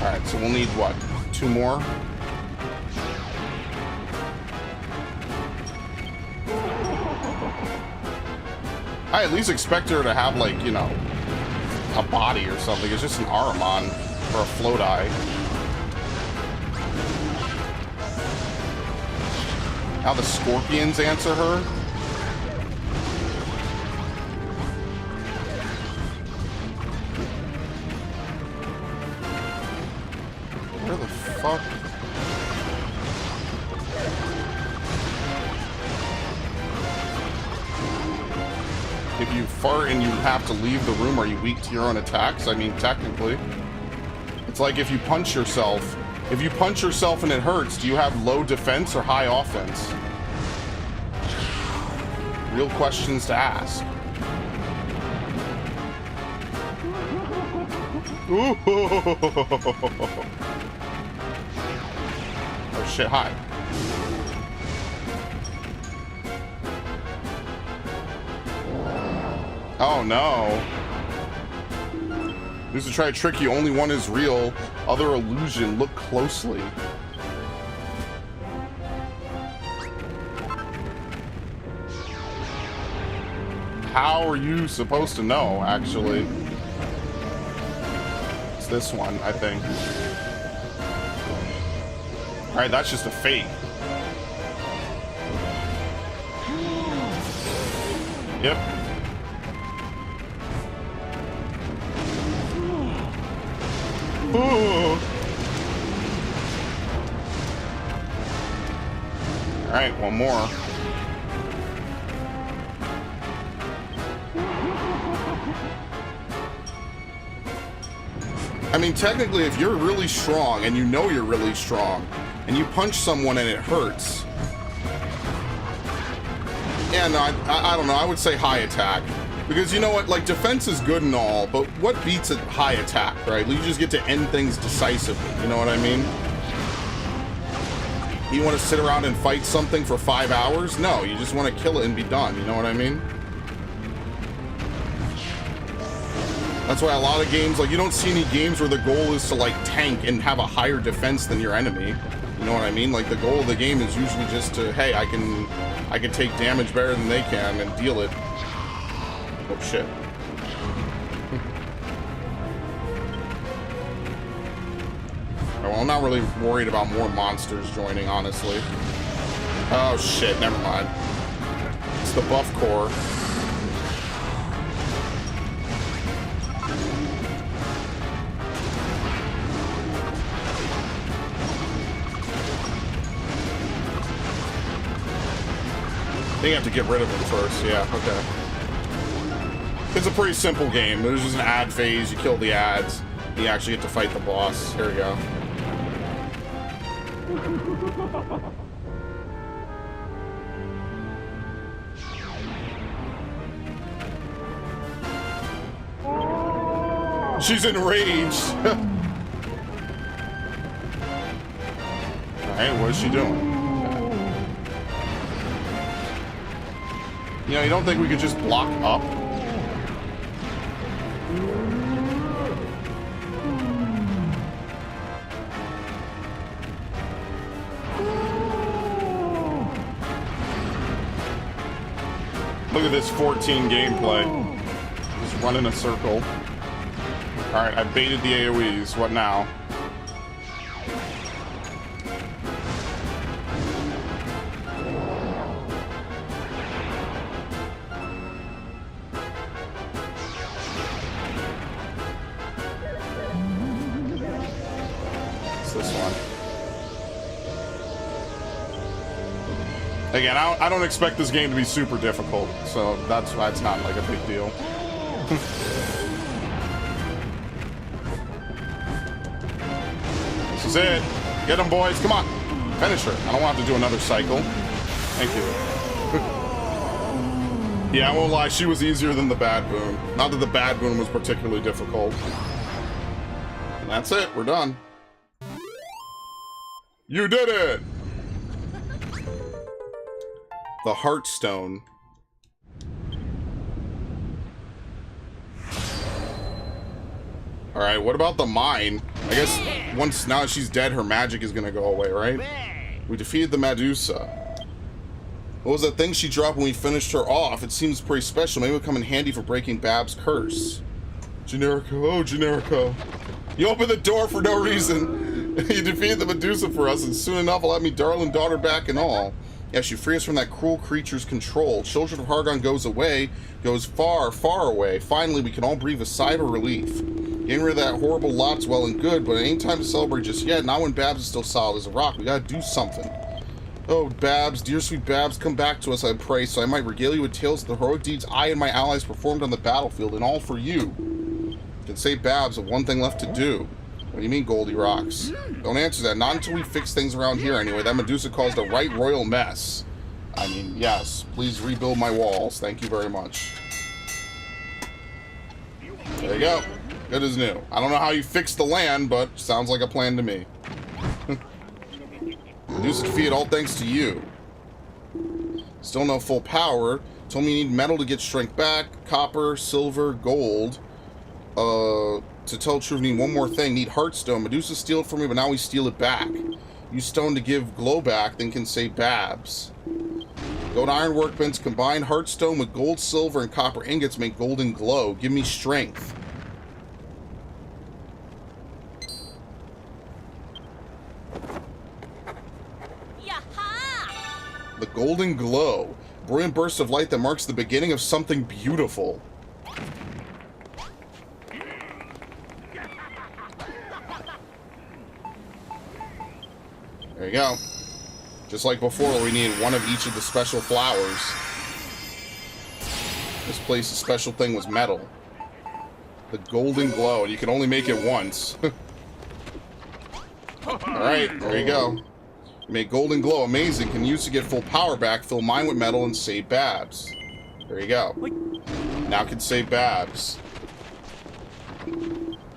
Alright, so we'll need, what, 2 more? I at least expect her to have, like, you know, a body or something. It's just an Ahriman or a float eye. Now the scorpions answer her. Where the fuck? If you fart and you have to leave the room, are you weak to your own attacks? I mean, technically. It's like if you punch yourself. If you punch yourself and it hurts, do you have low defense or high offense? Real questions to ask. Ooh. Oh shit, hi. Oh no. Who's to try to trick you? Only one is real. Other illusion. Look closely. How are you supposed to know, actually? It's this one, I think. Alright, that's just a fake. Yep. Ooh. Alright, one more. I mean, technically, if you're really strong, and you know you're really strong, and you punch someone and it hurts... Yeah, no, I don't know, I would say high attack. Because you know what, like, defense is good and all, but what beats a high attack, right? You just get to end things decisively, you know what I mean? You want to sit around and fight something for 5 hours? No, you just want to kill it and be done, you know what I mean? That's why a lot of games, like, you don't see any games where the goal is to, like, tank and have a higher defense than your enemy. You know what I mean? Like, the goal of the game is usually just to, hey, I can take damage better than they can and deal it. Oh, shit. Well, I'm not really worried about more monsters joining, honestly. Oh, shit. Never mind. the buff core. I think you have to get rid of him first. Yeah, okay. It's a pretty simple game. There's just an ad phase. You kill the ads. You actually get to fight the boss. Here we go. She's enraged. Alright, what is she doing? You know, you don't think we could just block up? Look at this 14 gameplay. Just run in a circle. Alright, I baited the AoEs. What now? What's this one? Again, I don't expect this game to be super difficult, so that's not like a big deal. This is it. Get them, boys. Come on. Finish her. I don't want to have to do another cycle. Thank you. Yeah, I won't lie. She was easier than the Bad Boon. Not that the Bad Boon was particularly difficult. And that's it. We're done. You did it! The Heartstone. Alright, what about the mine? I guess once now that she's dead, her magic is gonna go away, right? We defeated the Medusa. What was that thing she dropped when we finished her off? It seems pretty special. Maybe it would come in handy for breaking Bab's curse. Generico, oh Generico. You opened the door for no reason. You defeated the Medusa for us, and soon enough I'll have me darling daughter back and all. Yes, you free us from that cruel creature's control. Children of Hargon goes far, far away. Finally, we can all breathe a sigh of relief. Getting rid of that horrible lot's well and good, but it ain't time to celebrate just yet. Not when Babs is still solid as a rock. We gotta do something. Oh, Babs, dear sweet Babs, come back to us, I pray, so I might regale you with tales of the heroic deeds I and my allies performed on the battlefield, and all for you. You can say Babs have one thing left to do. What do you mean, Goldie Rocks? Don't answer that. Not until we fix things around here, anyway. That Medusa caused a right royal mess. I mean, yes. Please rebuild my walls. Thank you very much. There you go. Good as new. I don't know how you fixed the land, but sounds like a plan to me. Medusa defeated all thanks to you. Still no full power. Told me you need metal to get strength back. Copper, silver, gold. To tell the truth, we need one more thing. Need Heartstone. Medusa steal it from me, but now we steal it back. Use stone to give glow back, then can say Babs. Gold iron workbench. Combine Heartstone with gold, silver, and copper ingots. Make golden glow. Give me strength. The golden glow. Brilliant burst of light that marks the beginning of something beautiful. There you go. Just like before, we needed one of each of the special flowers. This place's special thing was metal. The golden glow, and you can only make it once. Alright, there you go. Make golden glow amazing. Can use to get full power back. Fill mine with metal and save Babs. There you go. Now can save Babs.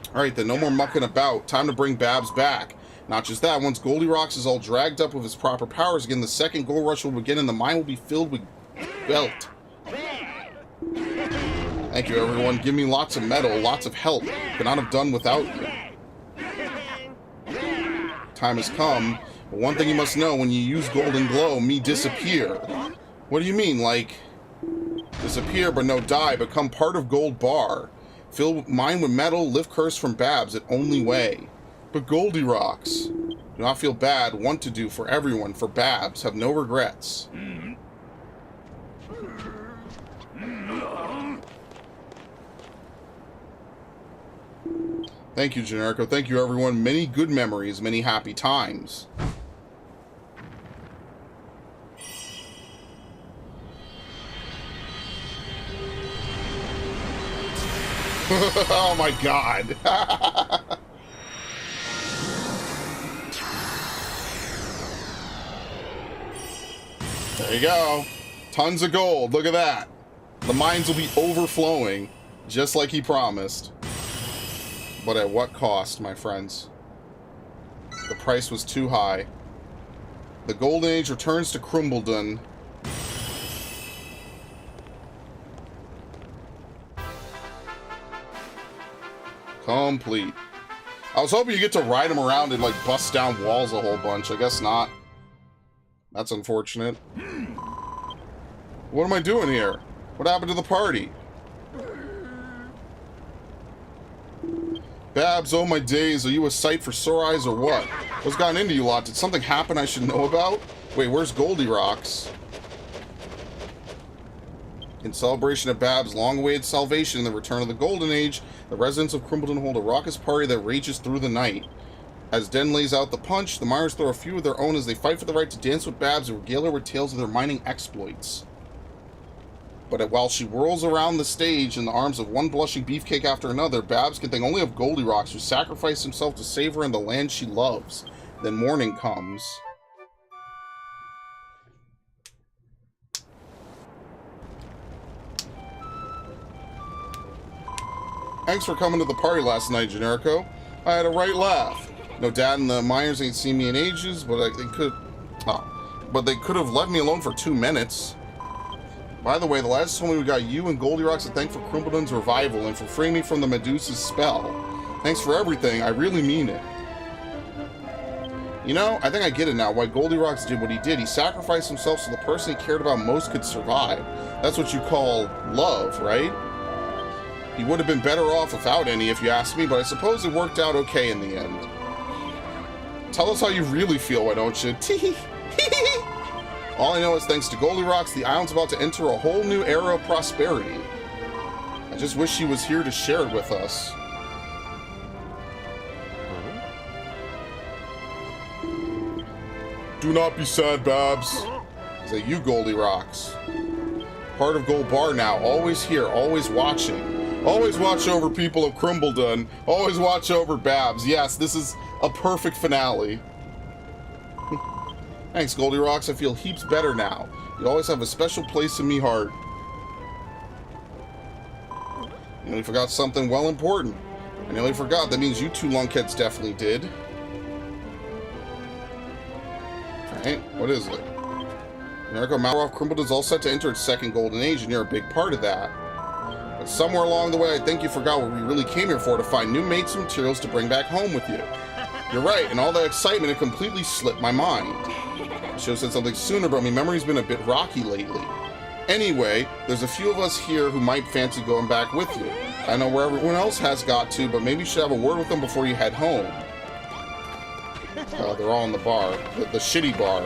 Alright then, no more mucking about. Time to bring Babs back. Not just that, once Goldie Rocks is all dragged up with his proper powers again, the second gold rush will begin and the mine will be filled with belt. Thank you, everyone. Give me lots of metal, lots of help. Could not have done without you. Time has come. But one thing you must know, when you use golden glow, me disappear. What do you mean, like... disappear but no die, become part of gold bar. Fill mine with metal, lift curse from Babs, it only way. But Goldie Rocks. Do not feel bad, want to do for everyone, for Babs, have no regrets. Thank you, Generico. Thank you, everyone. Many good memories, many happy times. Oh my god. There you go. Tons of gold. Look at that. The mines will be overflowing, just like he promised. But at what cost, my friends? The price was too high. The Golden Age returns to Crumbledon. Complete. I was hoping you get to ride him around and, like, bust down walls a whole bunch. I guess not. That's unfortunate. What am I doing here? What happened to the party? Babs, oh my days, are you a sight for sore eyes or what? What's gotten into you lot? Did something happen I should know about? Wait, where's Goldilocks? In celebration of Babs' long-awaited salvation and the return of the Golden Age, the residents of Crumbledon hold a raucous party that rages through the night. As Den lays out the punch, the miners throw a few of their own as they fight for the right to dance with Babs and regale her with tales of their mining exploits. But while she whirls around the stage in the arms of one blushing beefcake after another, Babs can think only of Goldilocks, who sacrificed himself to save her in the land she loves. Then morning comes. Thanks for coming to the party last night, Generico. I had a right laugh. No, Dad and the miners ain't seen me in ages, but they could have left me alone for 2 minutes. By the way, the lads told me we got you and Goldilocks to thank for Crumbledon's revival and for freeing me from the Medusa's spell. Thanks for everything. I really mean it. You know, I think I get it now, why Goldilocks did what he did. He sacrificed himself so the person he cared about most could survive. That's what you call love, right? He would have been better off without any, if you ask me, but I suppose it worked out okay in the end. Tell us how you really feel, why don't you? All I know is thanks to Goldilocks, the island's about to enter a whole new era of prosperity. I just wish she was here to share it with us. Do not be sad, Babs. Is that you, Goldilocks? Part of Gold Bar now, always here, always watching. Always watch over people of Crumbledon. Always watch over Babs. Yes, this is a perfect finale. Thanks, Goldilocks. I feel heaps better now. You always have a special place in me heart. You nearly forgot something well important. I nearly forgot. That means you two lunkheads definitely did. Alright, what is it? Generico, Malroth Crumbledon's all set to enter its second Golden Age, and you're a big part of that. But somewhere along the way, I think you forgot what we really came here for, to find new mates and materials to bring back home with you. You're right, and all that excitement, it completely slipped my mind. I should have said something sooner, but my memory's been a bit rocky lately. Anyway, there's a few of us here who might fancy going back with you. I know where everyone else has got to, but maybe you should have a word with them before you head home. They're all in the bar. The shitty bar.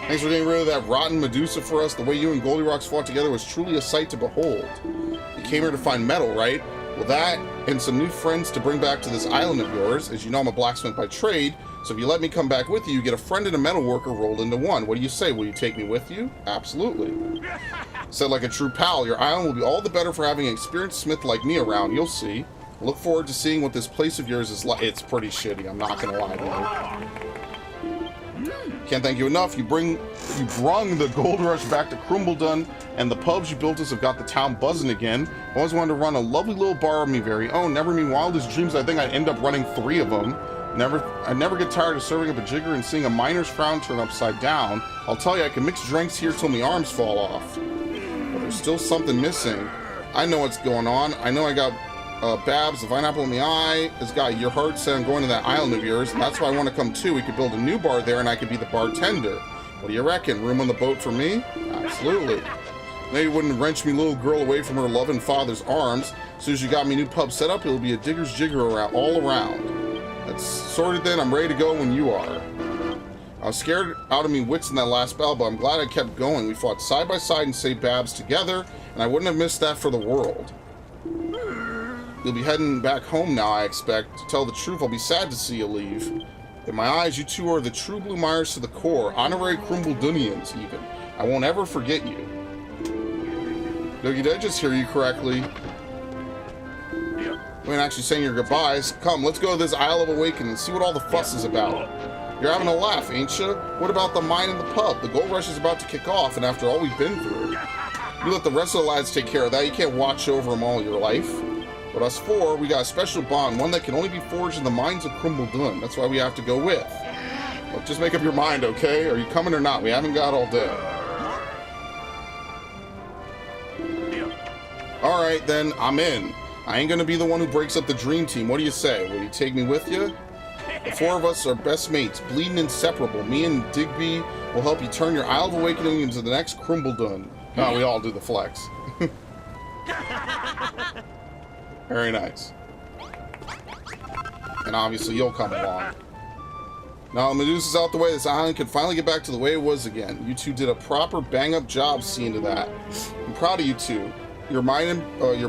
Thanks for getting rid of that rotten Medusa for us. The way you and Goldilocks fought together was truly a sight to behold. You came here to find metal, right? Well, that and some new friends to bring back to this island of yours. As you know, I'm a blacksmith by trade, so if you let me come back with you, you get a friend and a metalworker rolled into one. What do you say? Will you take me with you? Absolutely. Said like a true pal, your island will be all the better for having an experienced smith like me around. You'll see. Look forward to seeing what this place of yours is like. It's pretty shitty, I'm not gonna lie to you. Can't thank you enough. You brung the gold rush back to Crumbledon, and the pubs you built us have got the town buzzing again. I always wanted to run a lovely little bar of me very own. Never in my wildest dreams I think I'd end up running 3 of them. I never get tired of serving up a jigger and seeing a miner's frown turn upside down. I'll tell you, I can mix drinks here till my arms fall off. But there's still something missing. I know what's going on. I know I got Babs, the vine apple in the eye, has got your heart set on going to that island of yours, and that's why I want to come too. We could build a new bar there, and I could be the bartender. What do you reckon? Room on the boat for me? Absolutely. Maybe you wouldn't wrench me little girl away from her loving father's arms. As soon as you got me new pub set up, it'll be a digger's jigger all around. That's sorted then. I'm ready to go when you are. I was scared out of me wits in that last battle, but I'm glad I kept going. We fought side by side and saved Babs together, and I wouldn't have missed that for the world. You'll be heading back home now, I expect. To tell the truth, I'll be sad to see you leave. In my eyes, you two are the true Blue Myers to the core. Honorary Crumbledunians, even. I won't ever forget you. Dougie, did I just hear you correctly? I mean, actually saying your goodbyes. Come, let's go to this Isle of Awakening and see what all the fuss is about. You're having a laugh, ain't you? What about the mine and the pub? The gold rush is about to kick off, and after all we've been through. You let the rest of the lads take care of that. You can't watch over them all your life. But us four, we got a special bond, one that can only be forged in the mines of Crumbledun. That's why we have to go with. Look, just make up your mind, okay? Are you coming or not? We haven't got all day. Alright, then, I'm in. I ain't gonna be the one who breaks up the dream team. What do you say? Will you take me with you? The four of us are best mates, bleeding inseparable. Me and Digby will help you turn your Isle of Awakening into the next Crumbledun. No, we all do the flex. Very nice. And obviously you'll come along. Now Medusa's out the way, this island can finally get back to the way it was again. You two did a proper bang-up job seeing to that. I'm proud of you two. Your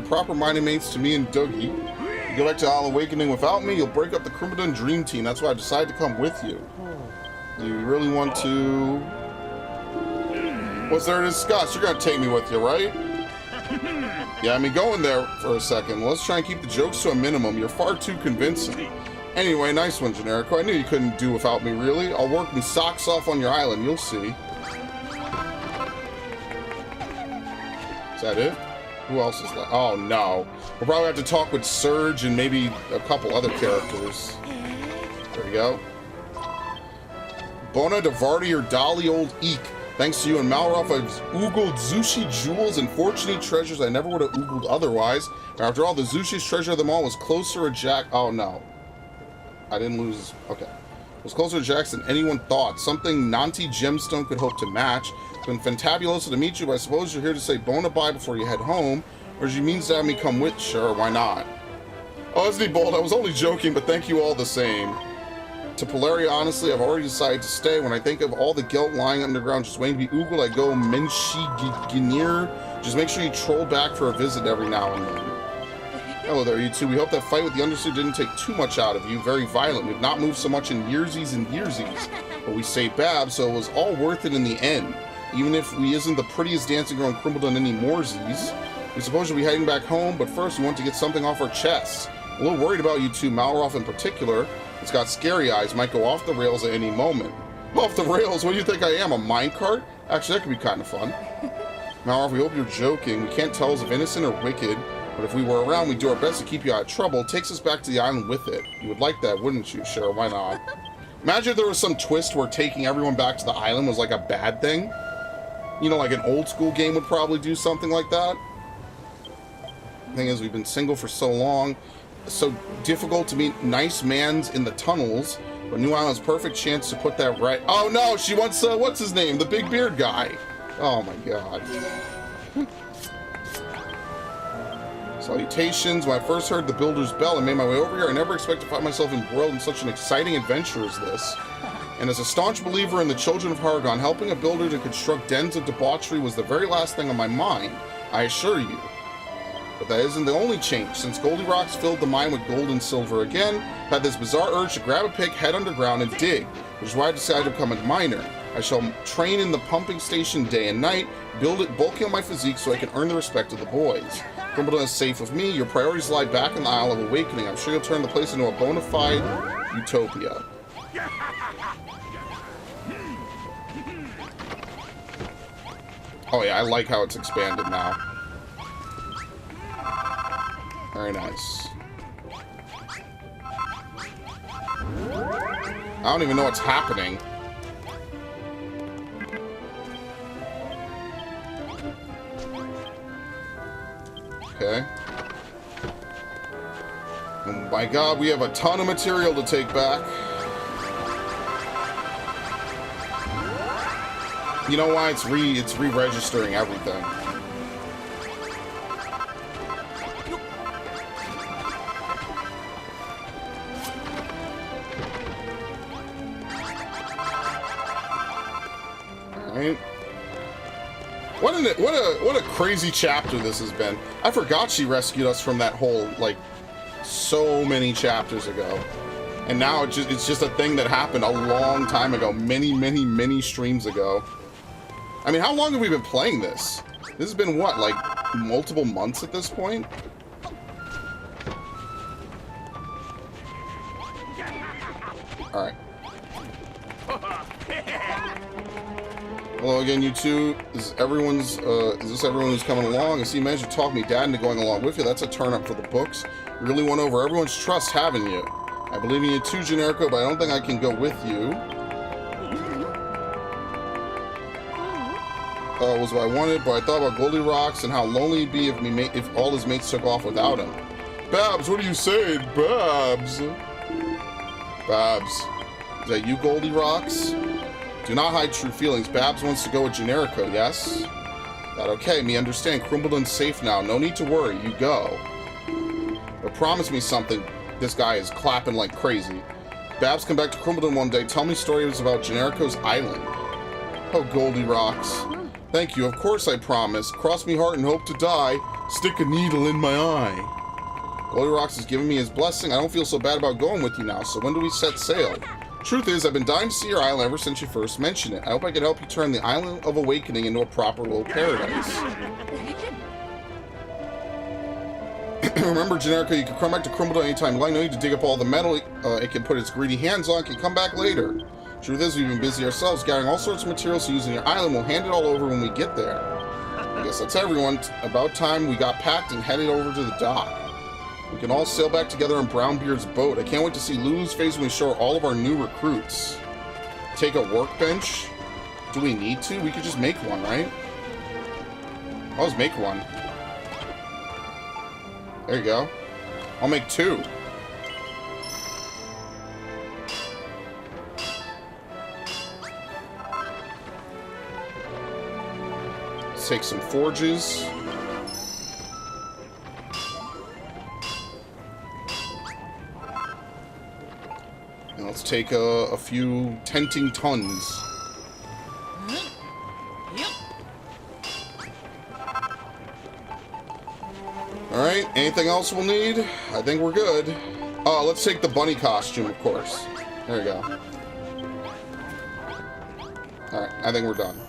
proper mining mates to me and Dougie. You go back to Isle Awakening without me, you'll break up the Crumbledun Dream Team. That's why I decided to come with you. You really want to... What's there to discuss? You're gonna take me with you, right? Yeah, I mean, go in there for a second. Let's try and keep the jokes to a minimum. You're far too convincing. Anyway, nice one, Generico. I knew you couldn't do without me, really. I'll work my socks off on your island. You'll see. Is that it? Who else is left? Oh, no. We'll probably have to talk with Surge and maybe a couple other characters. There we go. Bona Devardi, your dolly old eek. Thanks to you and Malroth, I've oogled Zushi jewels and fortunate treasures I never would have oogled otherwise. And after all, the Zushi's treasure of them all was closer to Jack. Oh, no. I didn't lose. Okay. It was closer to Jax than anyone thought. Something Nanti Gemstone could hope to match. It's been fantabuloso to meet you, but I suppose you're here to say bona bye before you head home. Or do you mean to have me come with? Sure, why not? Oh, isn't he bold? I was only joking, but thank you all the same. To Polaria, honestly, I've already decided to stay. When I think of all the guilt lying underground just waiting to be oogled, I go Menshi-Ginir. Just make sure you troll back for a visit every now and then. Hello there, you two. We hope that fight with the Undersuit didn't take too much out of you. Very violent. We've not moved so much in yearsies and yearsies. But we saved Bab, so it was all worth it in the end. Even if we isn't the prettiest dancing girl in Crumbledun anymoresies. We suppose you'll be heading back home, but first we want to get something off our chests. A little worried about you two, Malroth in particular. It's got scary eyes, might go off the rails at any moment. Off the rails? What do you think I am, a minecart? Actually, that could be kind of fun. Malroth, we hope you're joking. We can't tell if innocent or wicked, but if we were around, we'd do our best to keep you out of trouble. It takes us back to the island with it. You would like that, wouldn't you? Sure, why not? Imagine if there was some twist where taking everyone back to the island was like a bad thing. You know, like an old school game would probably do something like that. The thing is, we've been single for so long. So difficult to meet nice mans in the tunnels, but New Island's perfect chance to put that right. Oh no, she wants, what's his name? The big beard guy. Oh my god. Salutations. When I first heard the Builder's Bell and made my way over here, I never expected to find myself embroiled in such an exciting adventure as this. And as a staunch believer in the Children of Hargon, helping a builder to construct dens of debauchery was the very last thing on my mind, I assure you. But that isn't the only change. Since Goldilocks filled the mine with gold and silver again, I had this bizarre urge to grab a pick, head underground, and dig, which is why I decided to become a miner. I shall train in the pumping station day and night, build it bulking on my physique so I can earn the respect of the boys. Crumbledun is safe with me. Your priorities lie back in the Isle of Awakening. I'm sure you'll turn the place into a bona fide utopia. Oh yeah, I like how it's expanded now. Very nice. I don't even know what's happening. Okay. Oh my god, we have a ton of material to take back. You know why? It's re-registering everything. Alright. What a crazy chapter this has been. I forgot she rescued us from that whole, like, so many chapters ago. And now it's just a thing that happened a long time ago. Many streams ago. I mean, how long have we been playing this? This has been, what, like, multiple months at this point? Alright. Hello again, you two. Is this everyone who's coming along? I see you managed to talk me dad into going along with you. That's a turn up for the books. You really won over everyone's trust, haven't you? I believe in you too, Generico, but I don't think I can go with you. Was what I wanted, but I thought about Goldie Rocks and how lonely he'd be if all his mates took off without him. Babs, what are you saying? Babs. Babs. Is that you, Goldie Rocks? Do not hide true feelings. Babs wants to go with Generico, yes? That okay, me understand. Crumbledon's safe now. No need to worry. You go. But promise me something. This guy is clapping like crazy. Babs, come back to Crumbledon one day. Tell me stories about Generico's island. Oh, Goldie Rocks. Thank you. Of course I promise. Cross me heart and hope to die. Stick a needle in my eye. Goldie Rocks has given me his blessing. I don't feel so bad about going with you now. So when do we set sail? Truth is, I've been dying to see your island ever since you first mentioned it. I hope I can help you turn the Island of Awakening into a proper little paradise. Remember, Generico, you can come back to Crumbledon anytime you like. No need to dig up all the metal it can put its greedy hands on. It can come back later. Truth is, we've been busy ourselves gathering all sorts of materials to use in your island. We'll hand it all over when we get there. I guess that's everyone. About time we got packed and headed over to the dock. We can all sail back together on Brownbeard's boat. I can't wait to see Lulu's face when we show her all of our new recruits. Take a workbench? Do we need to? We could just make one, right? I'll just make one. There you go. I'll make two. Let's take some forges. And let's take a few tenting tons. Alright, anything else we'll need? I think we're good. Oh, let's take the bunny costume, of course. There we go. Alright, I think we're done.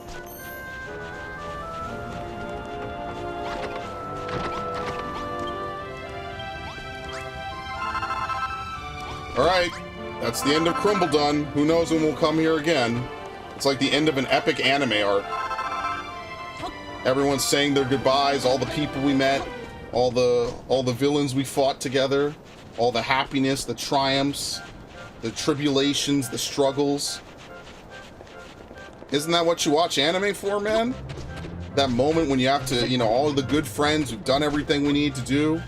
Alright, that's the end of Crumbledon. Who knows when we'll come here again. It's like the end of an epic anime arc. Everyone's saying their goodbyes, all the people we met. All the villains we fought together, all the happiness, the triumphs, the tribulations, the struggles. Isn't that what you watch anime for, man? That moment when you have to, you know, all of the good friends who've done everything we need to do,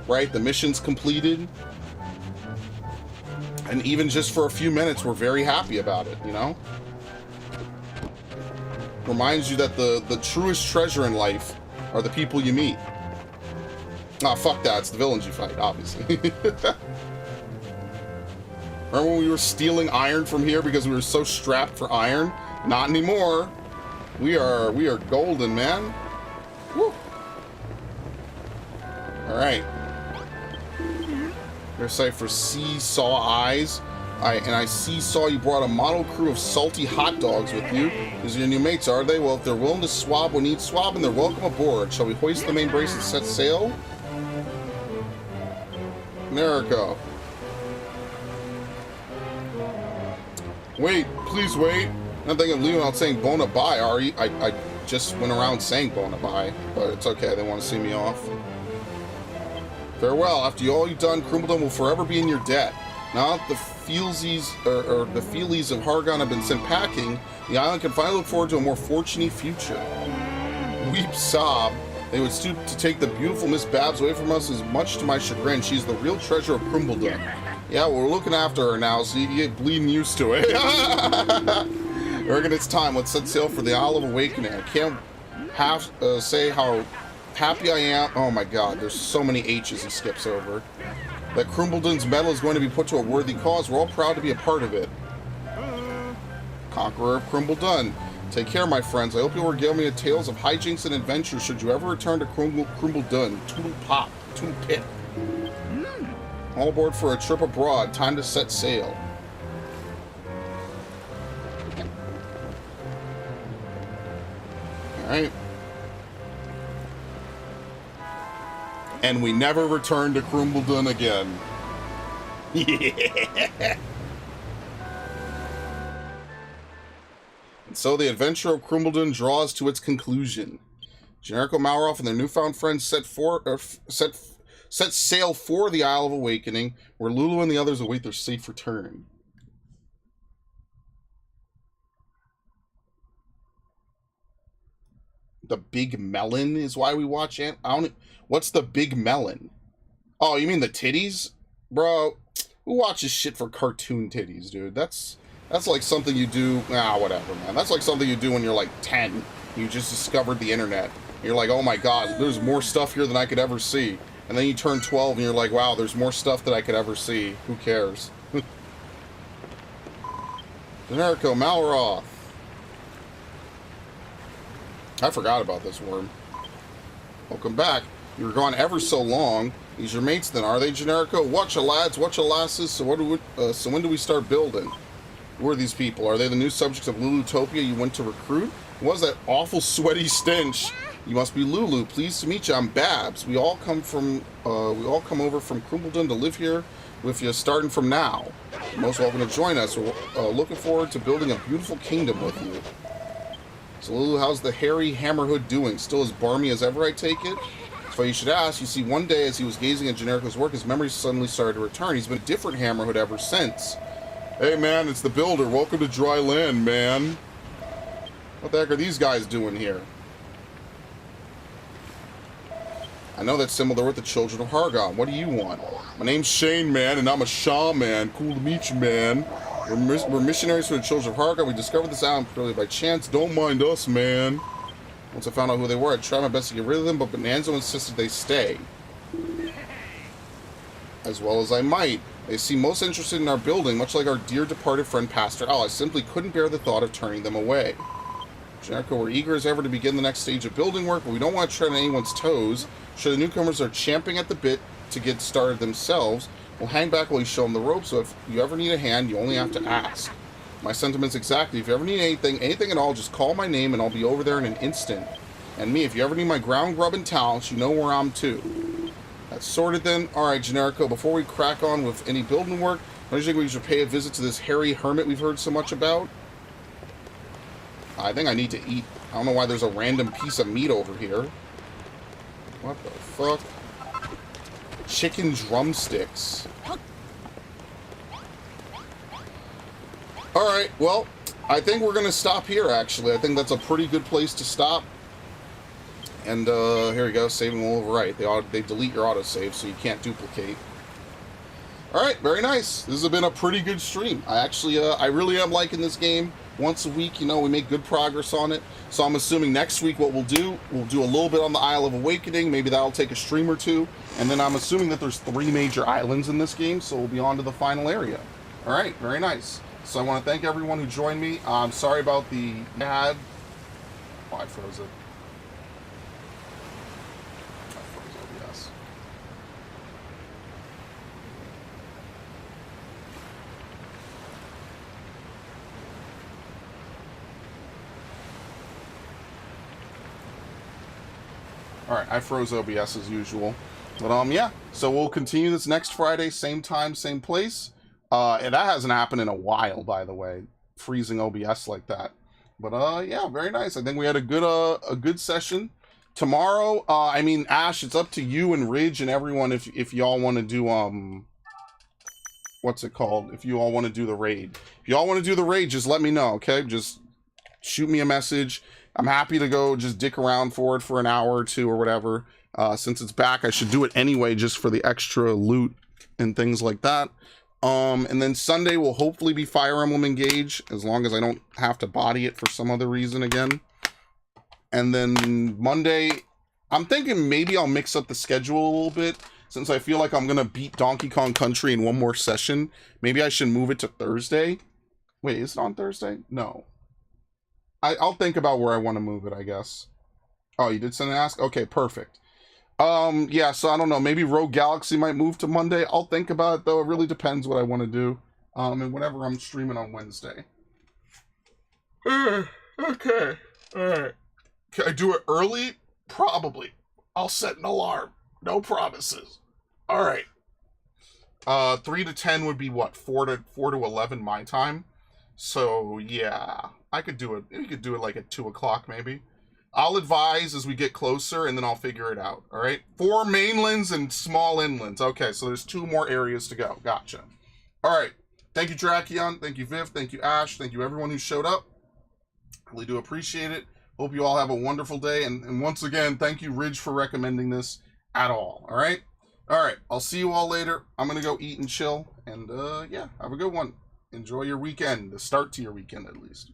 right? The mission's completed. And even just for a few minutes, we're very happy about it, you know? Reminds you that the truest treasure in life are the people you meet. Ah, fuck that. It's the villains you fight, obviously. Remember when we were stealing iron from here because we were so strapped for iron? Not anymore. We are golden, man. Woo. Alright. There's a site for Seesaw Eyes. I saw you brought a model crew of salty hot dogs with you. These are your new mates, are they? Well, if they're willing to swab when need swabbing, they're welcome aboard. Shall we hoist the main brace and set sail? There we go. Wait, please wait. I'm thinking of leaving without saying bona bye, Ari. I just went around saying bona bye, but it's okay. They want to see me off. Farewell. After all you've done, Crumbledon will forever be in your debt. Now that the Feelsies or the Feelies of Hargon have been sent packing, the island can finally look forward to a more fortunate future. Weep, sob. They would stoop to take the beautiful Miss Babs away from us, as much to my chagrin. She's the real treasure of Crumbledon. Yeah, well, we're looking after her now, so you get bleeding used to it. I reckon it's time. Let's set sail for the Isle of Awakening. I can't say how happy I am. Oh my god, there's so many H's he skips over. That Crumbledon's medal is going to be put to a worthy cause. We're all proud to be a part of it. Conqueror of Crumbledon. Take care, my friends. I hope you'll regale me with tales of hijinks and adventures should you ever return to Crumbledon. Toodle pop. Toodle pip. All aboard for a trip abroad. Time to set sail. Alright. And we never return to Crumbledon again. Yeah! And so the adventure of Crumbledon draws to its conclusion. Generico Malroth and their newfound friends set sail for the Isle of Awakening, where Lulu and the others await their safe return. The Big Melon is why we watch I don't. What's the Big Melon? Oh, you mean the titties? Bro, who watches shit for cartoon titties, dude? That's like something you do... whatever, man. That's like something you do when you're like 10. You just discovered the internet. You're like, oh my god, there's more stuff here than I could ever see. And then you turn 12 and you're like, wow, there's more stuff that I could ever see. Who cares? Generico Malroth. I forgot about this worm. Welcome back. You were gone ever so long. These your mates then, are they, Generico? Watcha lads, watcha lasses. So when do we start building? Who are these people? Are they the new subjects of Lulutopia you went to recruit? What was that awful sweaty stench? You must be Lulu. Pleased to meet you. I'm Babs. We all come over from Crumbledon to live here with you starting from now. You're most welcome to join us. We're looking forward to building a beautiful kingdom with you. So Lulu, how's the hairy Hammerhood doing? Still as barmy as ever, I take it? So you should ask. You see, one day as he was gazing at Generico's work, his memories suddenly started to return. He's been a different Hammerhood ever since. Hey man, it's the Builder. Welcome to dry land, man. What the heck are these guys doing here? I know that symbol. They're with the Children of Hargon. What do you want? My name's Shane, man, and I'm a shaman. Cool to meet you, man. We're missionaries for the Children of Hargon. We discovered this island purely by chance. Don't mind us, man. Once I found out who they were, I tried my best to get rid of them, but Bonanza insisted they stay. As well as I might. They seem most interested in our building, much like our dear departed friend Pastor Al. I simply couldn't bear the thought of turning them away. Generico, we're eager as ever to begin the next stage of building work, but we don't want to tread on anyone's toes. Sure, the newcomers are champing at the bit to get started themselves. We'll hang back while you show them the ropes, so if you ever need a hand, you only have to ask. My sentiments exactly. If you ever need anything at all, just call my name and I'll be over there in an instant. And me, if you ever need my ground grubbing talents, you know where I'm too. That's sorted then. Alright, Generico, before we crack on with any building work, don't you think we should pay a visit to this hairy hermit we've heard so much about? I think I need to eat. I don't know why there's a random piece of meat over here. What the fuck? Chicken drumsticks. Alright, well, I think we're going to stop here, actually. I think that's a pretty good place to stop. And, here we go. Saving will overwrite. They delete your autosave, so you can't duplicate. Alright, very nice. This has been a pretty good stream. I really am liking this game. Once a week, you know, we make good progress on it. So I'm assuming next week what we'll do a little bit on the Isle of Awakening. Maybe that'll take a stream or two. And then I'm assuming that there's 3 major islands in this game, so we'll be on to the final area. Alright, very nice. So I want to thank everyone who joined me. I'm sorry about the ad. Oh, I froze it. OBS. Alright, I froze OBS as usual. But, yeah. So we'll continue this next Friday, same time, same place. And that hasn't happened in a while, by the way. Freezing OBS like that. But, yeah, very nice. I think we had a good session. Tomorrow, I mean, Ash, it's up to you and Ridge and everyone if y'all want to do, what's it called? If you all want to do the raid. If y'all want to do the raid, just let me know, okay? Just shoot me a message. I'm happy to go just dick around for it for an hour or two or whatever. Since it's back, I should do it anyway just for the extra loot and things like that. And then Sunday will hopefully be Fire Emblem Engage, as long as I don't have to body it for some other reason again. And then Monday, I'm thinking maybe I'll mix up the schedule a little bit, since I feel like I'm going to beat Donkey Kong Country in one more session. Maybe I should move it to Thursday. Wait, is it on Thursday? No. I'll think about where I want to move it, I guess. Oh, you did send an ask? Okay, perfect. Yeah, so I don't know. Maybe Rogue Galaxy might move to Monday. I'll think about it, though. It really depends what I want to do. And whenever I'm streaming on Wednesday. Okay. Alright. Can I do it early? Probably. I'll set an alarm. No promises. Alright. 3 to 10 would be what? 4 to 11 my time. So, yeah. I could do it. We could do it like at 2 o'clock, maybe. I'll advise as we get closer, and then I'll figure it out. All right? 4 mainlands and small inlands. Okay, so there's 2 more areas to go. Gotcha. All right. Thank you, Drakion. Thank you, Viv. Thank you, Ash. Thank you, everyone who showed up. Really do appreciate it. Hope you all have a wonderful day. And once again, thank you, Ridge, for recommending this at all. All right? All right. I'll see you all later. I'm going to go eat and chill. And, yeah, have a good one. Enjoy your weekend. The start to your weekend, at least.